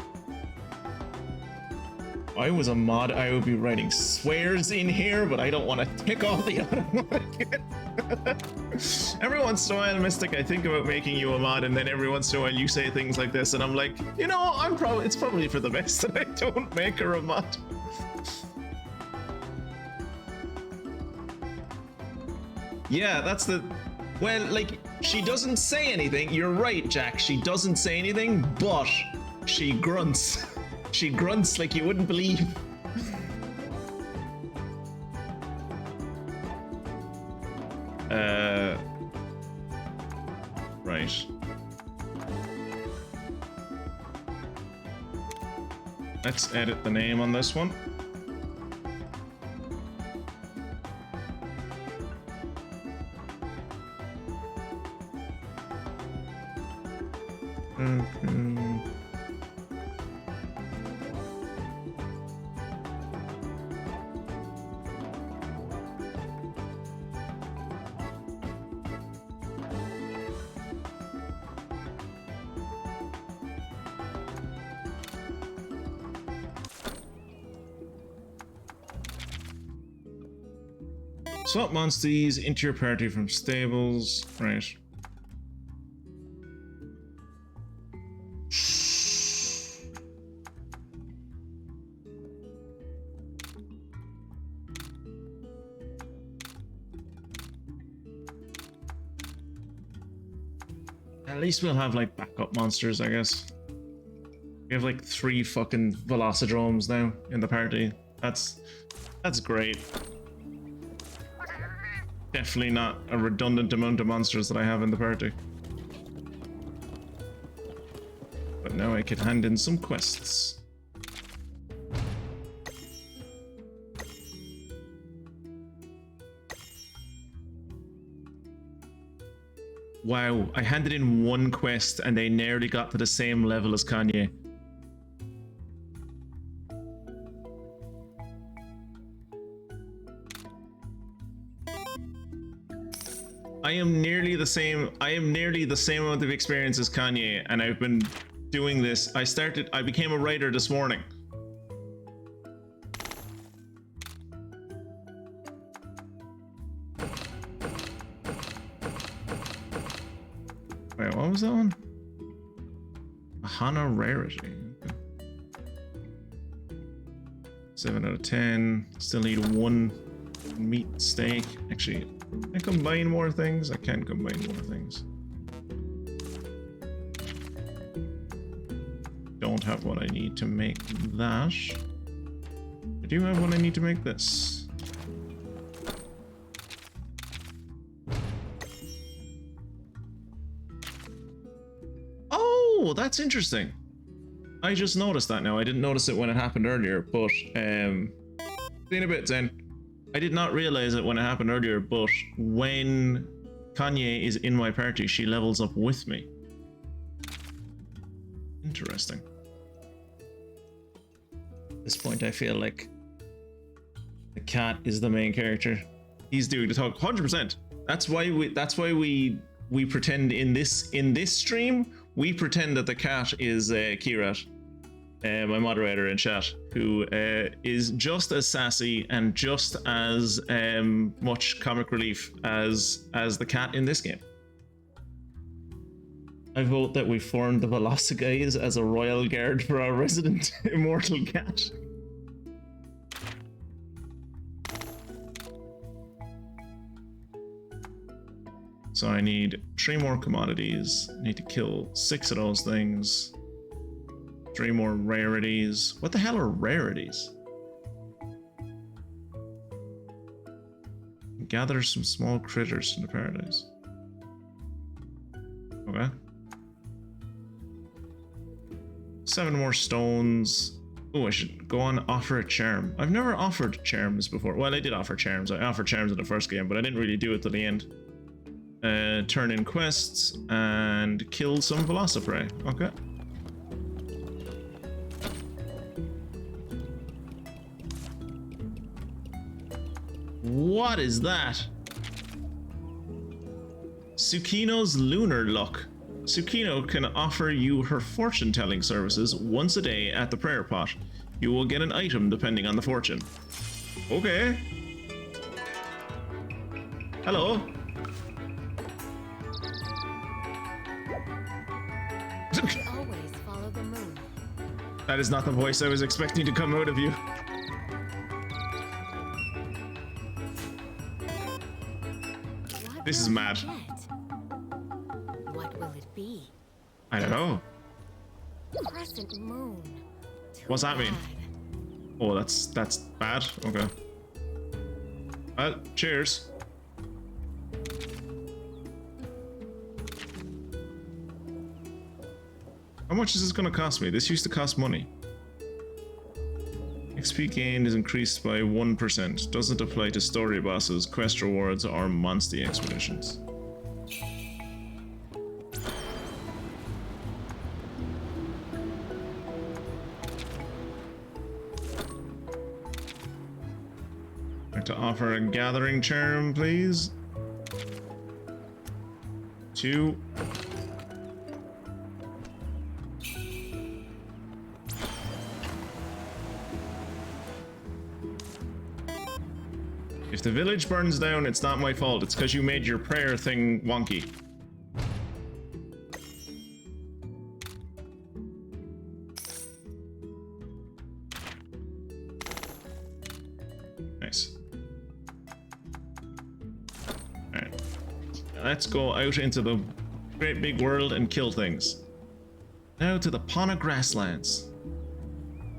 I was a mod, I would be writing swears in here, but I don't want to tick off the other mod again. Every once in a while, Mystic, I think about making you a mod, and then every once in a while you say things like this, and I'm like, you know, it's probably for the best that I don't make her a mod. Yeah, that's the... Well, like, she doesn't say anything. You're right, Jack. She doesn't say anything, but she grunts. She grunts like you wouldn't believe. Right. Let's edit the name on this one. Swap monsters into your party from stables. Right. At least we'll have like backup monsters, I guess. We have like 3 fucking Velocidromes now in the party. That's great. Definitely not a redundant amount of monsters that I have in the party. But now I could hand in some quests. Wow, I handed in 1 quest and they nearly got to the same level as Kanye. I am nearly the same amount of experience as Kanye, and I've been doing this. I became a writer this morning. Wait, what was that one? A Hana rarity. Okay. 7 out of 10. Still need 1 meat steak. Actually, can I combine more things? I can combine more things. Don't have what I need to make that. I do have what I need to make this. Oh, that's interesting. I just noticed that now. I didn't notice it when it happened earlier, but see in a bit, Zen. I did not realize it when it happened earlier, but when Kanye is in my party, she levels up with me. Interesting. At this point, I feel like the cat is the main character. He's doing the talk, 100%. That's why we pretend in this stream, we pretend that the cat is Kirat, my moderator in chat, who is just as sassy and just as much comic relief as the cat in this game. I vote that we formed the Velociguys as a royal guard for our resident immortal cat. So I need 3 more commodities. I need to kill 6 of those things. 3 more rarities. What the hell are rarities? Gather some small critters from the paradise. Okay. 7 more stones. Oh, I should go on offer a charm. I've never offered charms before. Well, I did offer charms. I offered charms in the first game, but I didn't really do it till the end. Turn in quests and kill some Velociprey. Okay. What is that? Tsukino's Lunar Luck. Tsukino can offer you her fortune-telling services once a day at the prayer pot. You will get an item depending on the fortune. Okay. Hello. Always follow the moon. That is not the voice I was expecting to come out of you. What This is will mad. we get? What will it be? I don't know. Crescent moon. Too What's that mean? bad. Oh, that's bad. Okay. Well, cheers. How much is this going to cost me? This used to cost money. XP gained is increased by 1%. Doesn't apply to story bosses, quest rewards, or monster expeditions. I'd like to offer a gathering charm, please. 2. If the village burns down, it's not my fault. It's because you made your prayer thing wonky. Nice. Alright. Let's go out into the great big world and kill things. Now to the Pana grasslands.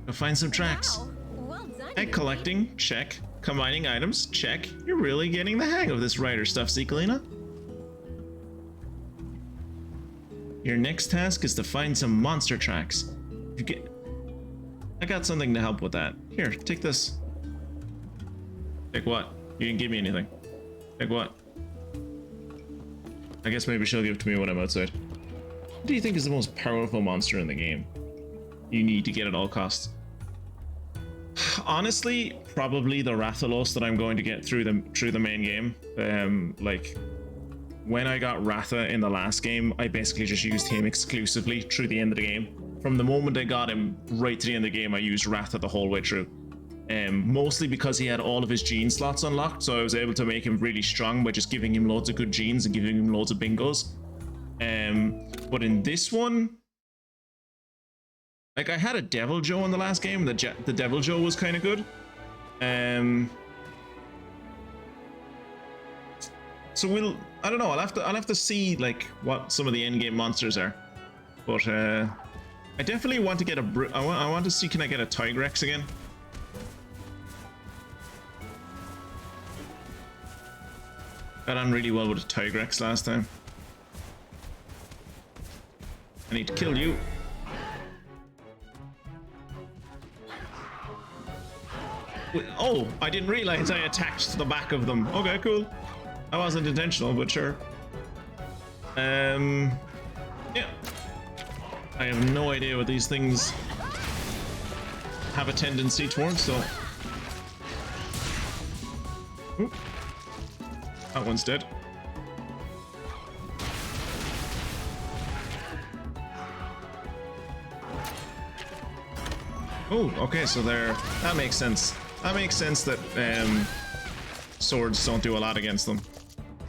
Go find some tracks. Wow. Well done. Egg collecting, check. Combining items, check. You're really getting the hang of this writer stuff, Zekelina. Your next task is to find some monster tracks. I got something to help with that. Here, take this. Take what? You didn't give me anything. Take what? I guess maybe she'll give it to me when I'm outside. What do you think is the most powerful monster in the game? You need to get at all costs. Honestly, probably the Rathalos that I'm going to get through the main game. Like when I got Ratha in the last game, I basically just used him exclusively through the end of the game. From the moment I got him right to the end of the game, I used Ratha the whole way through. Mostly because he had all of his gene slots unlocked, so I was able to make him really strong by just giving him loads of good genes and giving him loads of bingos. But in this one, like, I had a Devil Joe in the last game. The Devil Joe was kind of good. So I don't know. I'll have to see like what some of the end game monsters are. But I definitely want to get I want to see, can I get a Tigrex again? Got on really well with a Tigrex last time. I need to kill you. Oh, I didn't realize I attacked the back of them. Okay, cool. That wasn't intentional, but sure. Yeah. I have no idea what these things have a tendency towards, so... Oop. That one's dead. Oh, okay, so that makes sense. That makes sense that swords don't do a lot against them,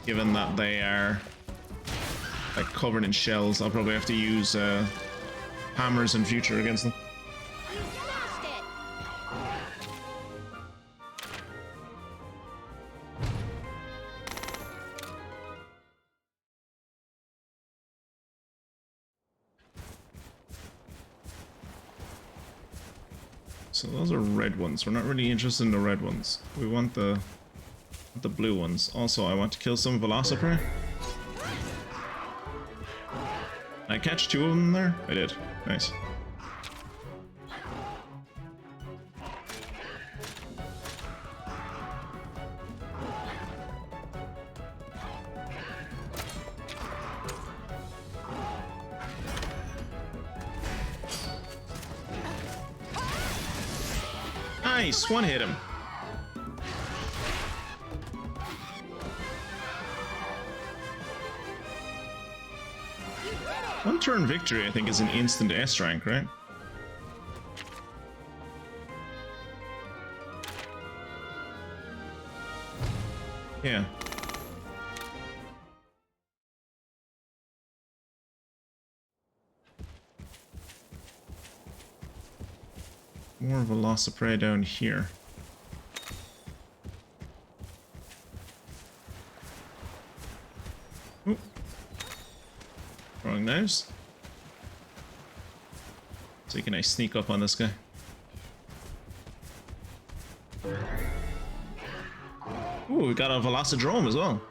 given that they are like covered in shells. I'll probably have to use hammers in future against them. You smashed it! So those are red ones. We're not really interested in the red ones. We want the blue ones. Also, I want to kill some Velociprey. Did I catch 2 of them there? I did. Nice. Nice! One hit him. One turn victory, I think, is an instant S rank, right? Yeah. More Velociprey down here. Ooh. Wrong nose. So can I sneak up on this guy? Ooh, we got a Velocidrome as well.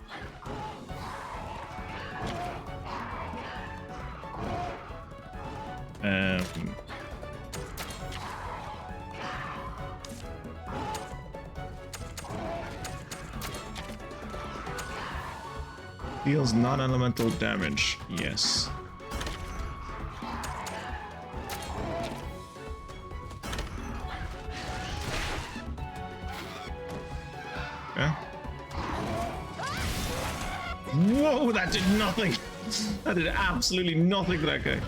Deals non-elemental damage. Yes. Okay. Whoa, that did nothing. That did absolutely nothing to that guy.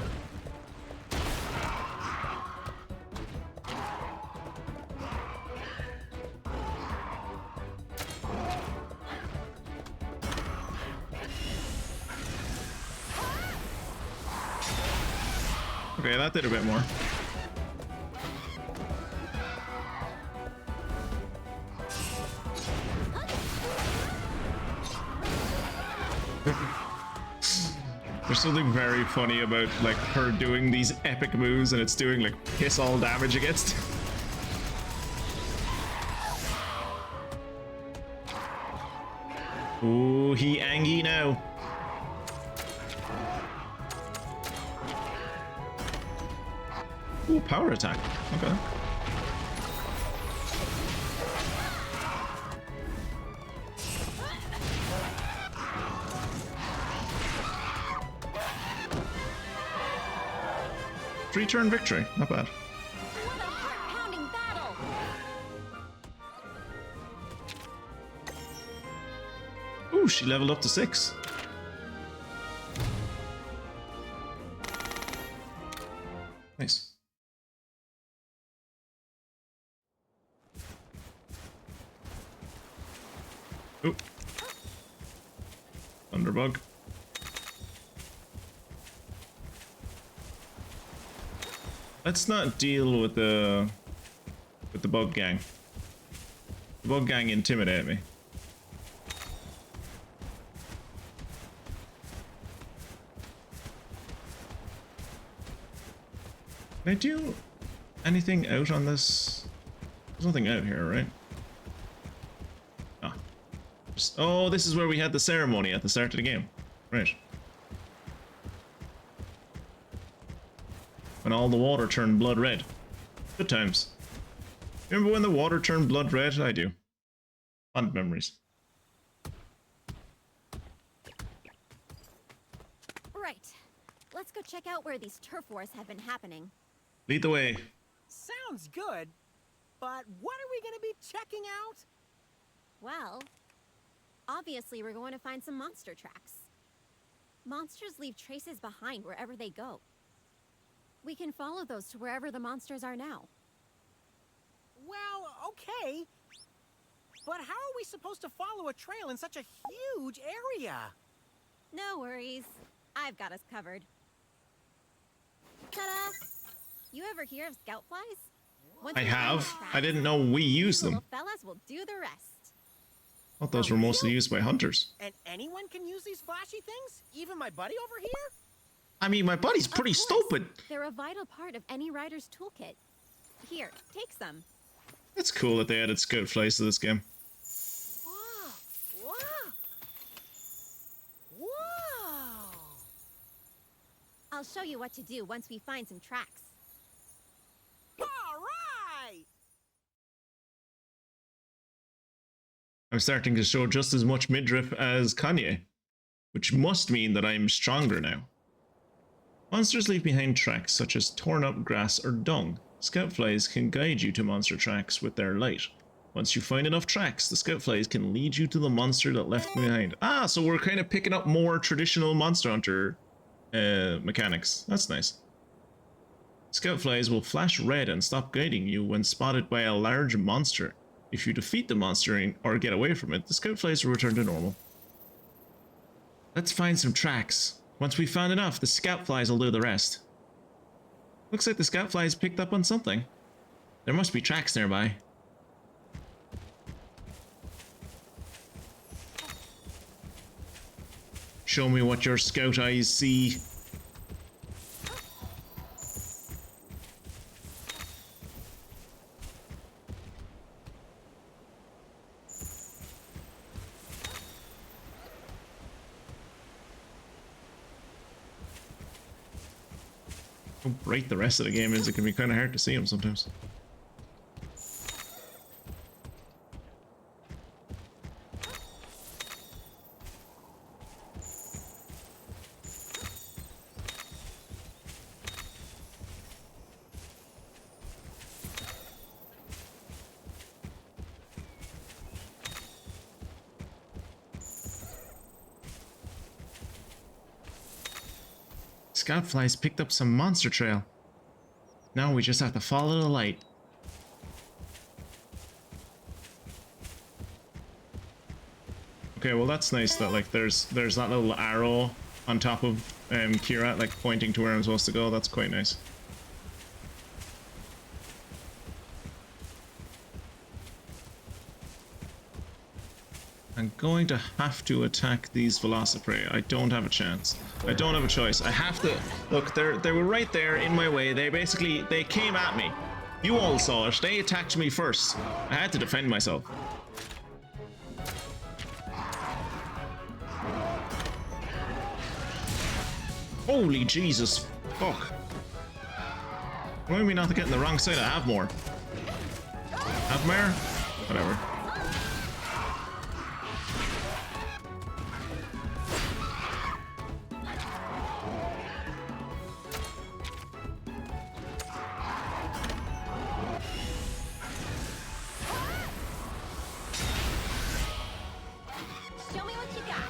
Okay, that did a bit more. There's something very funny about like her doing these epic moves and it's doing like piss all damage against. Ooh, he angy now. Ooh, power attack. Okay. Three-turn victory. Not bad. What a heart-pounding battle! Ooh, she leveled up to 6. Thunderbug. Let's not deal with the bug gang. The bug gang intimidate me. Can I do anything out on this? There's nothing out here, right? Ah. Oh, this is where we had the ceremony at the start of the game. Right. When all the water turned blood red. Good times. Remember when the water turned blood red? I do. Fond memories. Right. Let's go check out where these turf wars have been happening. Lead the way. Sounds good, but what are we gonna be checking out? Well, obviously we're going to find some monster tracks. Monsters leave traces behind wherever they go. We can follow those to wherever the monsters are now. Well, okay. But how are we supposed to follow a trail in such a huge area? No worries. I've got us covered. Ta-da! You ever hear of scout flies? Once I we find have. the tracks, I didn't know we used them. little fellas will do the rest. I thought those were mostly used by hunters. And anyone can use these flashy things? Even my buddy over here? I mean, my buddy's Of pretty course, stupid. They're a vital part of any rider's toolkit. Here, take some. It's cool that they added scout flies to this game. Whoa! Whoa! Whoa! I'll show you what to do once we find some tracks. All right! I'm starting to show just as much midriff as Kanye, which must mean that I'm stronger now. Monsters leave behind tracks such as torn up grass or dung. Scout flies can guide you to monster tracks with their light. Once you find enough tracks, the scout flies can lead you to the monster that left behind. Ah, so we're kind of picking up more traditional Monster Hunter mechanics. That's nice. Scout flies will flash red and stop guiding you when spotted by a large monster. If you defeat the monster or get away from it, the scout flies will return to normal. Let's find some tracks. Once we've found enough, the scout flies will do the rest. Looks like the scout flies picked up on something. There must be tracks nearby. Show me what your scout eyes see. How bright the rest of the game is, it can be kind of hard to see them sometimes. Scout flies picked up some monster trail. Now we just have to follow the light. Okay, well that's nice that like there's that little arrow on top of Kira like pointing to where I'm supposed to go. That's quite nice. I'm going to have to attack these Velociprey. I don't have a chance. I don't have a choice. I have to... Look, they were right there in my way. They came at me. You all saw it. They attacked me first. I had to defend myself. Holy Jesus. Fuck. Remind me not to get in the wrong side. I have more. Have more? Whatever. Show me what you got.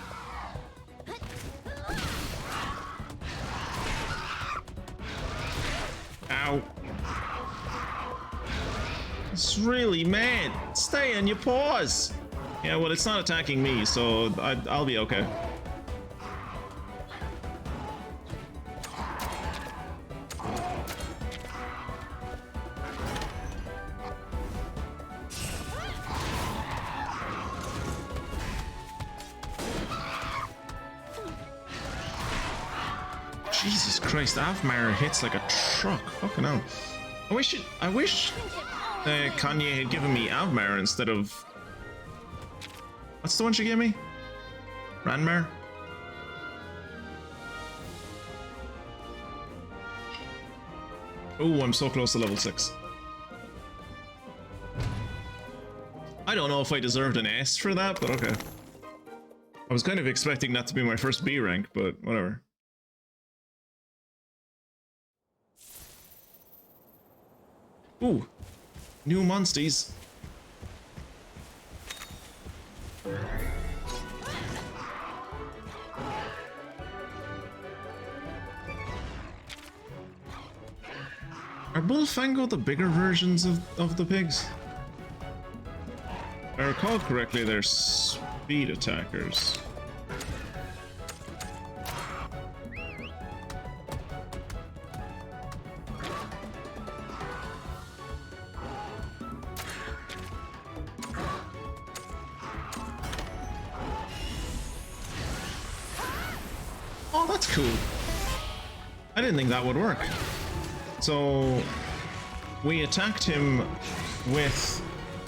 Ow. It's really mad. Stay on your paws. Yeah, well, it's not attacking me, so I'll be okay. Jesus Christ, Avmar hits like a truck. Fucking hell. I wish Kanye had given me Avmar instead of... What's the one she gave me? Ranmar? Oh, I'm so close to level 6. I don't know if I deserved an S for that, but okay. I was kind of expecting that to be my first B rank, but whatever. Ooh, new monsties. Are Bullfango the bigger versions of the pigs? If I recall correctly, they're speed attackers. Oh, that's cool. I didn't think that would work. So we attacked him with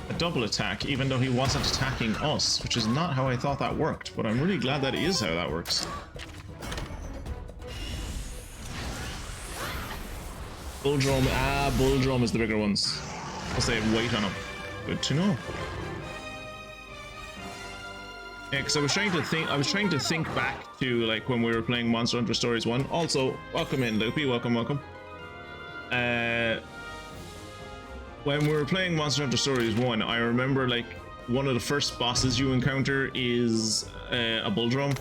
a double attack, even though he wasn't attacking us, which is not how I thought that worked, but I'm really glad that is how that works. Bulldrum, Bulldrum is the bigger ones, because they have weight on them. Good to know. Yeah, because I was trying to think back to like when we were playing Monster Hunter Stories 1. Also, welcome in, Loopy, welcome. When we were playing Monster Hunter Stories 1, I remember like one of the first bosses you encounter is a Bulldrum,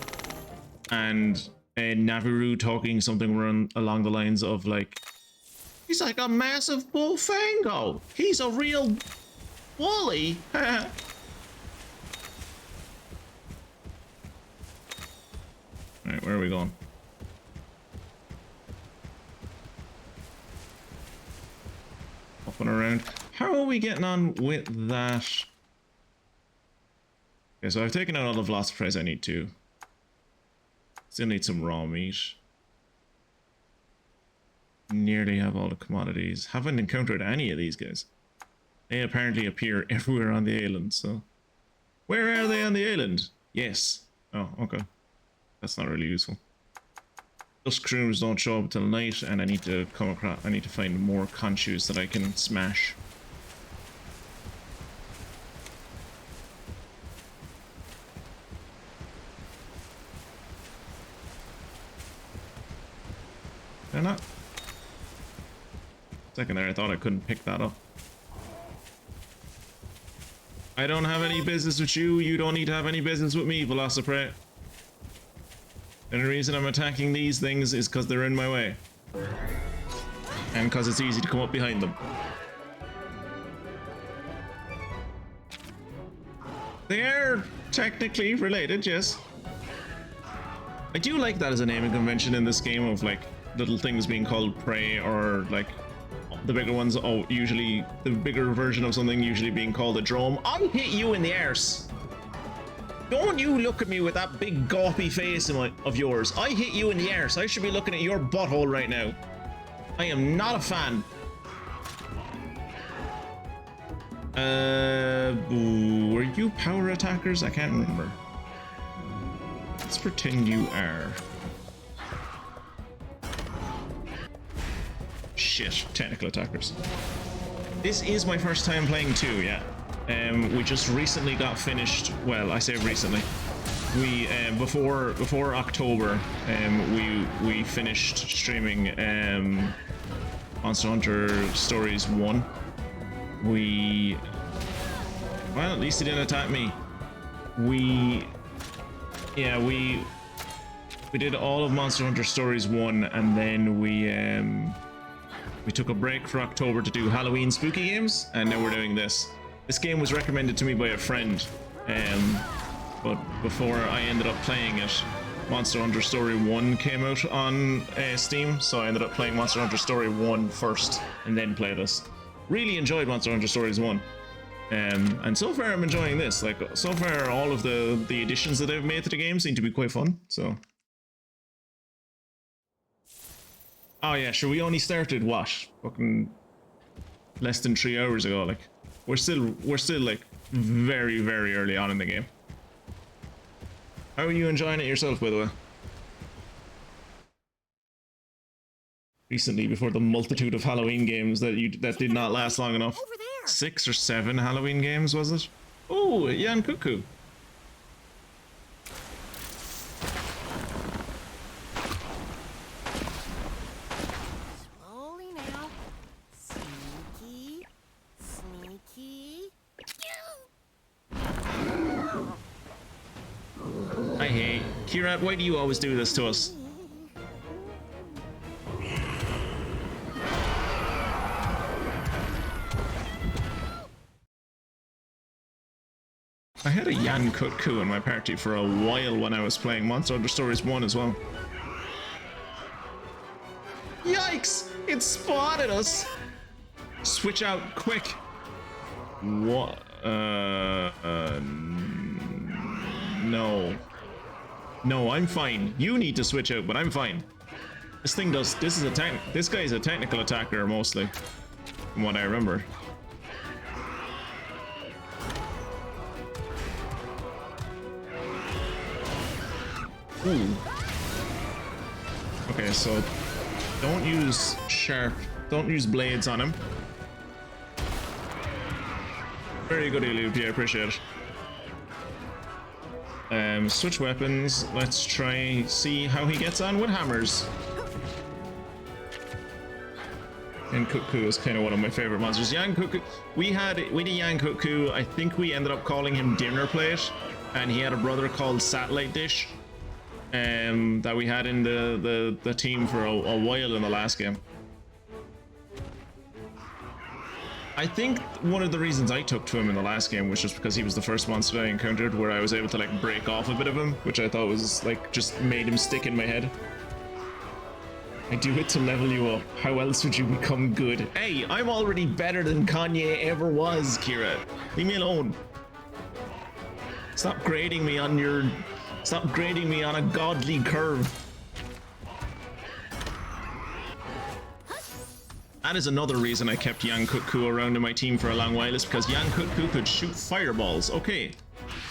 and Naviru talking something along the lines of like, he's like a massive Bullfango. He's a real bully. Alright, where are we going? Up and around. How are we getting on with that? Okay, so I've taken out all the velocities I need to. Still need some raw meat. Nearly have all the commodities. Haven't encountered any of these guys. They apparently appear everywhere on the island, so... Where are they on the island? Yes. Oh, okay. That's not really useful. Dusk shrooms don't show up till night, and I need to come across. I need to find more conchus that I can smash. Did I not? Second there, I thought I couldn't pick that up. I don't have any business with you. You don't need to have any business with me, Velociprate. The only reason I'm attacking these things is because they're in my way. And because it's easy to come up behind them. They are technically related, yes. I do like that as a naming convention in this game of like little things being called prey, or like the bigger ones, usually the bigger version of something usually being called a drome. I hit you in the arse. Don't you look at me with that big gawpy face of yours. I hit you in the arse. I should be looking at your butthole right now. I am not a fan. Were you power attackers? I can't remember. Let's pretend you are. Shit, technical attackers. This is my first time playing 2, yeah. We just recently got finished. Well, I say recently. We before October, we finished streaming Monster Hunter Stories 1. Well, at least he didn't attack me. We did all of Monster Hunter Stories 1, and then we took a break for October to do Halloween spooky games, and now we're doing this. This game was recommended to me by a friend, but before I ended up playing it, Monster Hunter Story 1 came out on Steam, so I ended up playing Monster Hunter Story 1 first, and then play this. Really enjoyed Monster Hunter Stories 1. And so far I'm enjoying this. Like, so far all of the additions that they've made to the game seem to be quite fun, so... Oh yeah, sure. We only started what? Fucking less than 3 hours ago. Like, we're still like very, very early on in the game. How are you enjoying it yourself, by the way? Recently, before the multitude of Halloween games that did not last long enough. Over there. 6 or 7 Halloween games, was it? Oh, Jan Cuckoo. Slowly now. Sneaky. Sneaky. I hate. Kirat, why do you always do this to us? I had a Jan Cuckoo in my party for a while when I was playing Monster Hunter Stories 1 as well. Yikes! It spotted us! Switch out, quick! What? No. No, I'm fine. You need to switch out, but I'm fine. This thing does. This guy is a technical attacker mostly, from what I remember. Ooh. Okay, so don't use blades on him. Very good, Elupi, I appreciate it. Switch weapons. Let's try see how he gets on with hammers. And Cuckoo is kind of one of my favorite monsters. Jan Cuckoo. We had a Jan Cuckoo. I think we ended up calling him Dinner Plate, and he had a brother called Satellite Dish. That we had in the team for a while in the last game. I think one of the reasons I took to him in the last game was just because he was the first monster I encountered where I was able to like break off a bit of him, which I thought was like just made him stick in my head. I do it to level you up. How else would you become good? Hey, I'm already better than Kanye ever was, Kira. Leave me alone. Stop grading me on your... Stop grading me on a godly curve. That is another reason I kept Jan Cuckoo around in my team for a long while, is because Jan Cuckoo could shoot fireballs. Okay,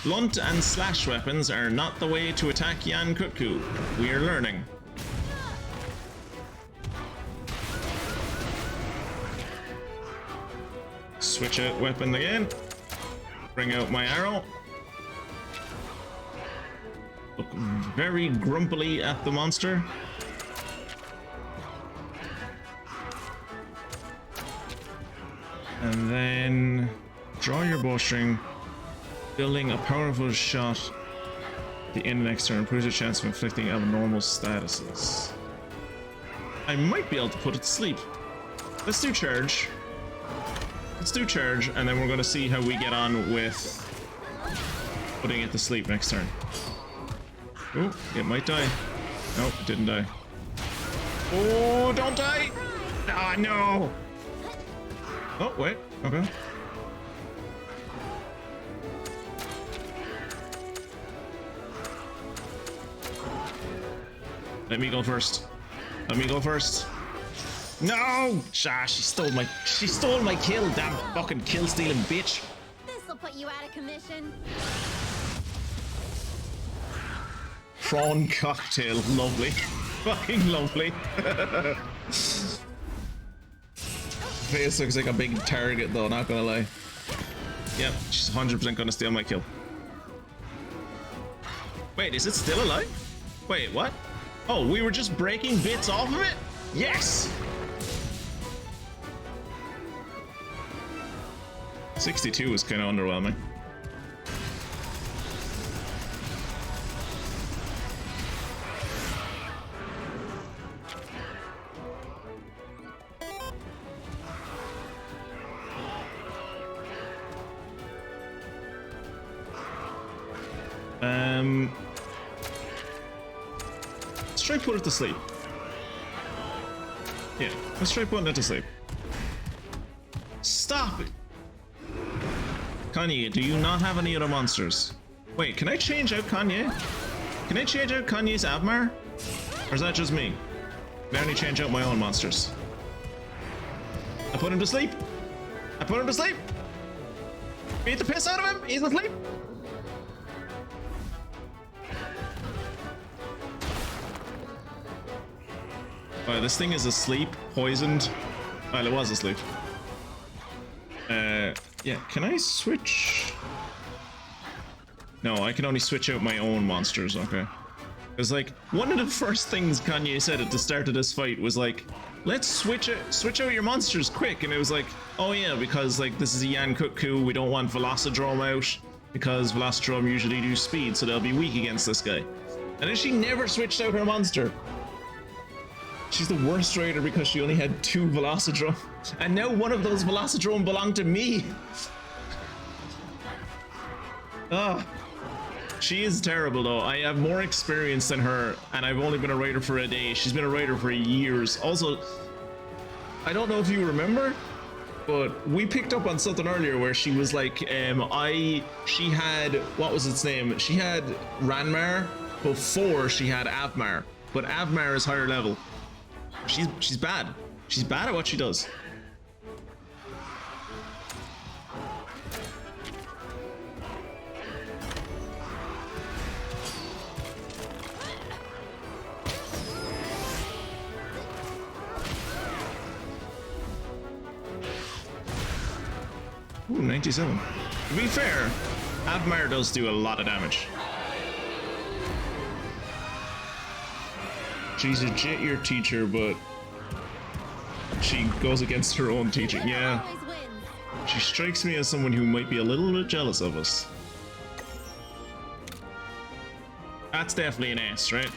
blunt and slash weapons are not the way to attack Jan Cuckoo. We are learning. Switch out weapon again. Bring out my arrow. Look very grumpily at the monster. And then draw your bowstring, building a powerful shot at the end of next turn improves your chance of inflicting abnormal statuses. I might be able to put it to sleep. Let's do charge. Let's do charge, and then we're going to see how we get on with putting it to sleep next turn. Oh, it might die. Nope, it didn't die. Oh, don't die! Ah, no! Oh, wait. Okay. Let me go first. Let me go first. No! Ah, she stole my kill, damn fucking kill stealing bitch. This'll put you out of commission. Prawn cocktail, lovely. Fucking lovely. Face looks like a big target though, not gonna lie. Yep, she's 100% gonna steal my kill. Wait, is it still alive? Wait, what? Oh, we were just breaking bits off of it? Yes! 62 was kind of underwhelming. Let's try put it to sleep. Yeah, let's try putting it to sleep. Stop it! Kanye, do you not have any other monsters? Wait, can I change out Kanye? Can I change out Kanye's Avmar? Or is that just me? I only change out my own monsters. I put him to sleep. I put him to sleep. Beat the piss out of him. He's asleep. Oh, this thing is asleep, poisoned. Well, it was asleep. Yeah, can I switch? No, I can only switch out my own monsters, okay. Because, like, one of the first things Kanye said at the start of this fight was like, let's switch out your monsters quick. And it was like, oh yeah, because, like, this is a Yan Kut-Ku, we don't want Velocidrome out, because Velocidrome usually do speed, so they'll be weak against this guy. And then she never switched out her monster. She's the worst raider because she only had 2 Velocidrome. And now one of those Velocidrome belonged to me. Ah. She is terrible though. I have more experience than her, and I've only been a raider for a day. She's been a raider for years. Also, I don't know if you remember, but we picked up on something earlier where she was like, she had, what was its name? She had Ranmar before she had Avmar, but Avmar is higher level. She's bad. She's bad at what she does. Ooh, 97. To be fair, Avmar does do a lot of damage. She's a your teacher, but she goes against her own teaching. Yeah. She strikes me as someone who might be a little bit jealous of us. That's definitely an S, right?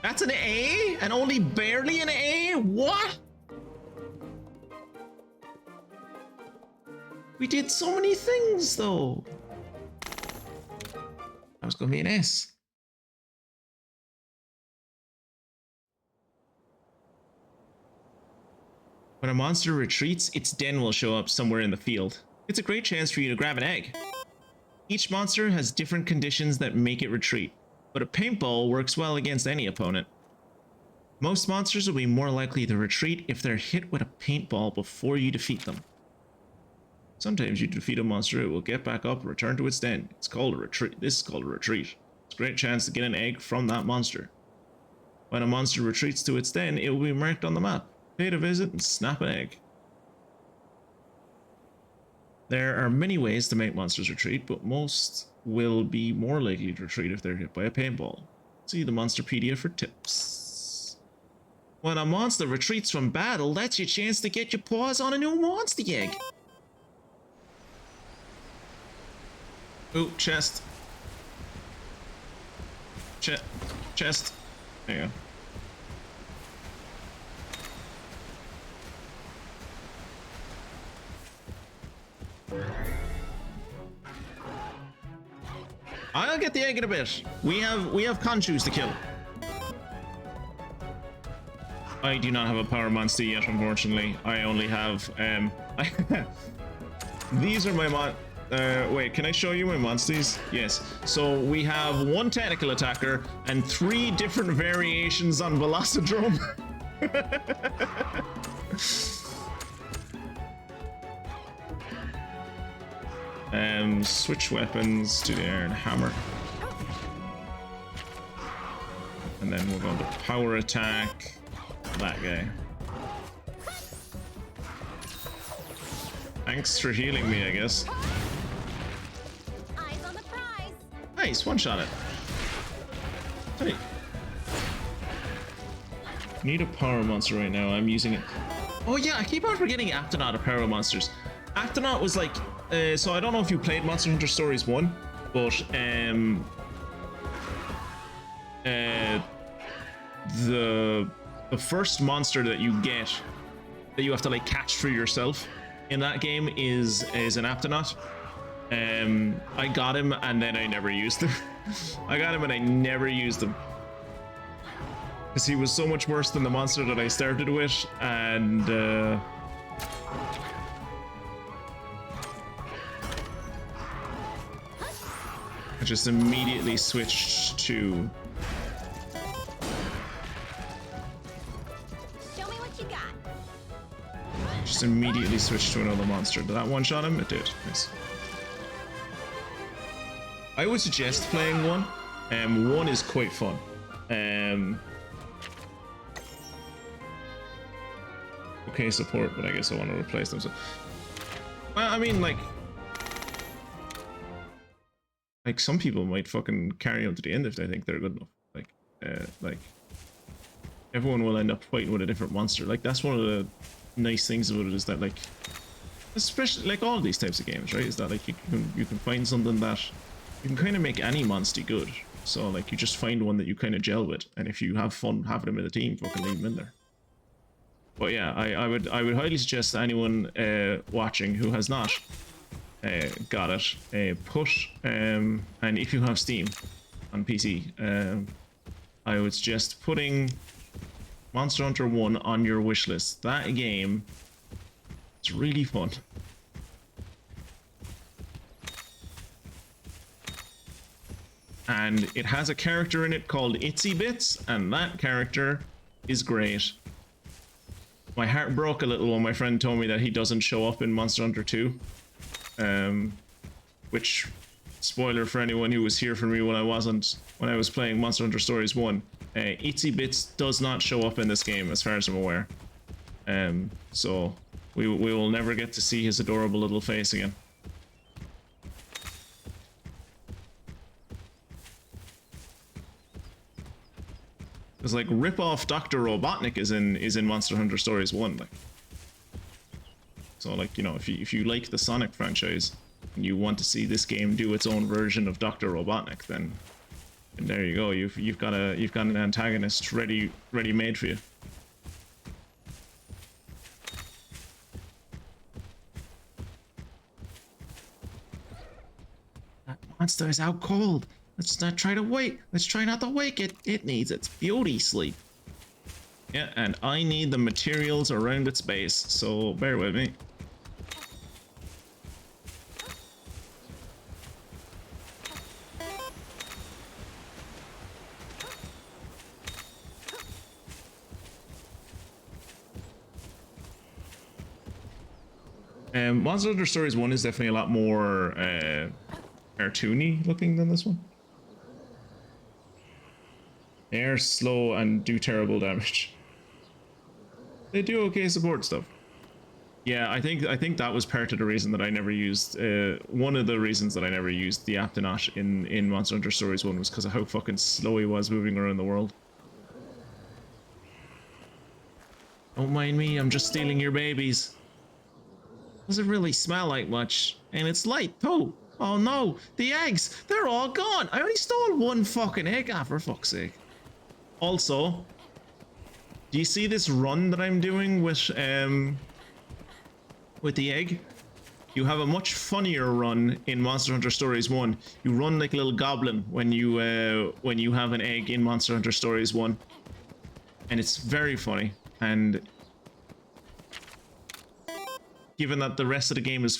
That's an A? And only barely an A? What? We did so many things, though. That was going to be an S. When a monster retreats, its den will show up somewhere in the field. It's a great chance for you to grab an egg. Each monster has different conditions that make it retreat, but a paintball works well against any opponent. Most monsters will be more likely to retreat if they're hit with a paintball before you defeat them. Sometimes you defeat a monster, it will get back up and return to its den. It's called a retreat. This is called a retreat. It's a great chance to get an egg from that monster. When a monster retreats to its den, it will be marked on the map. Pay to visit and snap an egg. There are many ways to make monsters retreat, but most will be more likely to retreat if they're hit by a paintball. See the Monsterpedia for tips. When a monster retreats from battle, that's your chance to get your paws on a new monster egg. Ooh, chest. Chest. There you go. I'll get the egg in a bit. We have Conchus to kill. I do not have a power monster yet, unfortunately. I only have these are my wait, can I show you my monsters? Yes. So we have 1 technical attacker and 3 different variations on Velocidrome. Switch weapons to the Iron Hammer. And then we're going to power attack that guy. Thanks for healing me, I guess. Eyes on the prize. Nice, one-shot it. Hey. Need a power monster right now. I'm using it. Oh yeah, I keep on forgetting Aptonaut of power monsters. Aptonaut was like, so I don't know if you played Monster Hunter Stories 1, but the first monster that you get that you have to like catch for yourself in that game is an Aptonaut. I got him and then I never used him. I got him and I never used him because he was so much worse than the monster that I started with, and I just immediately switched to just immediately switched to another monster. Did that one-shot him? It did. Nice. I would suggest playing one. One is quite fun. Okay, support, but I guess I want to replace them. So, well, I mean, like some people might fucking carry on to the end if they think they're good enough. Like everyone will end up fighting with a different monster. Like that's one of the nice things about it is that like, especially like all these types of games, right? Is that like you can find something that you can kind of make any monster good. So like you just find one that you kind of gel with, and if you have fun having them in the team, fucking leave them in there. But yeah, I would highly suggest to anyone watching who has not got it, push and if you have Steam on PC, I would suggest putting Monster Hunter 1 on your wish list. That game, it's really fun. And it has a character in it called Itsy Bits, and that character is great. My heart broke a little when my friend told me that he doesn't show up in Monster Hunter 2. Which, spoiler for anyone who was here for me when I was playing Monster Hunter Stories 1, Itsy Bits does not show up in this game as far as I'm aware. So we will never get to see his adorable little face again. Because like rip-off Dr. Robotnik is in Monster Hunter Stories 1, like. So like, you know, if you like the Sonic franchise and you want to see this game do its own version of Dr. Robotnik, then there you go. You've got an antagonist ready made for you. That monster is out cold. Let's not try to wake. Let's try not to wake it. It needs its beauty sleep. Yeah, and I need the materials around its base, so bear with me. Monster Hunter Stories 1 is definitely a lot more cartoony looking than this one. They are slow and do terrible damage. They do okay support stuff. Yeah, I think that was part of the reason that I never used one of the reasons that I never used the Aptonaut in Monster Hunter Stories 1 was because of how fucking slow he was moving around the world. Don't mind me, I'm just stealing your babies. Doesn't really smell like much, and it's light too. Oh no, the eggs, they're all gone. I only stole one fucking egg, for fuck's sake. Also, do you see this run that I'm doing with the egg? You have a much funnier run in Monster Hunter Stories 1. You run like a little goblin when you have an egg in Monster Hunter Stories 1. And it's very funny, and given that the rest of the game is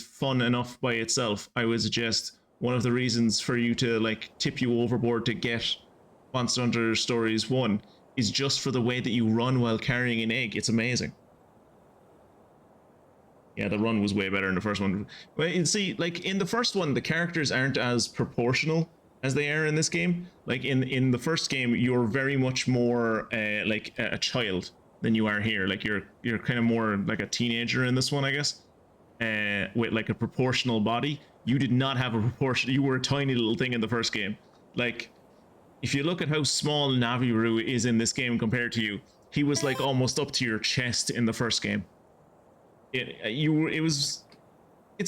fun enough by itself, I would suggest one of the reasons for you to like tip you overboard to get Monster Hunter Stories 1 is just for the way that you run while carrying an egg. It's amazing. Yeah, the run was way better in the first one. Well, you see, like in the first one, the characters aren't as proportional as they are in this game. Like in the first game, you're very much more like a child than you are here. Like you're kind of more like a teenager in this one, I guess, with like a proportional body. You did not have a proportion. You were a tiny little thing in the first game. Like if you look at how small Naviru is in this game compared to you, he was like almost up to your chest in the first game. It's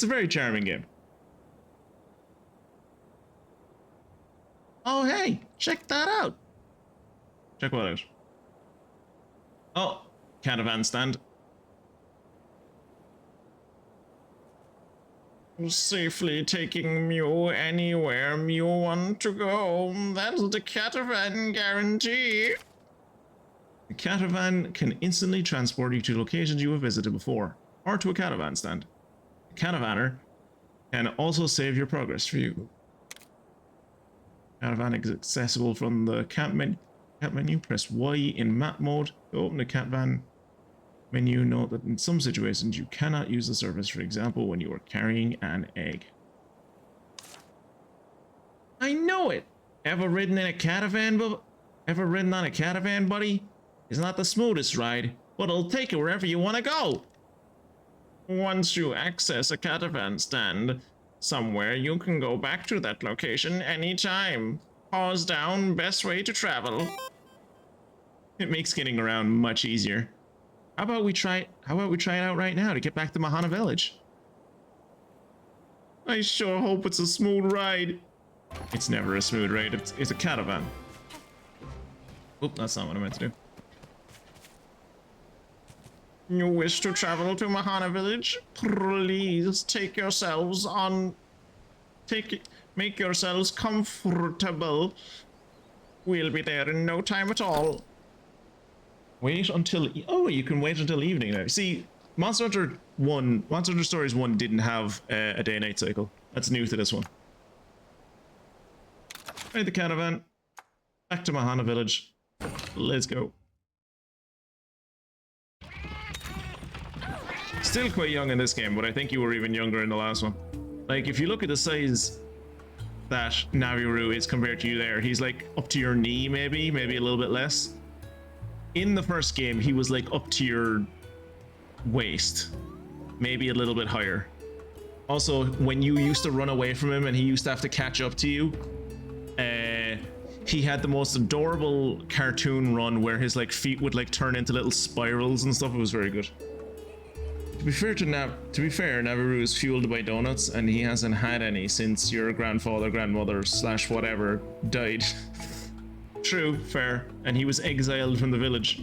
a very charming game. Oh hey, check that out. Check what out. Oh, caravan stand. Safely taking Mew anywhere Mew want to go. That's the caravan guarantee. The caravan can instantly transport you to locations you have visited before, or to a caravan stand. The caravaner can also save your progress for you. Caravan is accessible from the camp menu. Press Y in map mode to open the caravan Menu, note that in some situations you cannot use the surface, for example, when you are carrying an egg. I know it! Ever ridden in a caravan, Ever ridden on a caravan, buddy? It's not the smoothest ride, but it'll take you wherever you want to go. Once you access a caravan stand somewhere, you can go back to that location anytime. Pause down, best way to travel. It makes getting around much easier. How about we try it out right now to get back to Mahana Village? I sure hope it's a smooth ride. It's never a smooth ride, it's a caravan. Oop, that's not what I meant to do. You wish to travel to Mahana Village? Please make yourselves comfortable. We'll be there in no time at all. Wait until, oh, you can wait until evening now. See, Monster Hunter Stories 1 didn't have a day-night cycle. That's new to this one. Right, the caravan. Back to Mahana Village. Let's go. Still quite young in this game, but I think you were even younger in the last one. Like, if you look at the size that Naviru is compared to you there, he's like up to your knee, maybe a little bit less. In the first game, he was like up to your waist, maybe a little bit higher. Also, when you used to run away from him and he used to have to catch up to you, he had the most adorable cartoon run where his like feet would like turn into little spirals and stuff. It was very good. To be fair, Naviru is fueled by donuts, and he hasn't had any since your grandfather, grandmother / whatever died. True, fair, and he was exiled from the village.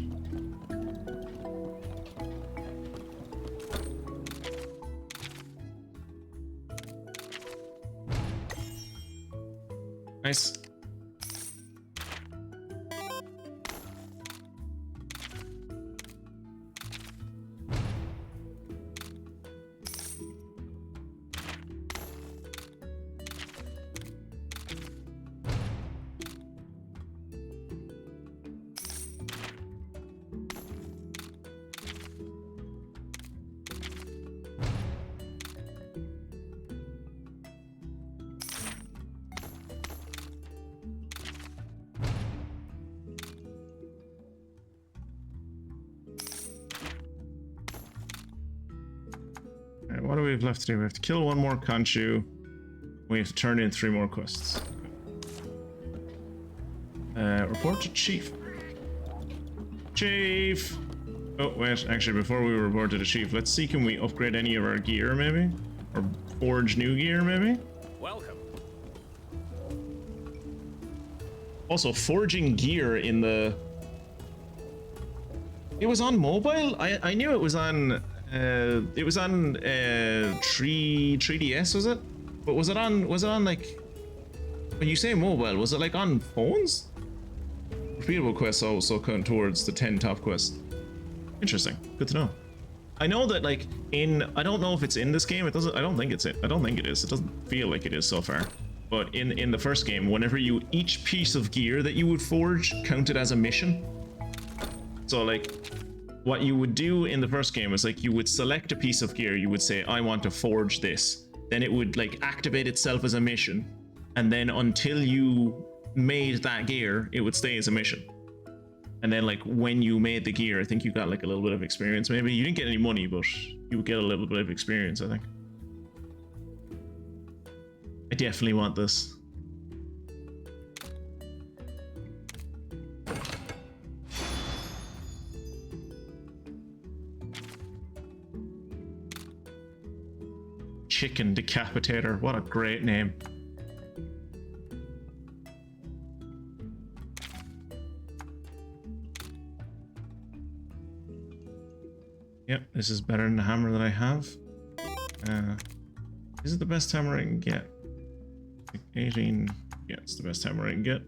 Nice. What do we have left to do? We have to kill one more Khonshu. We have to turn in 3 more quests. Report to Chief. Chief! Oh, wait, actually, before we report to the Chief, let's see, can we upgrade any of our gear, maybe? Or forge new gear, maybe? Welcome. Also, forging gear in the... It was on mobile? I knew it was on... it was on 3DS, was it? But was it on like, when you say mobile, was it like on phones? Repeatable quests also count towards the 10 top quests. Interesting. Good to know. I know that like I don't know if it's in this game. I don't think it is. It doesn't feel like it is so far. But in the first game, whenever each piece of gear that you would forge counted as a mission. So like, what you would do in the first game is like you would select a piece of gear, you would say, I want to forge this. Then it would like activate itself as a mission. And then until you made that gear, it would stay as a mission. And then like when you made the gear, I think you got like a little bit of experience. Maybe you didn't get any money, but you would get a little bit of experience, I think. I definitely want this. Chicken Decapitator, what a great name. Yep, this is better than the hammer that I have. Is it the best hammer I can get? Like 18, yeah, it's the best hammer I can get.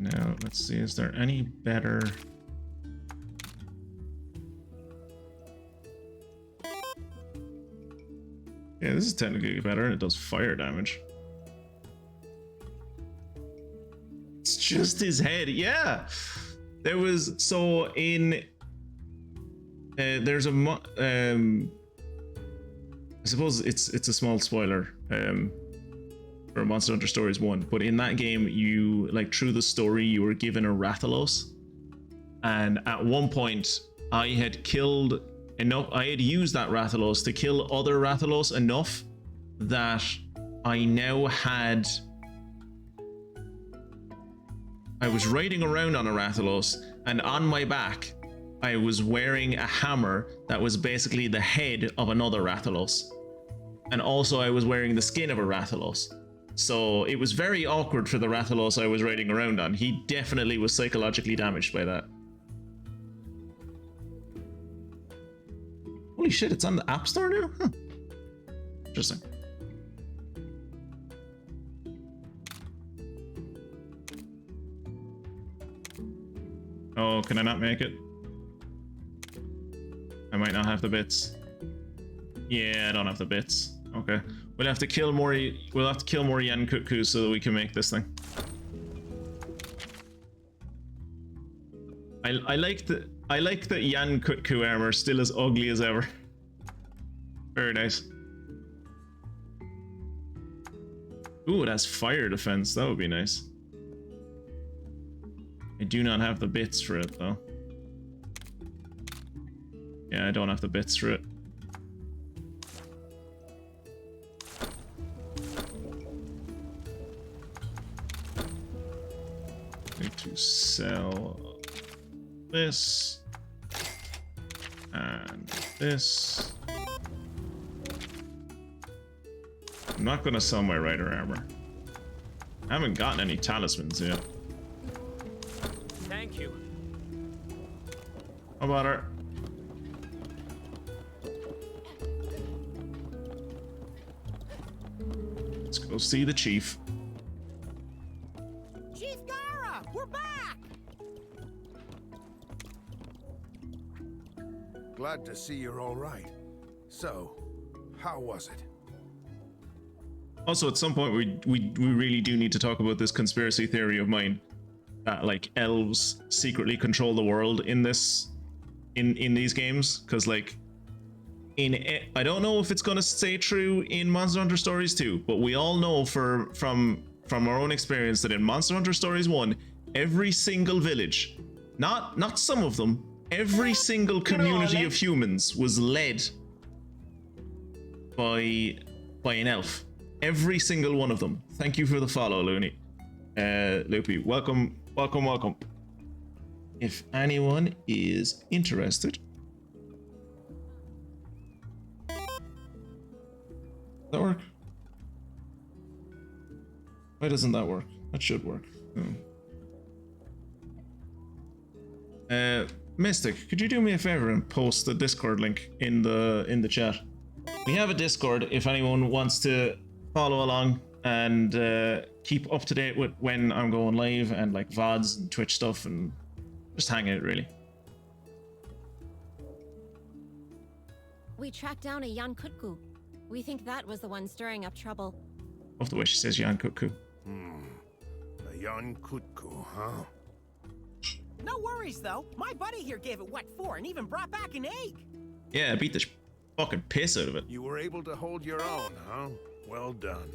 Now, let's see, is there any better? Yeah, this is technically better and it does fire damage. just his head. Yeah. There was so in there's a I suppose it's a small spoiler for Monster Hunter Stories 1, but in that game you like through the story you were given a Rathalos, and at one point I had killed enough, I had used that Rathalos to kill other Rathalos enough that I now had, I was riding around on a Rathalos, and on my back I was wearing a hammer that was basically the head of another Rathalos, and also I was wearing the skin of a Rathalos. So it was very awkward for the Rathalos I was riding around on. He definitely was psychologically damaged by that. Holy shit, it's on the App Store now? Huh. Interesting. Oh, can I not make it? I might not have the bits. Yeah, I don't have the bits. Okay. We'll have to kill more Yankutku so that we can make this thing. I like that Yankutku armor still as ugly as ever. Very nice. Ooh, it has fire defense. That would be nice. I do not have the bits for it though. Yeah, I don't have the bits for it. Need to sell this and this. I'm not gonna sell my rider armor. I haven't gotten any talismans yet. Thank you. How about her? Let's go see the chief. Chief Gara, we're back! Glad to see you're all right. So, how was it? Also, at some point, we really do need to talk about this conspiracy theory of mine that like elves secretly control the world in this, in these games, because like I don't know if it's gonna stay true in Monster Hunter Stories 2, but we all know from our own experience that in Monster Hunter Stories 1, every single village, not some of them, every single community of humans was led by an elf. Every single one of them. Thank you for the follow, Looney. Loopy, welcome. If anyone is interested. Does that work? Why doesn't that work? That should work. Mystic, could you do me a favor and post the Discord link in the chat? We have a Discord if anyone wants to follow along and keep up to date with when I'm going live and like VoDs and Twitch stuff and just hang out really. We tracked down a Yankutku. We think that was the one stirring up trouble. Love the way she says Yankutku. A Yankutku, huh? No worries though. My buddy here gave it what for and even brought back an egg. Yeah, beat the fucking piss out of it. You were able to hold your own, huh? Well done.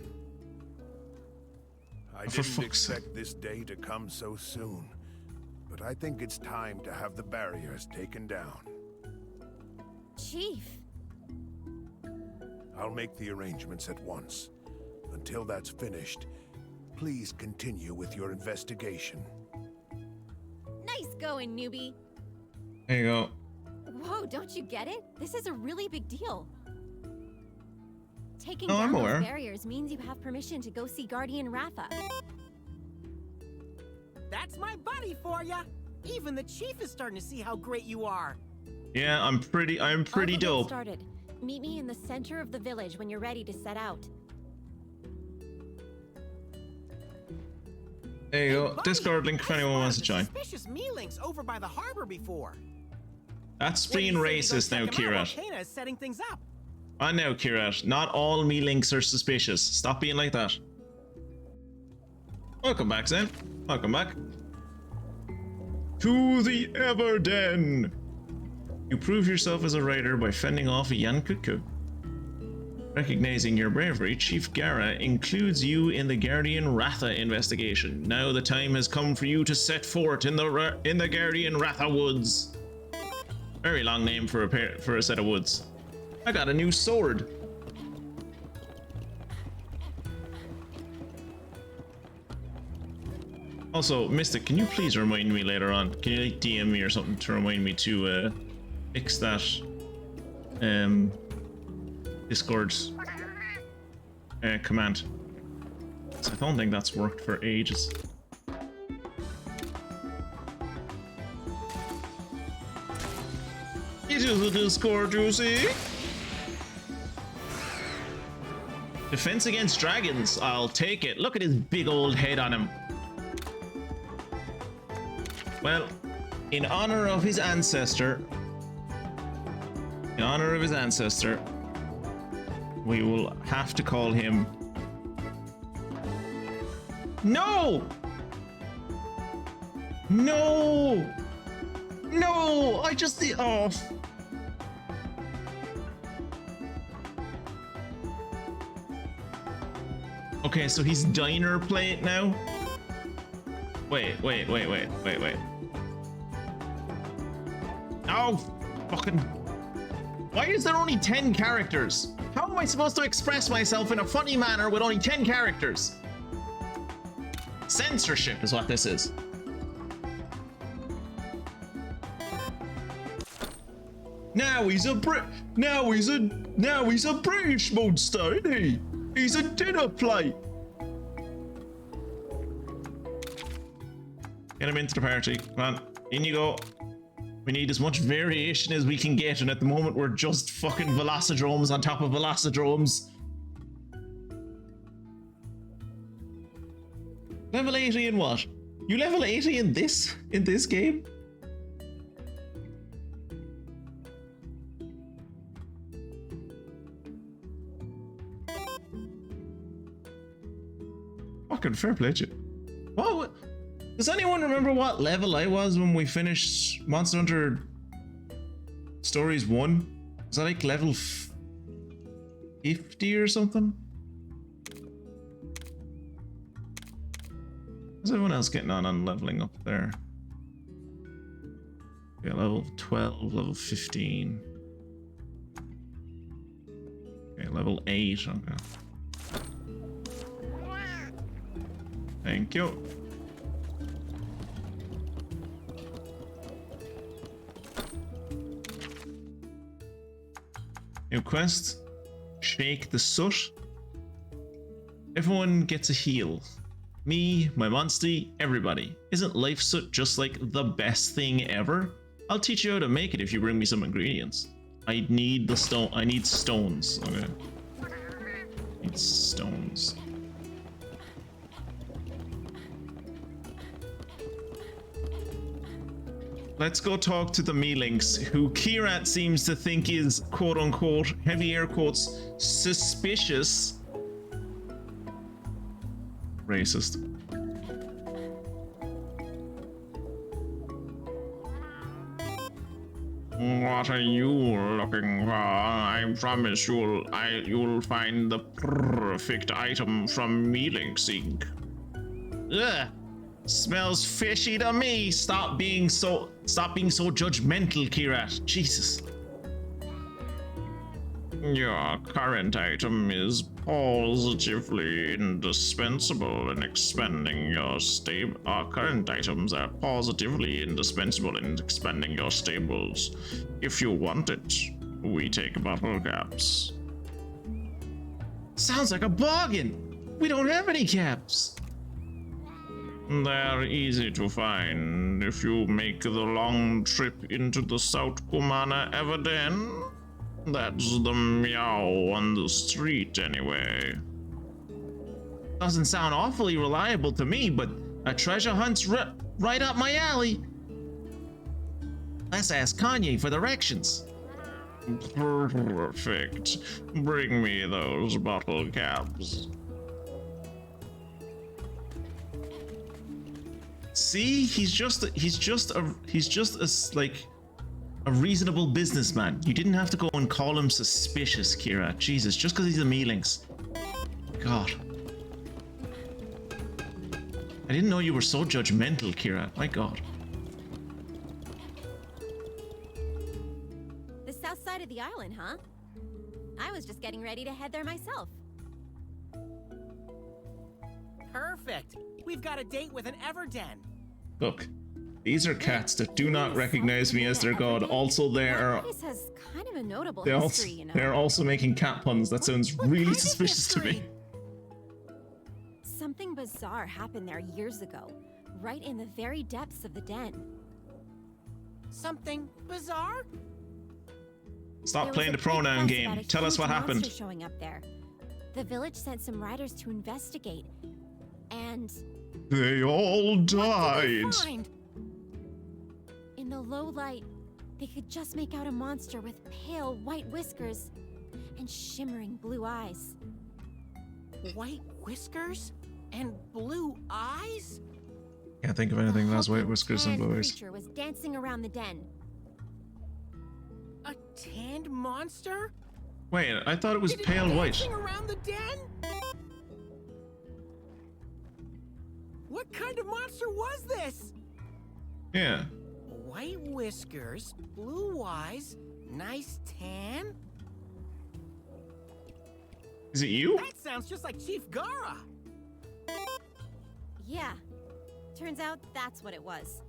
I For didn't fuck's sake. expect this day to come so soon, but I think it's time to have the barriers taken down. Chief. I'll make the arrangements at once. Until that's finished, please continue with your investigation. Nice going, newbie. There you go. Whoa, don't you get it? This is a really big deal. Taking Oh, I'm down aware. those barriers means you have permission to go see Guardian Ratha. That's my buddy for ya. Even the chief is starting to see how great you are. Yeah, I'm pretty All but get dope. started. Meet me in the center of the village when you're ready to set out. There you Hey, go. buddy, Discord link if I anyone wants to spotted join. the suspicious me-links over by the harbor before. That's What do being you say we go racist now, check 'em out while Kirat. Kana is setting things up. I know, Kirat. Not all me links are suspicious. Stop being like that. Welcome back, Zen. Welcome back. To the Everden! You prove yourself as a rider by fending off a Yankuku. Recognizing your bravery, Chief Gara includes you in the Guardian Ratha investigation. Now the time has come for you to set forth in the Guardian Ratha Woods. Very long name for a set of woods. I got a new sword. Also, Mystic, can you please remind me later on? Can you like DM me or something to remind me to fix that Discord command? So I don't think that's worked for ages. It is a Discord, you see? Defense against dragons. I'll take it. Look at his big old head on him. Well, in honor of his ancestor, we will have to call him. No! No! No! I just oh. Okay, so he's diner plate now. Wait. Oh, fucking. Why is there only 10 characters? How am I supposed to express myself in a funny manner with only 10 characters? Censorship is what this is. Now he's a British monster, isn't he? He's a dinner plate. Get him into the party. Come on, in you go. We need as much variation as we can get, and at the moment we're just fucking velocidromes on top of velocidromes. Level 80 in what? You level 80 in this game? Fucking fair play to you. What? Does anyone remember what level I was when we finished Monster Hunter Stories 1? Was that like level 50 or something? How's everyone else getting on leveling up there? Yeah, level 12, level 15. Okay, level 8. Okay. Thank you. New quest. Shake the soot. Everyone gets a heal. Me, my monstie, everybody. Isn't life soot just like the best thing ever? I'll teach you how to make it if you bring me some ingredients. I need the stone. I need stones. Okay. Need stones. Let's go talk to the Meelinks, who Kirat seems to think is quote-unquote, heavy air quotes, suspicious. Racist. What are you looking for? I promise you'll find the perfect item from Meelinks Inc. Ugh. Smells fishy to me. Stop being so judgmental, Kirat. Jesus. Your current item is positively indispensable in expanding your stable. Our current items are positively indispensable in expanding your stables. If you want it, we take bottle caps. Sounds like a bargain. We don't have any caps. They're easy to find if you make the long trip into the South Kumana Everden. That's the meow on the street anyway. Doesn't sound awfully reliable to me, but a treasure hunt's right up my alley. Let's ask Kanye for directions. Perfect. Bring me those bottle caps. See, he's just like a reasonable businessman. You didn't have to go and call him suspicious, Kira. Jesus, just because he's a Mealinx. God. I didn't know you were so judgmental, Kira. My God. The south side of the island, huh? I was just getting ready to head there myself. Perfect. We've got a date with an Everden. Look, these are cats that do not recognize me as their god. Also, That place has kind of a notable history, you know. they're also making cat puns. That sounds What really kind of suspicious to me. history? Something bizarre happened there years ago, right in the very depths of the den. Something bizarre? Stop There playing the was a big pronoun fuss game. about a Tell us huge what monster happened. showing up there. The village sent some riders to investigate, and They all What did they died. find? in the low light, they could just make out a monster with pale white whiskers and shimmering blue eyes. White whiskers and blue eyes? Can't think of anything that has white Hulking whiskers and tanned blue eyes. creature was dancing around the den. A tanned monster? Wait, I thought it was pale white. Dancing around the den? What kind of monster was this? Yeah. White whiskers, blue eyes, nice tan? Is it you? That sounds just like Chief Gara. Yeah, turns out that's what it was.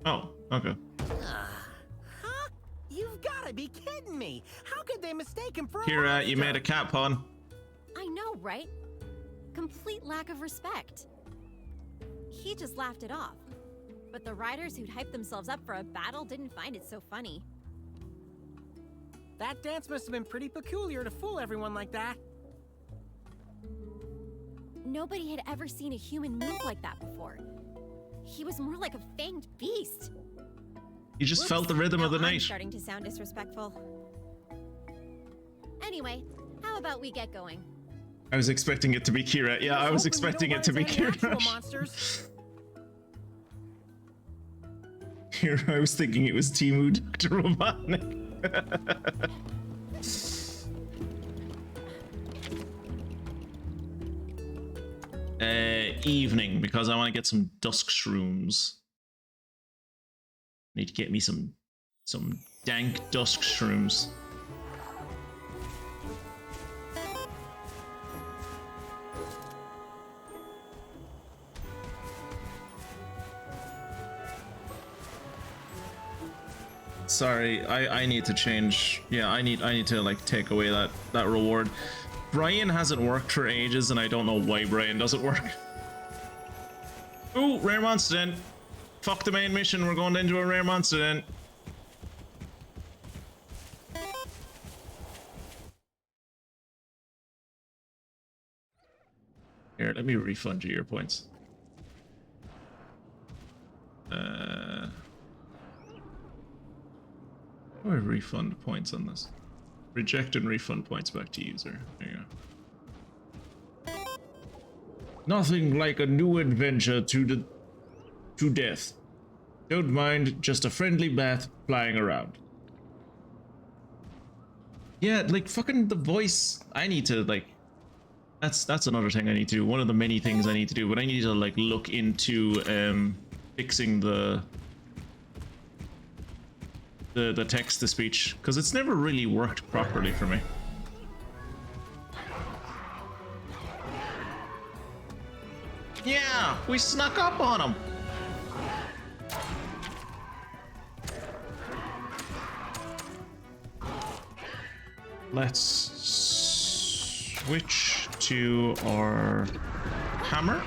Oh, okay. Huh? You've gotta be kidding me. How could they mistake him for a Kira, you made a monster? cat pun. I know, right? Complete lack of respect. He just laughed it off. But the riders who'd hyped themselves up for a battle didn't find it so funny. That dance must have been pretty peculiar to fool everyone like that. Nobody had ever seen a human move like that before. He was more like a fanged beast. You just Whoops, felt the rhythm of the now I'm night. starting to sound disrespectful. Anyway, how about we get going? I was expecting it to be Kira. Yeah, I was expecting it to be Kira. Monsters. Kira, I was thinking it was Timu Dr. Robotnik. Evening, because I want to get some dusk shrooms. Need to get me some dank dusk shrooms. Sorry, I need to change. Yeah, I need to like take away that reward. Brian hasn't worked for ages, and I don't know why Brian doesn't work. Ooh, rare monster den. Fuck the main mission. We're going into a rare monster den. Here, let me refund you your points. How do I refund points on this? Reject and refund points back to user. There you go. Nothing like a new adventure to death. Don't mind, just a friendly bat flying around. Yeah, like fucking the voice. I need to like. That's another thing I need to do. One of the many things I need to do, but I need to like look into fixing the text to speech, because it's never really worked properly for me. Yeah, we snuck up on him. Let's switch to our hammer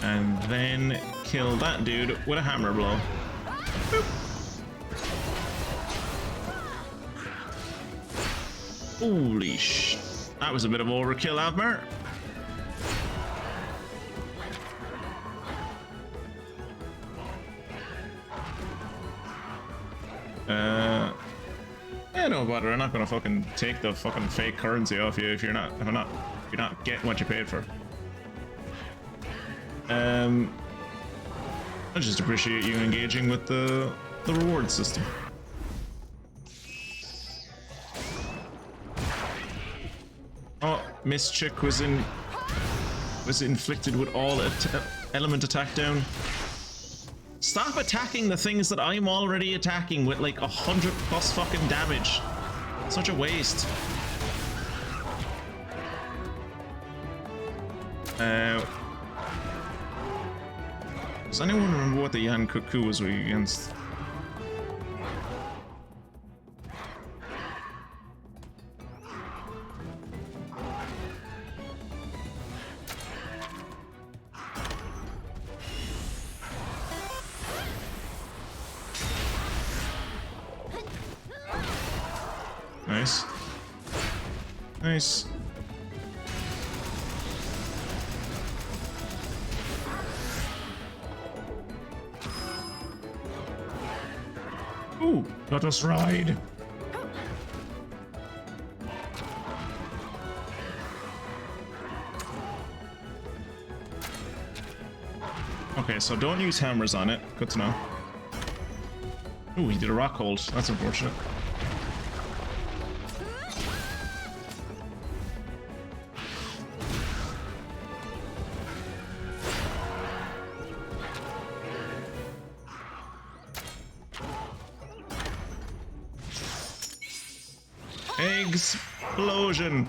and then kill that dude with a hammer blow. Boop. Holy sh! That was a bit of overkill, Avmer. Yeah, no bother. I'm not gonna fucking take the fucking fake currency off you if you're not getting what you paid for. I just appreciate you engaging with the reward system. Oh, Miss Chick was inflicted with all element attack down. Stop attacking the things that I'm already attacking with like 100+ fucking damage. Such a waste. Does anyone remember what the Yan Cuckoo was weak against? Nice. Nice. Ooh, let us ride. Okay, so don't use hammers on it. Good to know. Ooh, he did a rock hold. That's unfortunate. Explosion.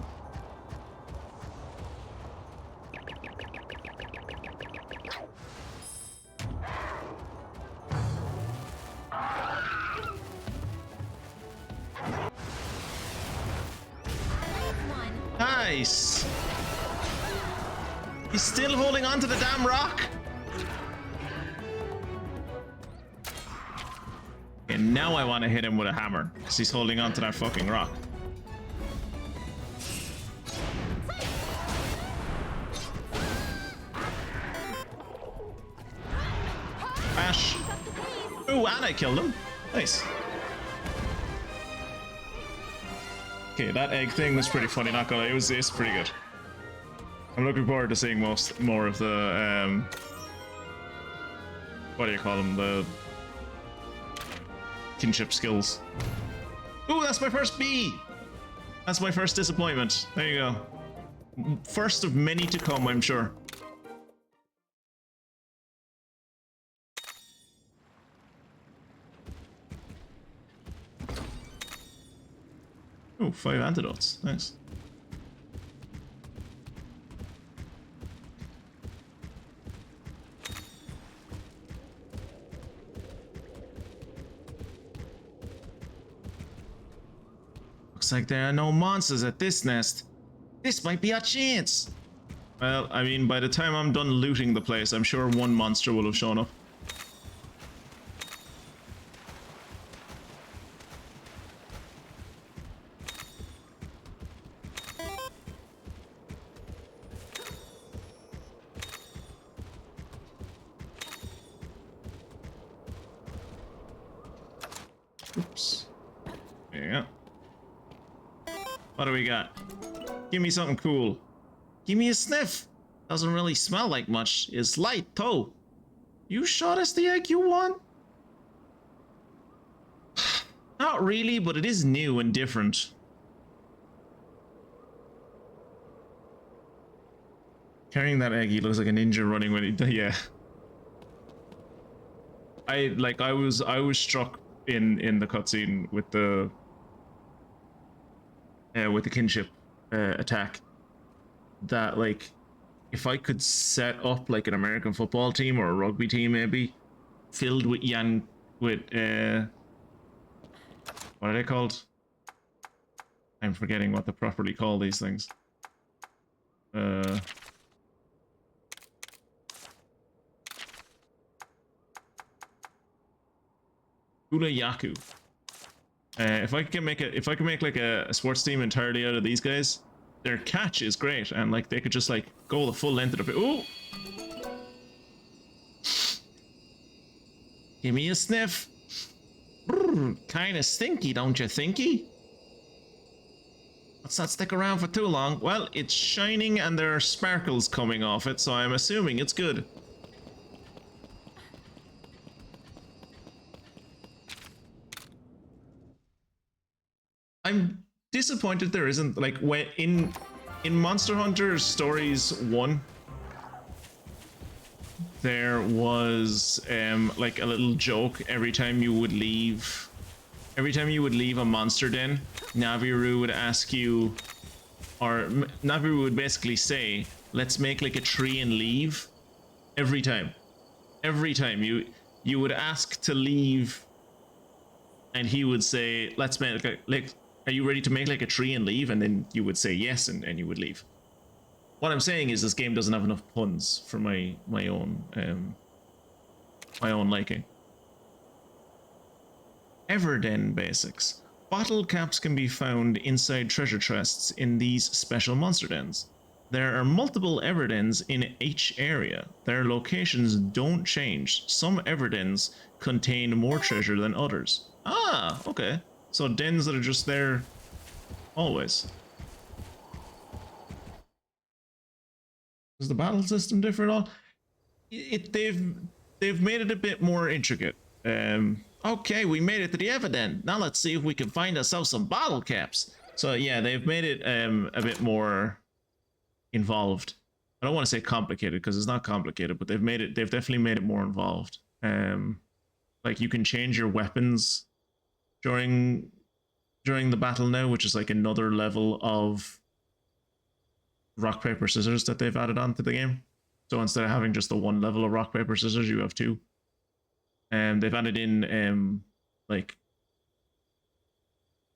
Nice. He's still holding on to the damn rock. And now I want to hit him with a hammer because he's holding on to that fucking rock. Ash. Ooh, and I killed him. Nice. Okay, that egg thing was pretty funny, not gonna lie. It's pretty good. I'm looking forward to seeing more of the what do you call them? The kinship skills. Ooh, that's my first B! That's my first disappointment. There you go. First of many to come, I'm sure. Oh, 5 antidotes. Nice. Looks like there are no monsters at this nest. This might be our chance. Well, I mean, by the time I'm done looting the place, I'm sure one monster will have shown up. Oops. There you go. What do we got? Give me something cool. Give me a sniff. Doesn't really smell like much. It's light, though. You shot us the egg you want? Not really, but it is new and different. Carrying that egg, he looks like a ninja running when he... Yeah. I was struck in the cutscene with the kinship attack that, like, if I could set up like an American football team or a rugby team maybe filled with what are they called? I'm forgetting what they properly call these things. Yaku. If I can make like a sports team entirely out of these guys, their catch is great, and like they could just like go the full length of it. Ooh! Give me a sniff. Kind of stinky, don't you thinky? Let's not stick around for too long. Well, it's shining and there are sparkles coming off it, so I'm assuming it's good. disappointed there isn't like when in Monster Hunter Stories 1 there was like a little joke every time you would leave a monster den. Naviru would ask you, or Naviru would basically say, let's make like a tree and leave. Every time you would ask to leave and he would say, let's make like are you ready to make like a tree and leave? And then you would say yes, and you would leave. What I'm saying is this game doesn't have enough puns for my own liking. Everden basics. Bottle caps can be found inside treasure chests in these special monster dens. There are multiple Everdens in each area. Their locations don't change. Some Everdens contain more treasure than others. Ah, okay. So dens that are just there always. Is the battle system different at all? They've made it a bit more intricate. Okay, we made it to the Everdens. Now let's see if we can find ourselves some bottle caps. So yeah, they've made it a bit more involved. I don't want to say complicated because it's not complicated, but they've definitely made it more involved. Like you can change your weapons during the battle now, which is like another level of rock paper scissors that they've added onto the game. So instead of having just the one level of rock paper scissors, you have two. And they've added in like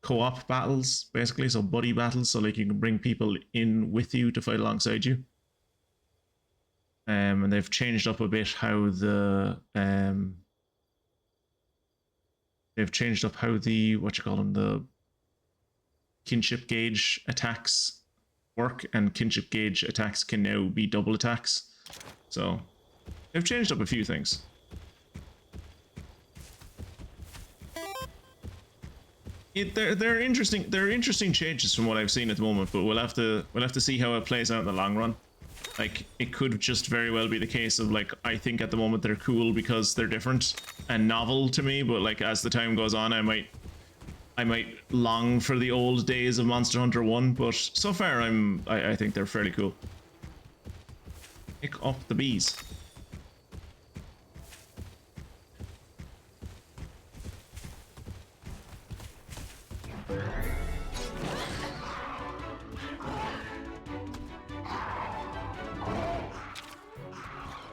co-op battles, basically, so buddy battles, so like you can bring people in with you to fight alongside you. And they've changed up a bit how the the kinship gauge attacks work, and kinship gauge attacks can now be double attacks. So they've changed up a few things. They're interesting changes from what I've seen at the moment, but we'll have to see how it plays out in the long run. Like it could just very well be the case of like I think at the moment they're cool because they're different and novel to me, but like as the time goes on I might long for the old days of Monster Hunter 1, but so far I think they're fairly cool. Pick up the bees.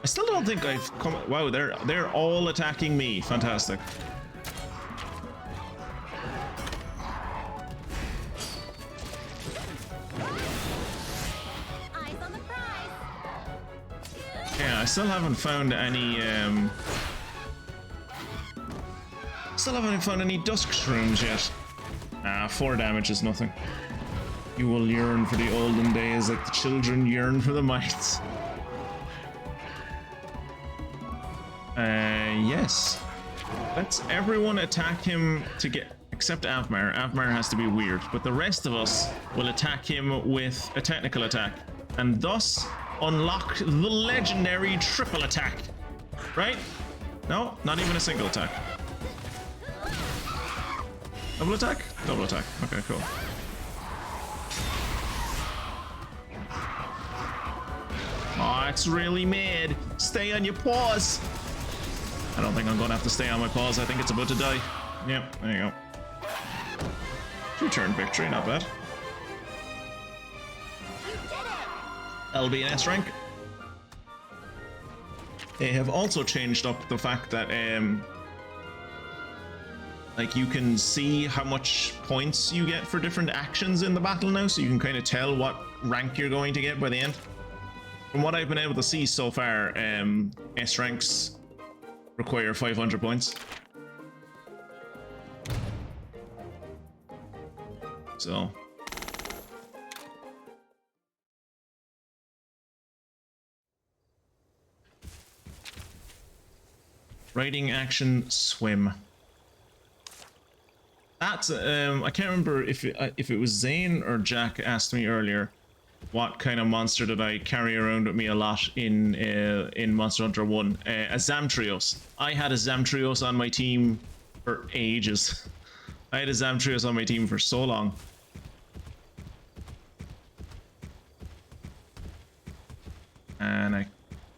I still don't think I've come. Wow, they're all attacking me. Fantastic. Eyes on the prize. Yeah, I still haven't found any. Still haven't found any dusk shrooms yet. 4 damage is nothing. You will yearn for the olden days like the children yearn for the mites. Yes. Let's everyone attack him to get, except Avmar. Avmar has to be weird, but the rest of us will attack him with a technical attack, and thus unlock the legendary triple attack. Right? No, not even a single attack. Double attack? Double attack. Okay, cool. Oh, it's really mad. Stay on your paws. I don't think I'm going to have to stay on my paws. I think it's about to die. Yep, there you go. 2-turn victory, not bad. LB and S rank. They have also changed up the fact that like you can see how much points you get for different actions in the battle now, so you can kind of tell what rank you're going to get by the end. From what I've been able to see so far, S ranks require 500 points. So riding action swim. That's I can't remember if it was Zane or Jack asked me earlier what kind of monster did I carry around with me a lot in Monster Hunter 1. A Zamtrios. I had a Zamtrios on my team for ages. I had a Zamtrios on my team for so long. And I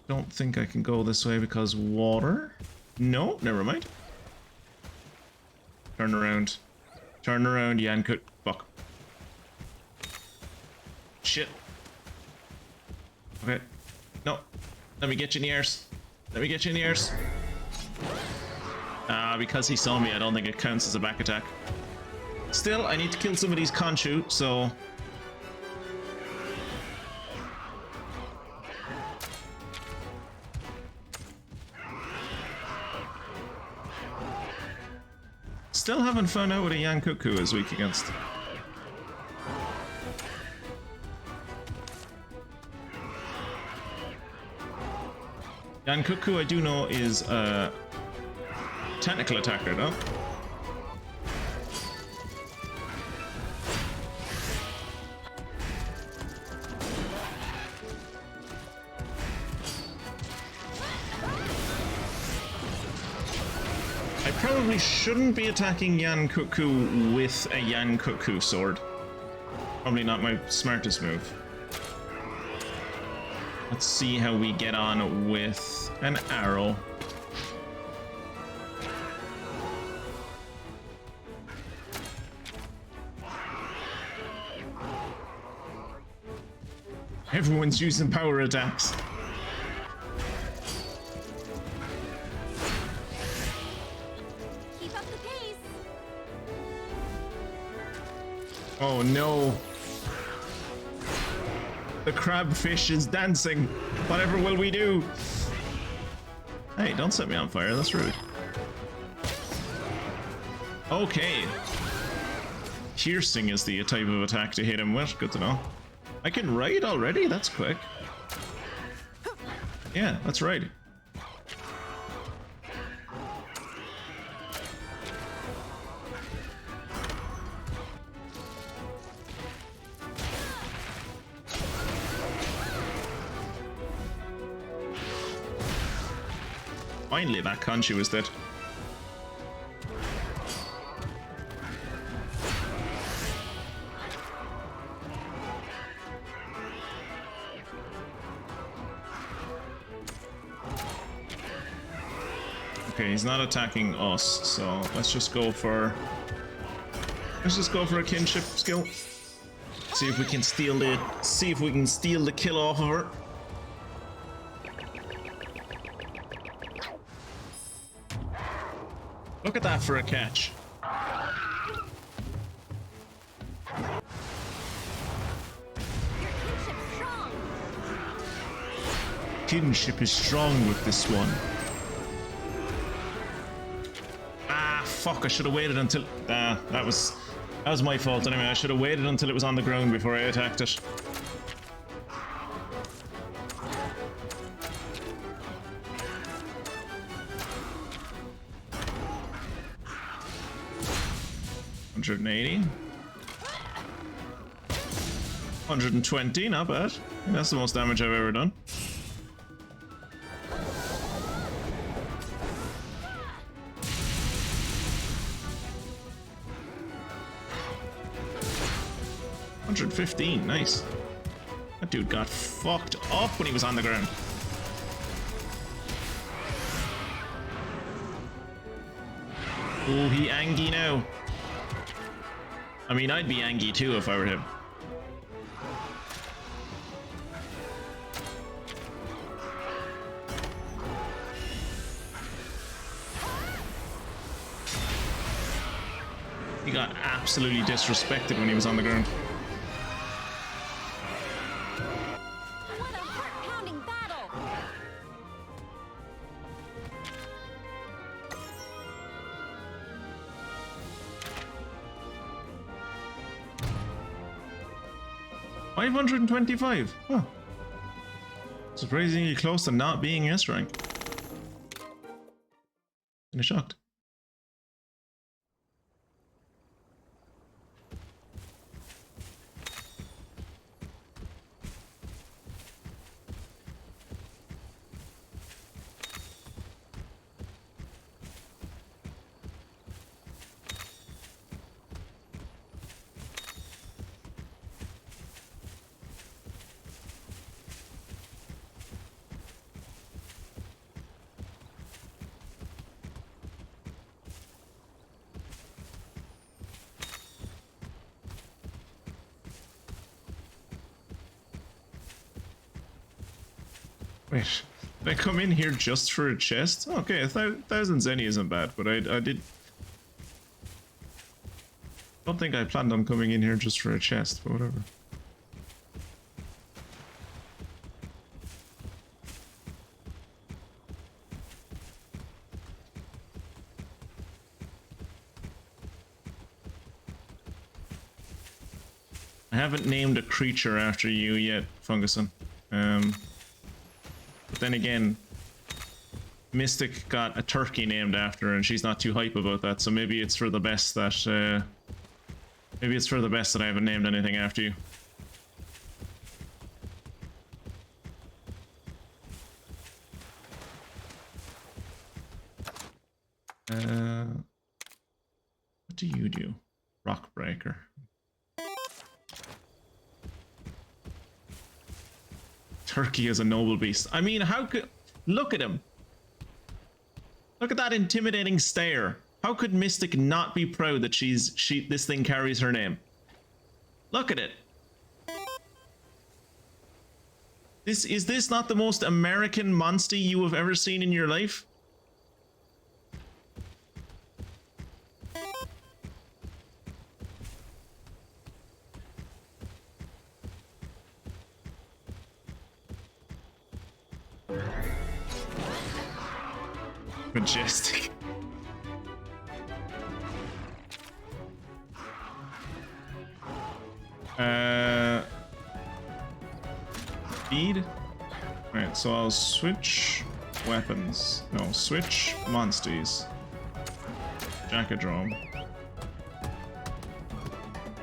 don't think I can go this way because water. No, never mind. Turn around. Turn around, Yankut. Fuck. Shit. Okay. No. Let me get you in the ears. Let me get you in the ears. Because he saw me, I don't think it counts as a back attack. Still, I need to kill some of these Khonshu, so... Still haven't found out what a Yankuku is weak against. Yankuku, I do know, is a technical attacker, though. I probably shouldn't be attacking Yankuku with a Yankuku sword. Probably not my smartest move. Let's see how we get on with an arrow. Everyone's using power attacks. Keep up the pace. Oh no. The crabfish is dancing. Whatever will we do? Hey, don't set me on fire. That's rude. Okay. Piercing is the type of attack to hit him with. Good to know. I can ride already? That's quick. Yeah, that's right. Finally, that Khonshu is dead. Okay, he's not attacking us, so let's just go for a kinship skill. See if we can steal the kill off of her. Look at that for a catch. Kinship is strong with this one. Ah, fuck, I should have waited until... that was my fault anyway. I should have waited until it was on the ground before I attacked it. $180. 120, not bad. That's the most damage I've ever done. $115, nice. That dude got fucked up when he was on the ground. Oh, he angry now. I mean, I'd be angry too if I were him. He got absolutely disrespected when he was on the ground. What a heart-pounding battle! $525. Huh. Surprisingly close to not being S rank. Kinda shocked. Wait, did I come in here just for a chest? Okay, 1,000 zenny isn't bad, but I did... don't think I planned on coming in here just for a chest, but whatever. I haven't named a creature after you yet, Funguson. But then again, Mystic got a turkey named after her, and she's not too hype about that. So maybe it's for the best that maybe it's for the best that I haven't named anything after you. What do you do? Rock breaker. Turkey is a noble beast. I mean, how could... look at him. Look at that intimidating stare. How could Mystic not be proud that this thing carries her name? Look at it. Is this not the most American monster you have ever seen in your life? Majestic. Speed. Alright, so I'll switch weapons. No, switch monsters. Jackadrome.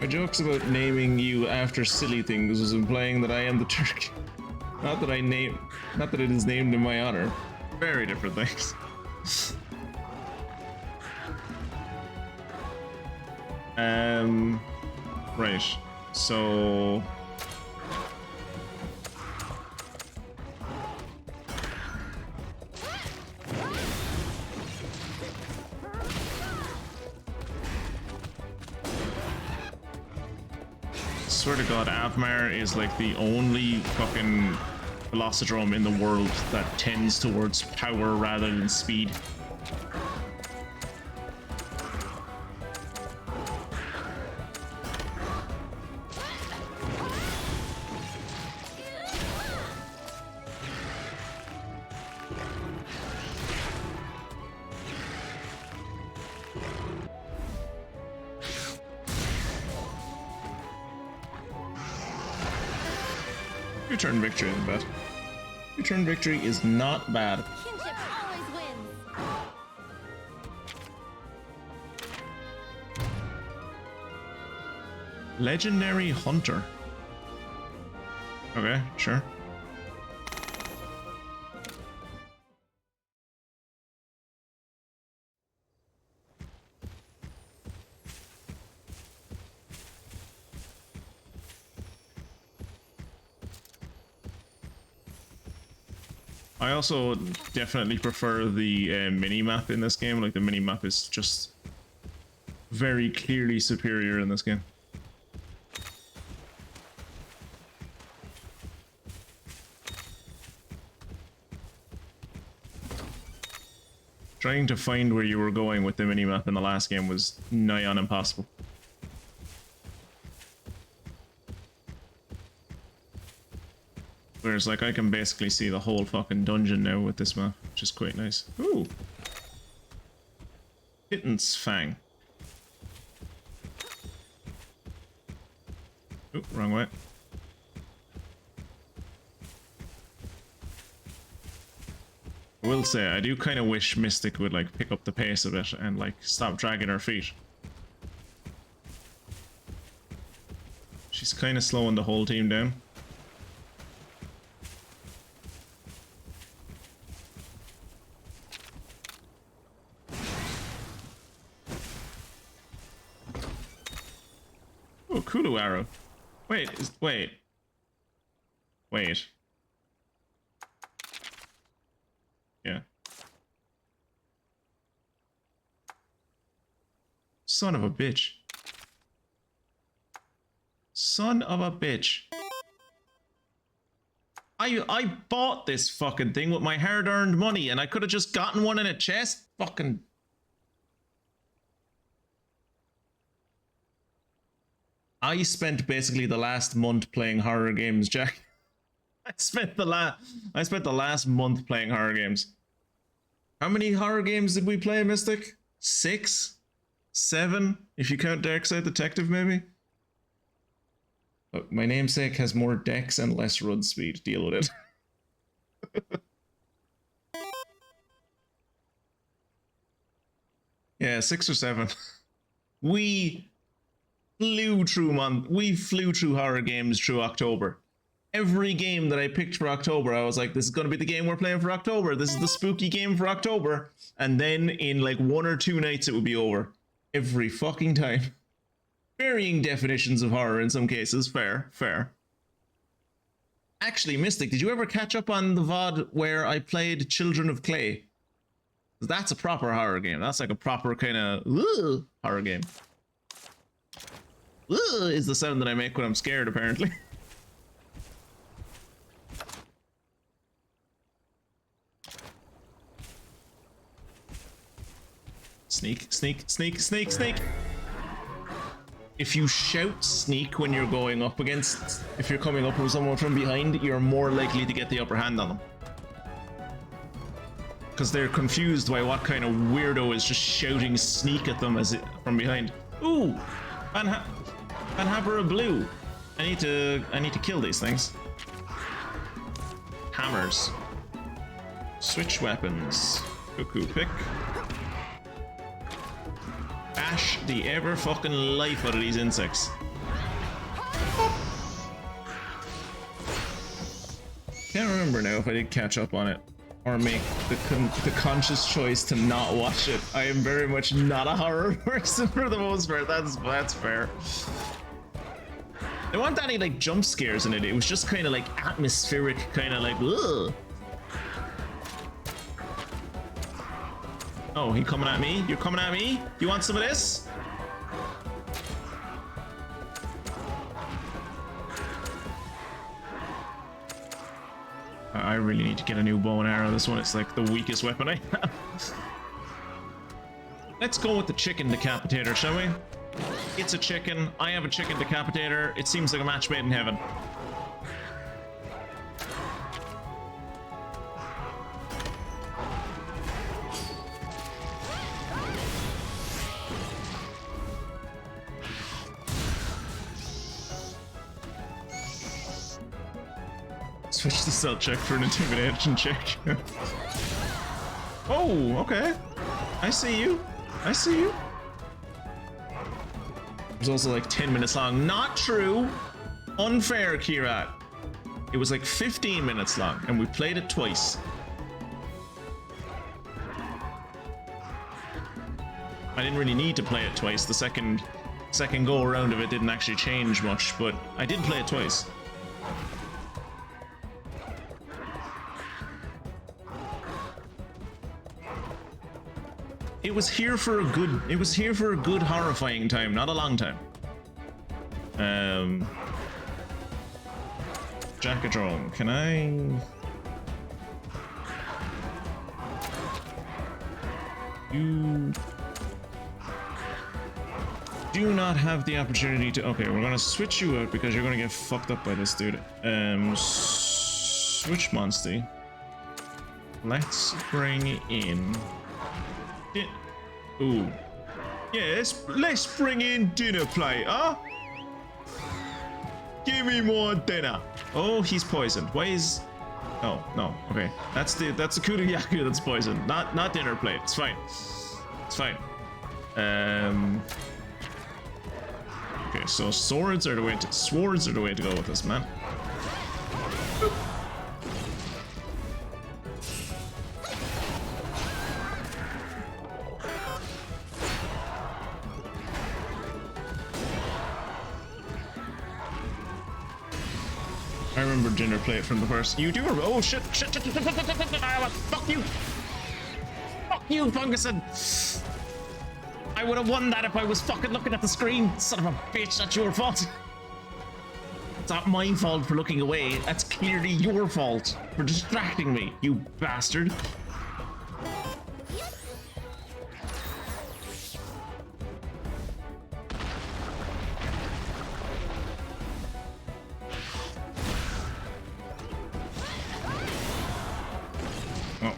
My jokes about naming you after silly things was implying that I am the Turk. Not that it is named in my honor. Very different things. Right. So swear to God, Avmar is like the only fucking Velocidrome in the world that tends towards power rather than speed. Return victory isn't bad. Return victory is not bad. Kinship always wins. Legendary Hunter. Okay, sure. I also definitely prefer the mini-map in this game. Like, the mini-map is just very clearly superior in this game. Trying to find where you were going with the minimap in the last game was nigh on impossible. Whereas, like, I can basically see the whole fucking dungeon now with this map, which is quite nice. Ooh! Kitten's Fang. Ooh, wrong way. I will say, I do kind of wish Mystic would, like, pick up the pace a bit and, like, stop dragging her feet. She's kind of slowing the whole team down. Oh, Kulu arrow. Wait, wait. Yeah. Son of a bitch. Son of a bitch. I bought this fucking thing with my hard-earned money, and I could have just gotten one in a chest. Fucking. I spent basically the last month playing horror games, Jack. I spent the last month playing horror games. How many horror games did we play, Mystic? 6? 7? If you count Darkside Detective, maybe? But my namesake has more dex and less run speed. Deal with it. Yeah, 6 or 7. We flew through horror games through October. Every game that I picked for October, I was like, this is going to be the game we're playing for October. This is the spooky game for October. And then in like 1 or 2 nights, it would be over. Every fucking time. Varying definitions of horror in some cases. Fair, fair. Actually, Mystic, did you ever catch up on the VoD where I played Children of Clay? That's a proper horror game. That's like a proper kind of horror game. Is the sound that I make when I'm scared, apparently. Sneak, sneak, sneak, sneak, sneak. If you shout sneak when you're going up against, if you're coming up with someone from behind, you're more likely to get the upper hand on them. Because they're confused by what kind of weirdo is just shouting sneak at them from behind. Ooh! Van Havre Blue. I need to kill these things. Hammers. Switch weapons. Cuckoo pick. Bash the ever fucking life out of these insects. Can't remember now if I did catch up on it or make the conscious choice to not watch it. I am very much not a horror person for the most part. That's fair. There weren't any like jump scares in it. It was just kind of like atmospheric, kind of like ugh. Oh, he coming at me? You're coming at me? You want some of this? I really need to get a new bow and arrow. This one is like the weakest weapon I have. Let's go with the chicken decapitator, shall we? It's a chicken. I have a chicken decapitator. It seems like a match made in heaven. Switch the stealth check for an intimidation check. Oh, okay. I see you. I see you. It was also like 10 minutes long. Not true. Unfair, Kirat. It was like 15 minutes long, and we played it twice. I didn't really need to play it twice. The second go around of it didn't actually change much, but I did play it twice. It was here for a good horrifying time, not a long time. Jackadrome, can I? You do not have the opportunity to. Okay, we're gonna switch you out because you're gonna get fucked up by this dude. Switch Monsty. Let's bring in. Ooh. Yes, let's bring in dinner plate, huh? Give me more dinner. Oh, he's poisoned. Why is... Oh, no. Okay. That's the Kudayaku that's poisoned. Not dinner plate. It's fine. It's fine. Okay, so swords are the way to go with this, man. I remember dinner plate from the first. You do remember? Oh shit! Fuck you! Fuck you, Funguson! I would have won that if I was fucking looking at the screen. Son of a bitch, that's your fault. It's not my fault for looking away. That's clearly your fault for distracting me, you bastard. Oh.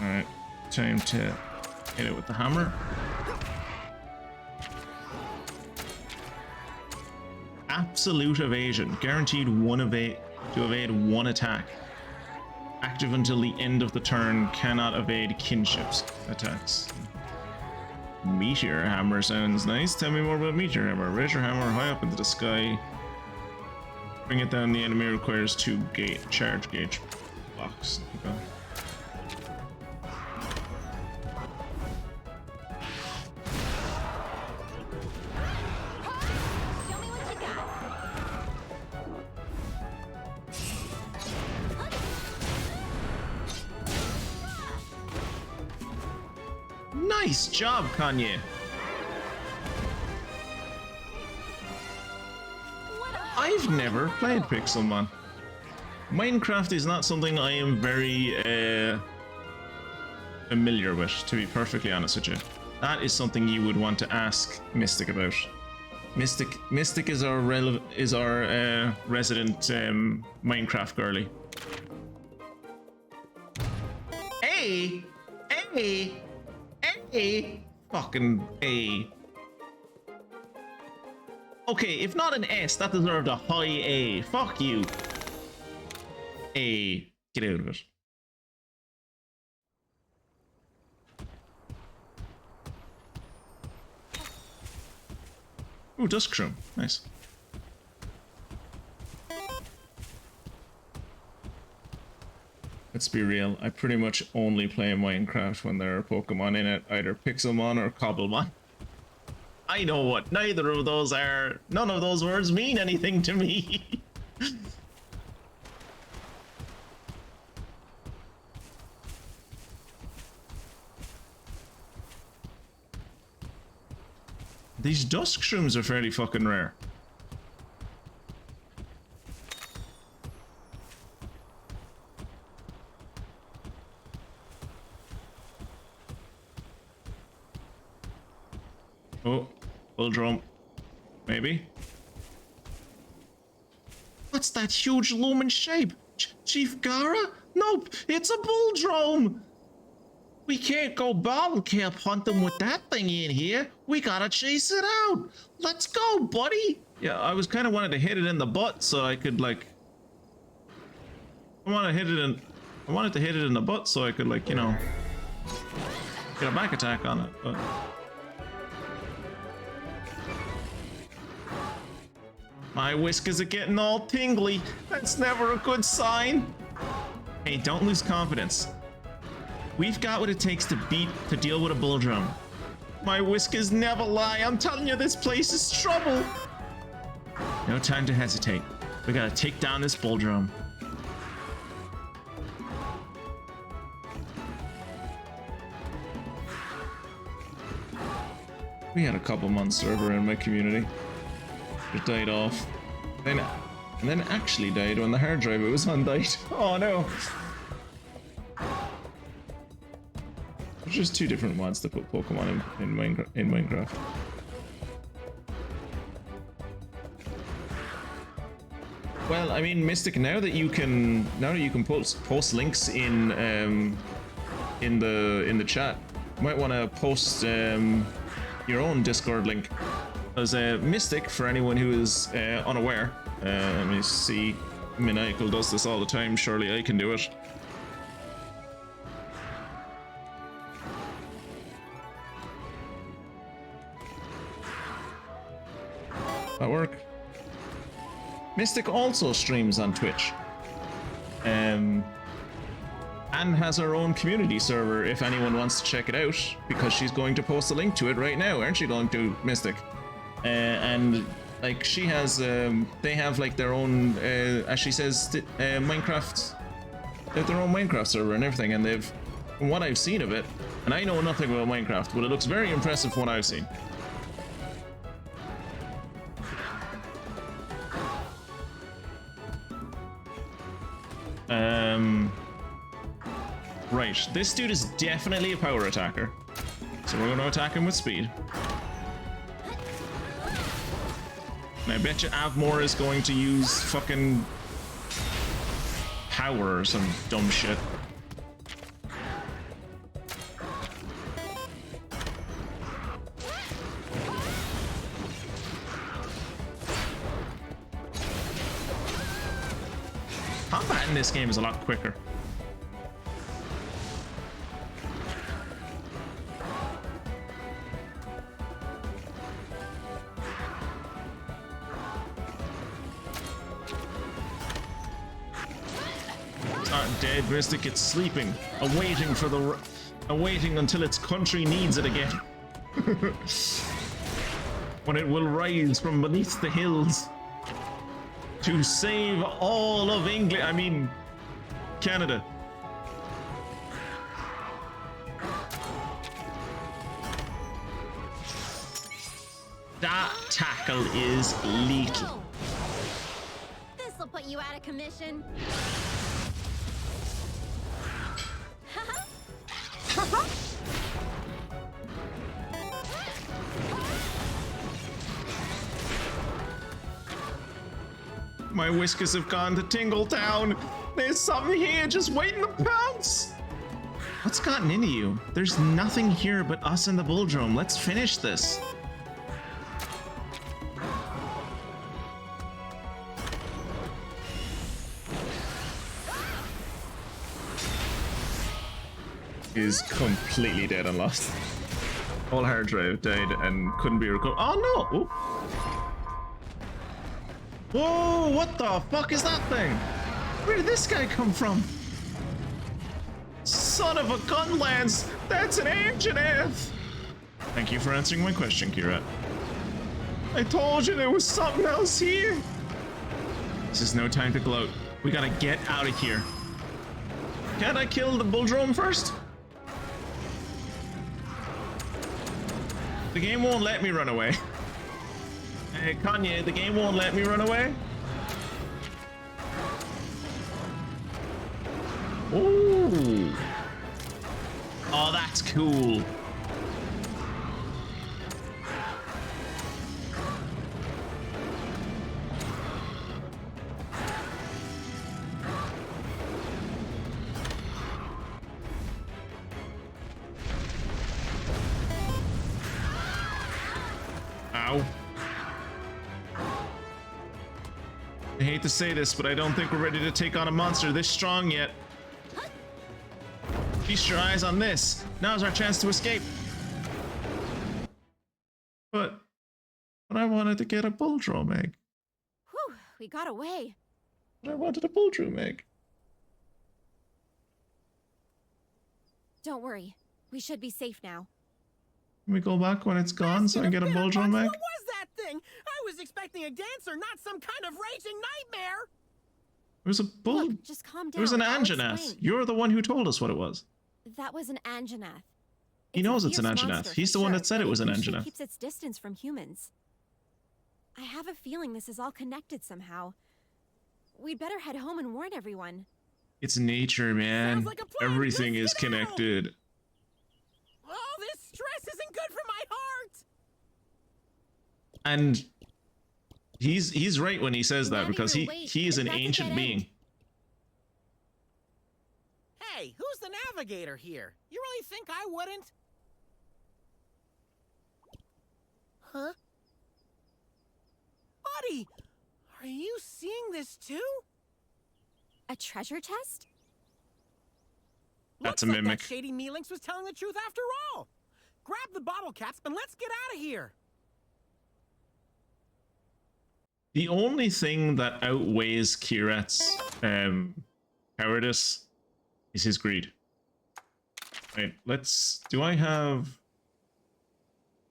Alright, time to hit it with the hammer. Absolute evasion. Guaranteed one evade to evade one attack. Active until the end of the turn. Cannot evade kinships attacks. Meteor hammer sounds nice. Tell me more about meteor hammer. Raise your hammer high up into the sky. Bring it down. The enemy requires 2 charge gauge blocks. Okay. Show me what you got. Nice job, Kanye. I've never played Pixelmon. Minecraft is not something I am very familiar with, to be perfectly honest with you. That is something you would want to ask Mystic about. Mystic is our resident Minecraft girly. A. Fucking A. Okay, if not an S, that deserved a high A. Fuck you. A. Get out of it. Ooh, Duskshroom. Nice. Let's be real, I pretty much only play Minecraft when there are Pokemon in it, either Pixelmon or Cobblemon. I know what neither of those are. None of those words mean anything to me. These Duskshrooms are fairly fucking rare. Oh, bull drum. Maybe. What's that huge lumen shape? Chief Gara? Nope, it's a bull drum! We can't go bottle cap hunting with that thing in here. We gotta chase it out. Let's go, buddy. Yeah, I was kind of wanted to hit it in the butt so I could like. I wanted to hit it in the butt so I could like, you know, get a back attack on it. But my whiskers are getting all tingly. That's never a good sign. Hey, don't lose confidence. We've got what it takes to deal with a bull drum. My whiskers never lie. I'm telling you, this place is trouble. No time to hesitate. We gotta take down this bull drum. We had a Cobblemon server in my community. It died off. And then actually died when the hard drive it was on died. Oh no. There's just 2 different mods to put Pokemon in Minecraft. Well, I mean, Mystic, now that you can post links in the chat, you might want to post your own Discord link. As Mystic, for anyone who is unaware, let me see, Maniacal does this all the time, surely I can do it. That work? Mystic also streams on Twitch. And has her own community server if anyone wants to check it out, because she's going to post a link to it right now, aren't you going to, Mystic? And like she has, they have like their own, as she says, Minecraft. They have their own Minecraft server and everything, and they've, from what I've seen of it, And I know nothing about Minecraft, but it looks very impressive from what I've seen. Right, this dude is definitely a power attacker. So we're going to attack him with speed. And I bet you Avmore is going to use fucking power or some dumb shit. Combat in this game is a lot quicker. It's not dead, Mystic, it's sleeping, awaiting until its country needs it again. When it will rise from beneath the hills to save all of England, I mean, Canada. That tackle is lethal. This'll put you out of commission. My whiskers have gone to Tingletown. There's something here just waiting to pounce. What's gotten into you? There's nothing here but us and the Bulldrome. Let's finish this. Is completely dead and lost. All hard drive died and couldn't be recovered. Oh no! Ooh. Whoa, what the fuck is that thing? Where did this guy come from? Son of a gun, Lance! That's an Anjanath! Thank you for answering my question, Kira. I told you there was something else here! This is no time to gloat. We gotta get out of here. Can't I kill the Bulldrome first? The game won't let me run away. Hey, Kanye, the game won't let me run away. Ooh. Oh, that's cool. Ow. I hate to say this, but I don't think we're ready to take on a monster this strong yet. Feast your eyes on this. Now's our chance to escape. But I wanted to get a Bulldrome egg. Whew, we got away. But I wanted a Bulldrome egg. Don't worry. We should be safe now. Can we go back when it's gone so I can get a Bulldrome egg? What was that thing? I was expecting a dancer, not some kind of raging nightmare. There's a bull. Look, just calm down. There was an I'll Anjanath. explain. You're the one who told us what it was. That was an Anjanath. He knows it's an Anjanath. He's the one that said it was an Anjanath. Anjanath. Keeps its distance from humans. I have a feeling this is all connected somehow. We'd better head home and warn everyone. It's nature, man. Sounds like a plan. Everything Let's is get out. connected. Oh, this stress isn't good for my heart. And he's right when he says that, Whenever because you're he awake, is an it's not a ancient dead being. end. Hey, who's the navigator here? You really think I wouldn't? Huh? Buddy, are you seeing this too? A treasure chest? That's Looks a like mimic. that shady Mealinx was telling the truth after all. Grab the bottle caps and let's get out of here. The only thing that outweighs Kirat's cowardice is his greed. Right, let's... Do I have...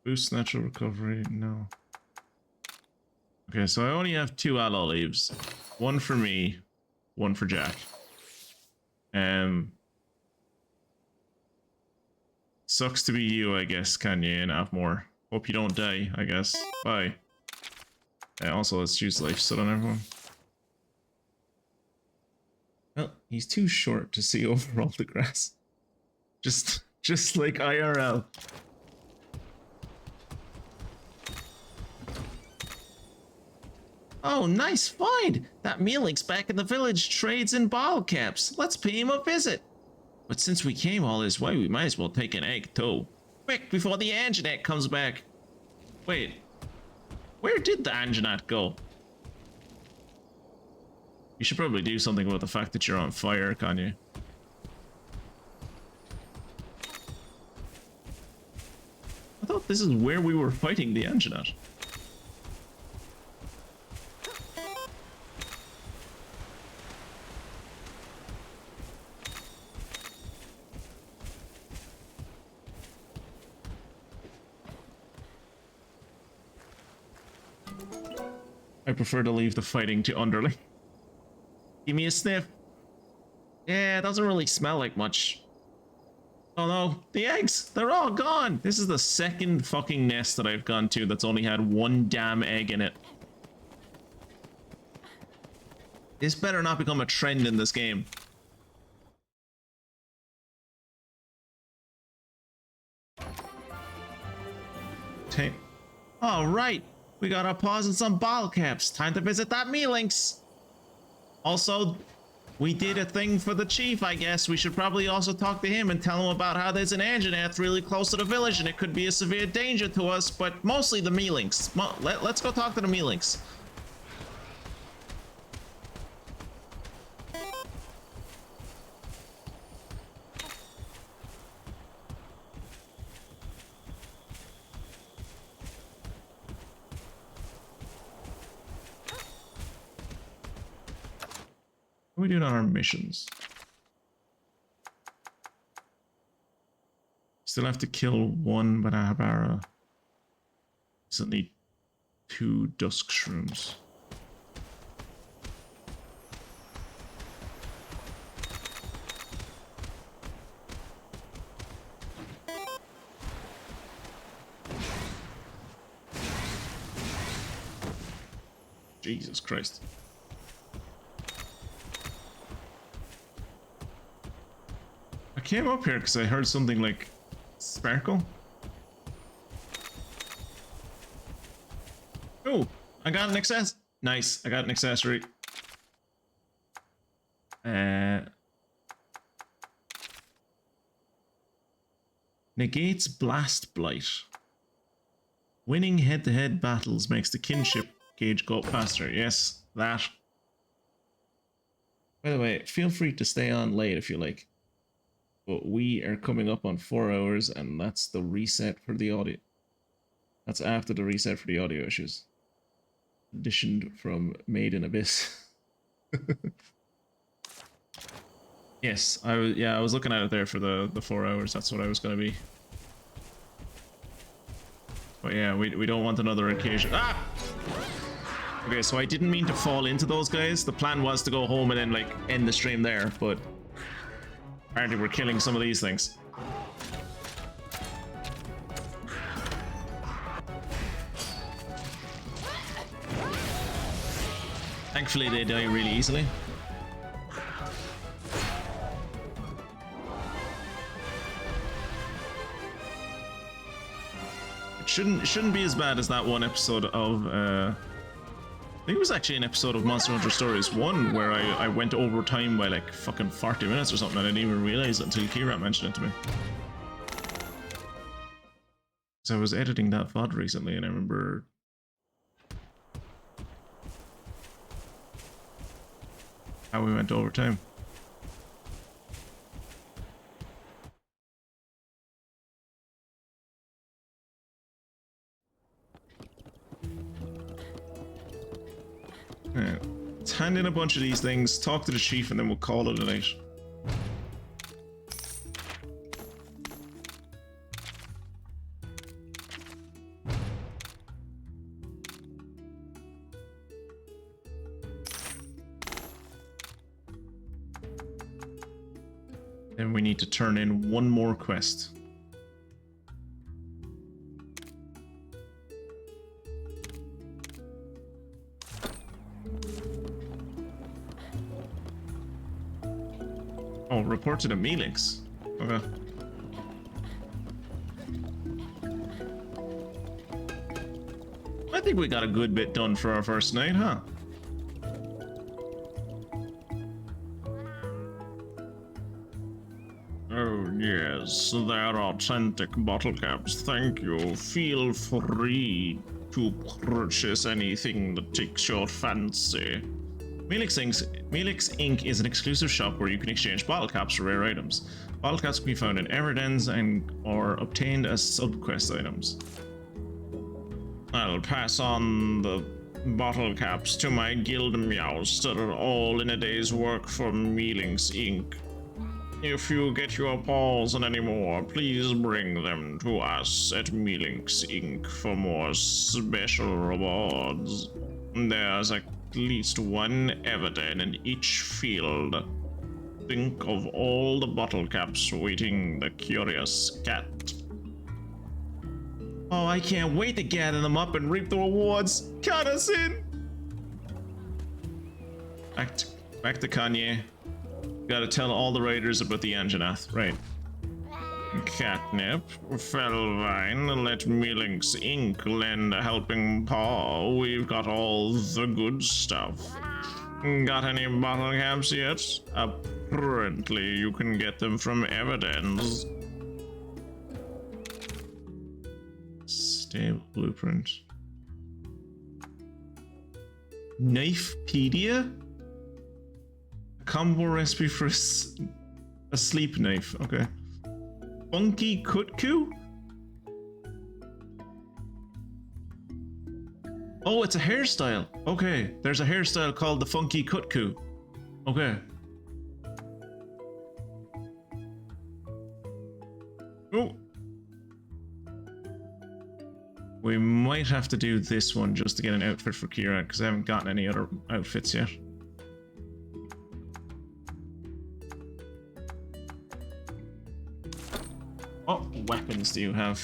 Boost natural recovery? No. Okay, so I only have 2 aloe leaves. One for me, one for Sucks to be you, I guess, Kanye and Avmore. Hope you don't die, I guess. Bye. Also, let's use life sud on everyone. Well, he's too short to see over all the grass. Just like IRL. Oh, nice find! That Mealink's back in the village trades in bottle caps. Let's pay him a visit. But since we came all this way, we might as well take an egg too. Quick, before the Anjanette comes back. Wait, where did the Anjanette go? You should probably do something about the fact that you're on fire, can't you? I thought this is where we were fighting the Anjanette. I prefer to leave the fighting to Underling. Give me a sniff. Yeah, it doesn't really smell like much. Oh no, the eggs! They're all gone! This is the second fucking nest that I've gone to that's only had one damn egg in it. This better not become a trend in this game. Alright, we got our paws in some bottle caps. Time to visit that Mealink's. Also, we did a thing for the chief, I guess. We should probably also talk to him and tell him about how there's an Anjanath really close to the village and it could be a severe danger to us, but mostly the Mealink's. Let's go talk to the Mealink's. What are we doing on our missions? Still have to kill one Banabara. Still need 2 dusk shrooms. Jesus Christ. I came up here because I heard something like sparkle. Oh, I got an access. Nice, I got an accessory. Negates blast blight. Winning head-to-head battles makes the kinship gauge go up faster. Yes, that. By the way, feel free to stay on late if you like. But we are coming up on 4 hours, and that's the reset for the audio. That's after the reset for the audio issues. Additioned from Made in Abyss. Yes, I was looking at it there for the 4 hours. That's what I was going to be. But yeah, we don't want another occasion. Ah! Okay, so I didn't mean to fall into those guys. The plan was to go home and then like end the stream there, but apparently we're killing some of these things. Thankfully they die really easily. It shouldn't be as bad as that one episode of I think it was actually an episode of Monster Hunter Stories 1 where I went over time by like fucking 40 minutes or something and I didn't even realize it until Kira mentioned it to me. So I was editing that VoD recently and I remember how we went over time. Yeah. Let's hand in a bunch of these things, talk to the chief, and then we'll call it a night. Then we need to turn in one more quest. Oh, report to the Melix. Okay. I think we got a good bit done for our first night, huh? Oh yes, they're authentic bottle caps. Thank you. Feel free to purchase anything that takes your fancy. Melix Inc. is an exclusive shop where you can exchange bottle caps for rare items. Bottle caps can be found in Everdens and or obtained as subquest items. I'll pass on the bottle caps to my guild meows that are all in a day's work for Melix Inc. If you get your paws on any more, please bring them to us at Melix Inc. for more special rewards. There's at least one Everden in each field. Think of all the bottle caps waiting the curious cat. Oh, I can't wait to gather them up and reap the rewards. Count us in. Back to Kanye. Gotta tell all the raiders about the Anjanath, right? Catnip, Fellvine, let Melix Inc. lend a helping paw. We've got all the good stuff. Got any bottle caps yet? Apparently you can get them from Evidence. Stable blueprint. Knifepedia? A combo recipe for a sleep knife. Okay. Funky Kutku? Oh, it's a hairstyle. Okay, there's a hairstyle called the Funky Kutku. Okay. Oh. We might have to do this one just to get an outfit for Kira, because I haven't gotten any other outfits yet. What weapons do you have?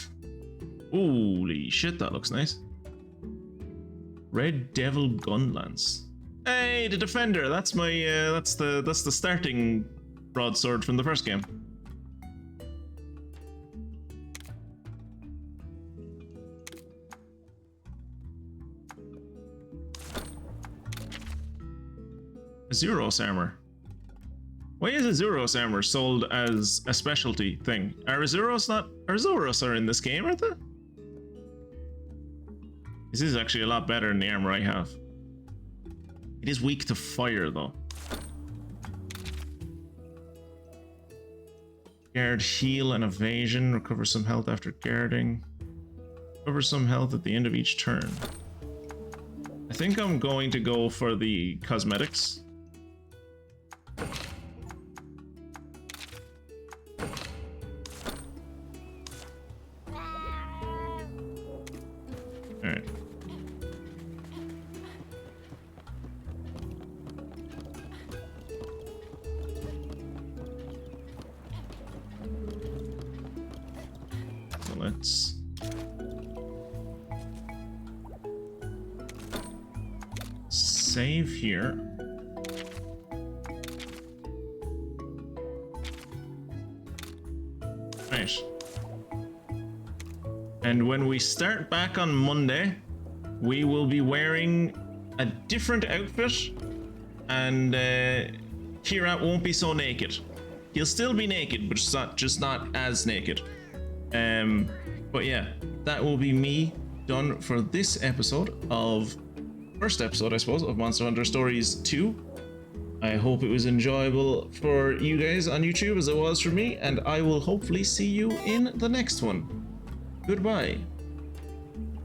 Holy shit, that looks nice. Red Devil Gun Lance. Hey, the Defender. That's my that's the starting broadsword from the first game. Azuros armor. Why is Azuros armor sold as a specialty thing? Are Azuros not? Azuros are in this game, aren't they? This is actually a lot better than the armor I have. It is weak to fire though. Guard, heal, and evasion. Recover some health after guarding. Recover some health at the end of each turn. I think I'm going to go for the cosmetics. Alright. So let's save here. Right. And when we start back on Monday, we will be wearing a different outfit, and Kira won't be so naked. He'll still be naked, but just not as naked. But yeah, that will be me done for this episode of first episode, I suppose, of Monster Hunter Stories 2. I hope it was enjoyable for you guys on YouTube as it was for me, and I will hopefully see you in the next one. Goodbye.